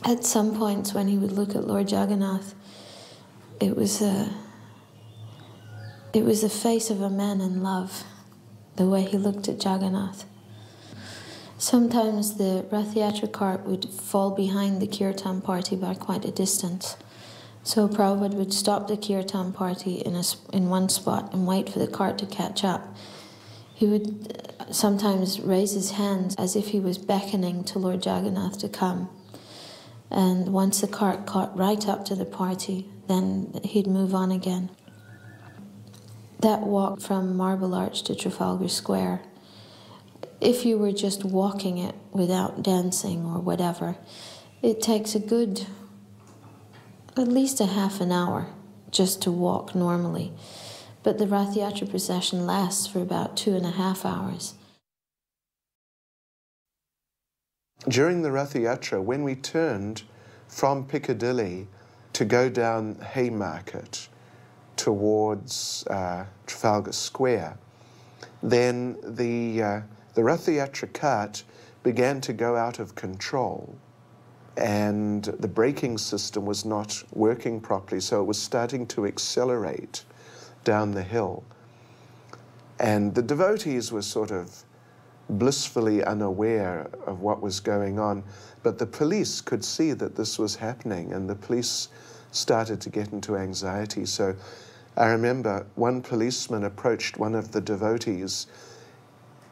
At some points when he would look at Lord Jagannath, it was the face of a man in love, the way he looked at Jagannath. Sometimes the Rath Yatra cart would fall behind the kirtan party by quite a distance. So Prabhupada would stop the kirtan party in one spot and wait for the cart to catch up. He would sometimes raise his hands as if he was beckoning to Lord Jagannath to come. And once the cart caught right up to the party, then he'd move on again. That walk from Marble Arch to Trafalgar Square, if you were just walking it without dancing or whatever, it takes a good, at least a half an hour just to walk normally. But the Rath Yatra procession lasts for about 2.5 hours. During the Rath Yatra, when we turned from Piccadilly to go down Haymarket towards Trafalgar Square, then the Rath Yatra cart began to go out of control, and the braking system was not working properly, so it was starting to accelerate down the hill. And the devotees were sort of blissfully unaware of what was going on, but the police could see that this was happening, and the police started to get into anxiety. So I remember one policeman approached one of the devotees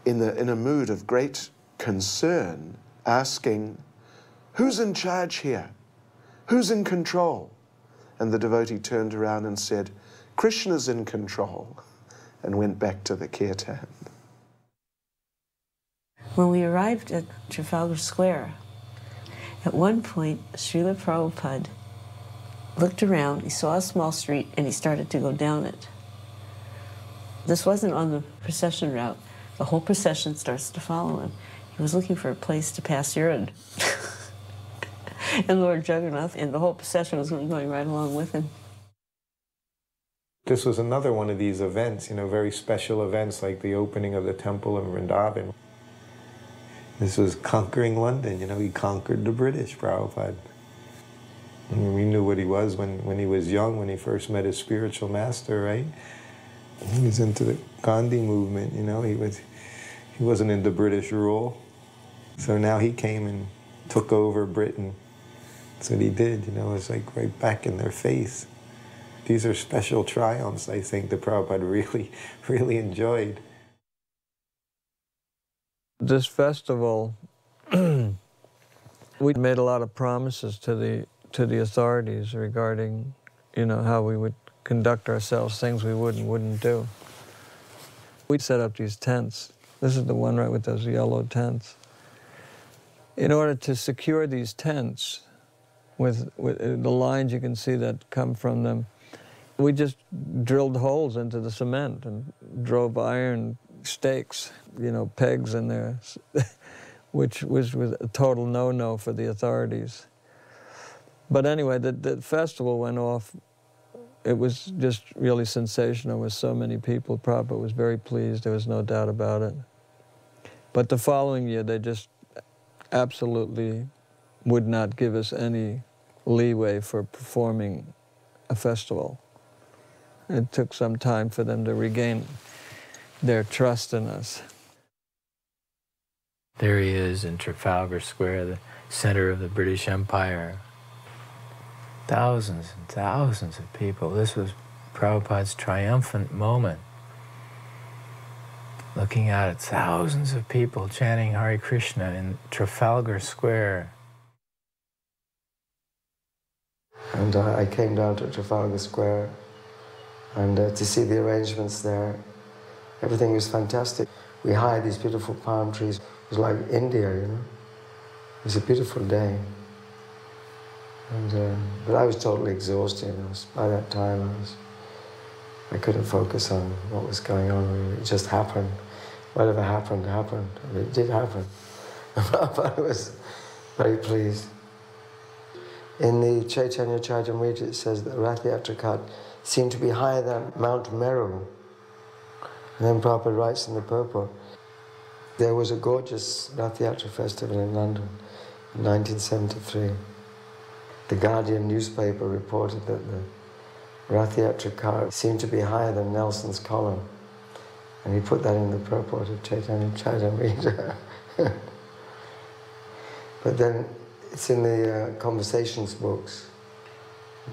in a mood of great concern, asking, "Who's in charge here? Who's in control?" And the devotee turned around and said, "Krishna's in control," and went back to the kirtan. When we arrived at Trafalgar Square, at one point, Srila Prabhupada looked around, he saw a small street, and he started to go down it. This wasn't on the procession route. The whole procession starts to follow him. He was looking for a place to pass urine. And Lord Jagannath and the whole procession was going right along with him. This was another one of these events, very special events like the opening of the temple in Vrindavan. This was conquering London, he conquered the British, Prabhupada. And we knew what he was when he was young, when he first met his spiritual master, right? He was into the Gandhi movement, he wasn't into British rule. So now he came and took over Britain. That's what he did, it was like right back in their face. These are special triumphs, I think, that Prabhupada really, really enjoyed. This festival, we made a lot of promises to the authorities regarding, how we would conduct ourselves, things we would and wouldn't do. We'd set up these tents. This is the one right with those yellow tents. In order to secure these tents with the lines you can see that come from them, we just drilled holes into the cement and drove iron stakes, pegs in there, which was a total no-no for the authorities. But anyway, the festival went off. It was just really sensational with so many people. Prabhupada was very pleased, there was no doubt about it. But the following year, they just absolutely would not give us any leeway for performing a festival. It took some time for them to regain their trust in us. There he is in Trafalgar Square, the center of the British Empire. Thousands and thousands of people. This was Prabhupada's triumphant moment. Looking out at thousands of people chanting Hare Krishna in Trafalgar Square. And I came down to Trafalgar Square and to see the arrangements there. Everything was fantastic. We hired these beautiful palm trees. It was like India, you know. It was a beautiful day. And, but I was totally exhausted. By that time, I couldn't focus on what was going on. It just happened. Whatever happened, happened. And it did happen. But I was very pleased. In the Chaitanya Charitamrita, it says that Rath Yatra Ghat seemed to be higher than Mount Meru. And then Prabhupada writes in the purport, there was a gorgeous Rath Yatra festival in London in 1973. The Guardian newspaper reported that the Rath Yatra car seemed to be higher than Nelson's column. And he put that in the purport of Chaitanya Charitamrita. But then it's in the conversations books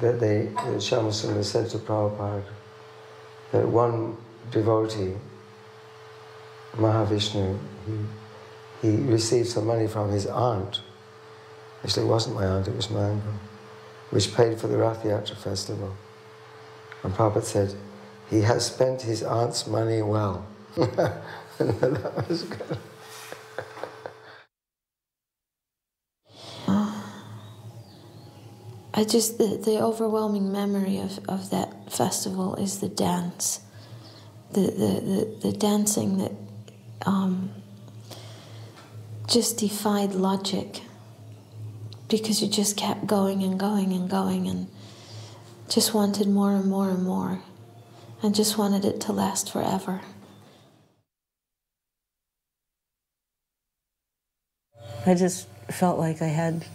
that Shyama Sundar said to Prabhupada that one devotee, Mahavishnu, he received some money from his aunt. Actually, it wasn't my aunt, it was my uncle, which paid for the Rath Yatra festival. And Prabhupada said, he has spent his aunt's money well. That was good. The overwhelming memory of that festival is the dance. The dancing that just defied logic, because you just kept going and going and going and just wanted more and more and more, and just wanted it to last forever. I just felt like I had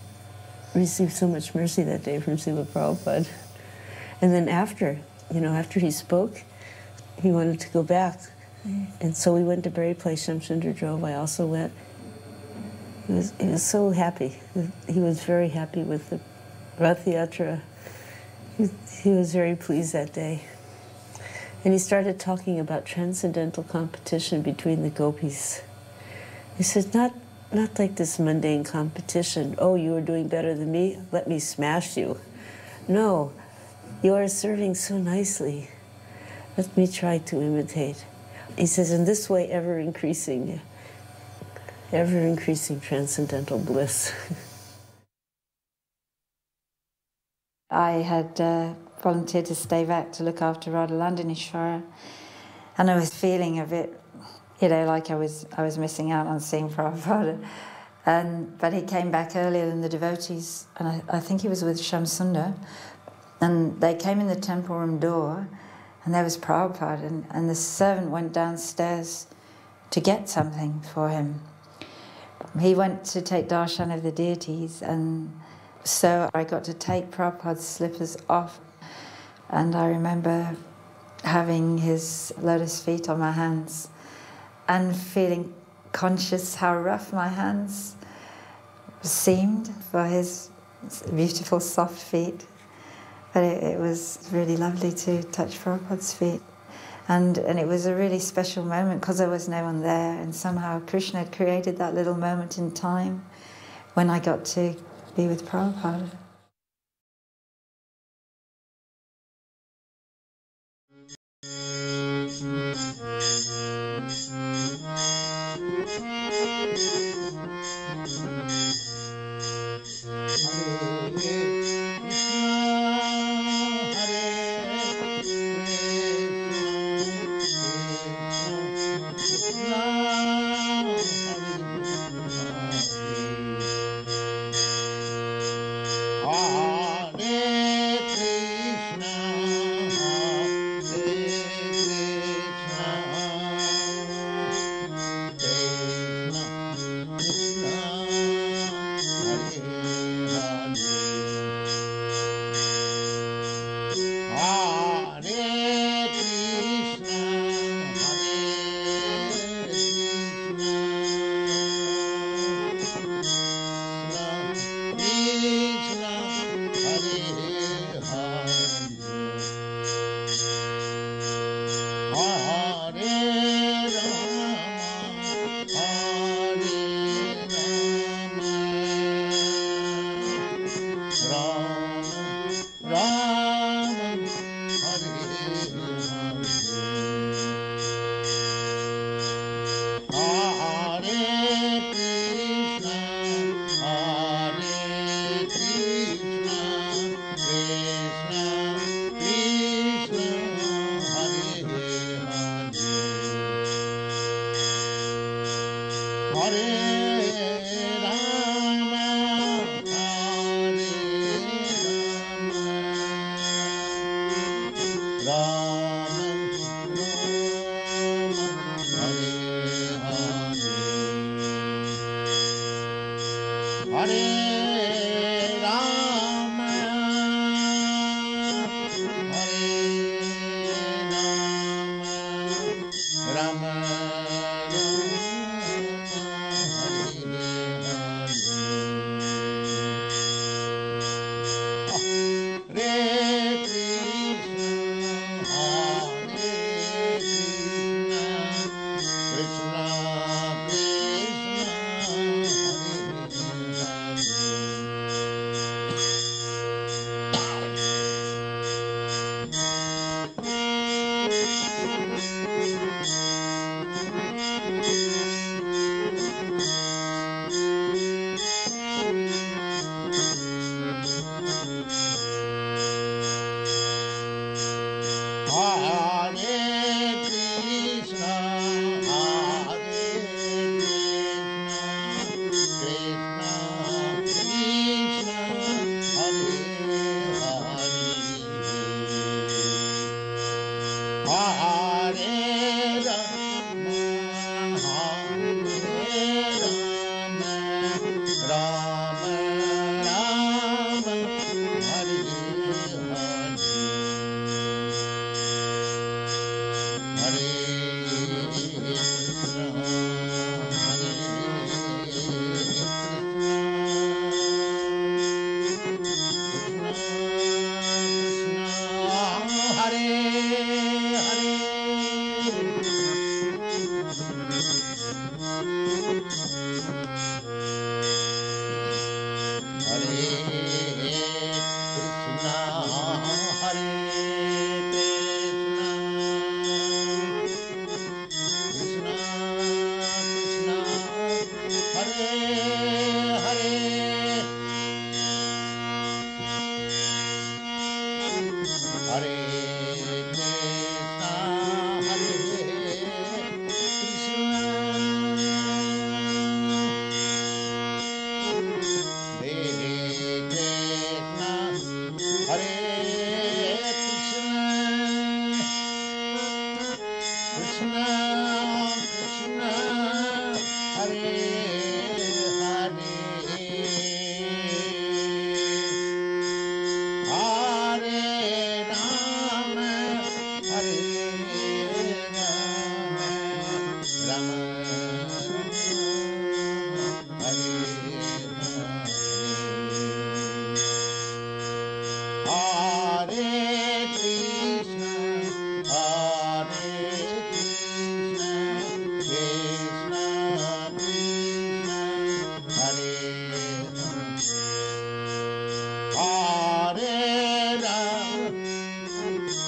received so much mercy that day from Srila Prabhupada. And then after he spoke, he wanted to go back. And so we went to Berry Place, Shamsundar drove, I also went. He was so happy. He was very happy with the Rath Yatra. He was very pleased that day. And he started talking about transcendental competition between the gopis. He said, not like this mundane competition. Oh, you are doing better than me, let me smash you. No, you are serving so nicely. Let me try to imitate. He says, in this way, ever-increasing transcendental bliss. I had volunteered to stay back to look after Radha Ishvara, and I was feeling a bit, like I was missing out on seeing Prabhupada. But he came back earlier than the devotees, and I think he was with Shamsundar, and they came in the temple room door, and there was Prabhupada, and the servant went downstairs to get something for him. He went to take darshan of the deities, and so I got to take Prabhupada's slippers off, and I remember having his lotus feet on my hands and feeling conscious how rough my hands seemed for his beautiful soft feet. But it was really lovely to touch Prabhupada's feet. And it was a really special moment because there was no one there, and somehow Krishna had created that little moment in time when I got to be with Prabhupada.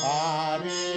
Hare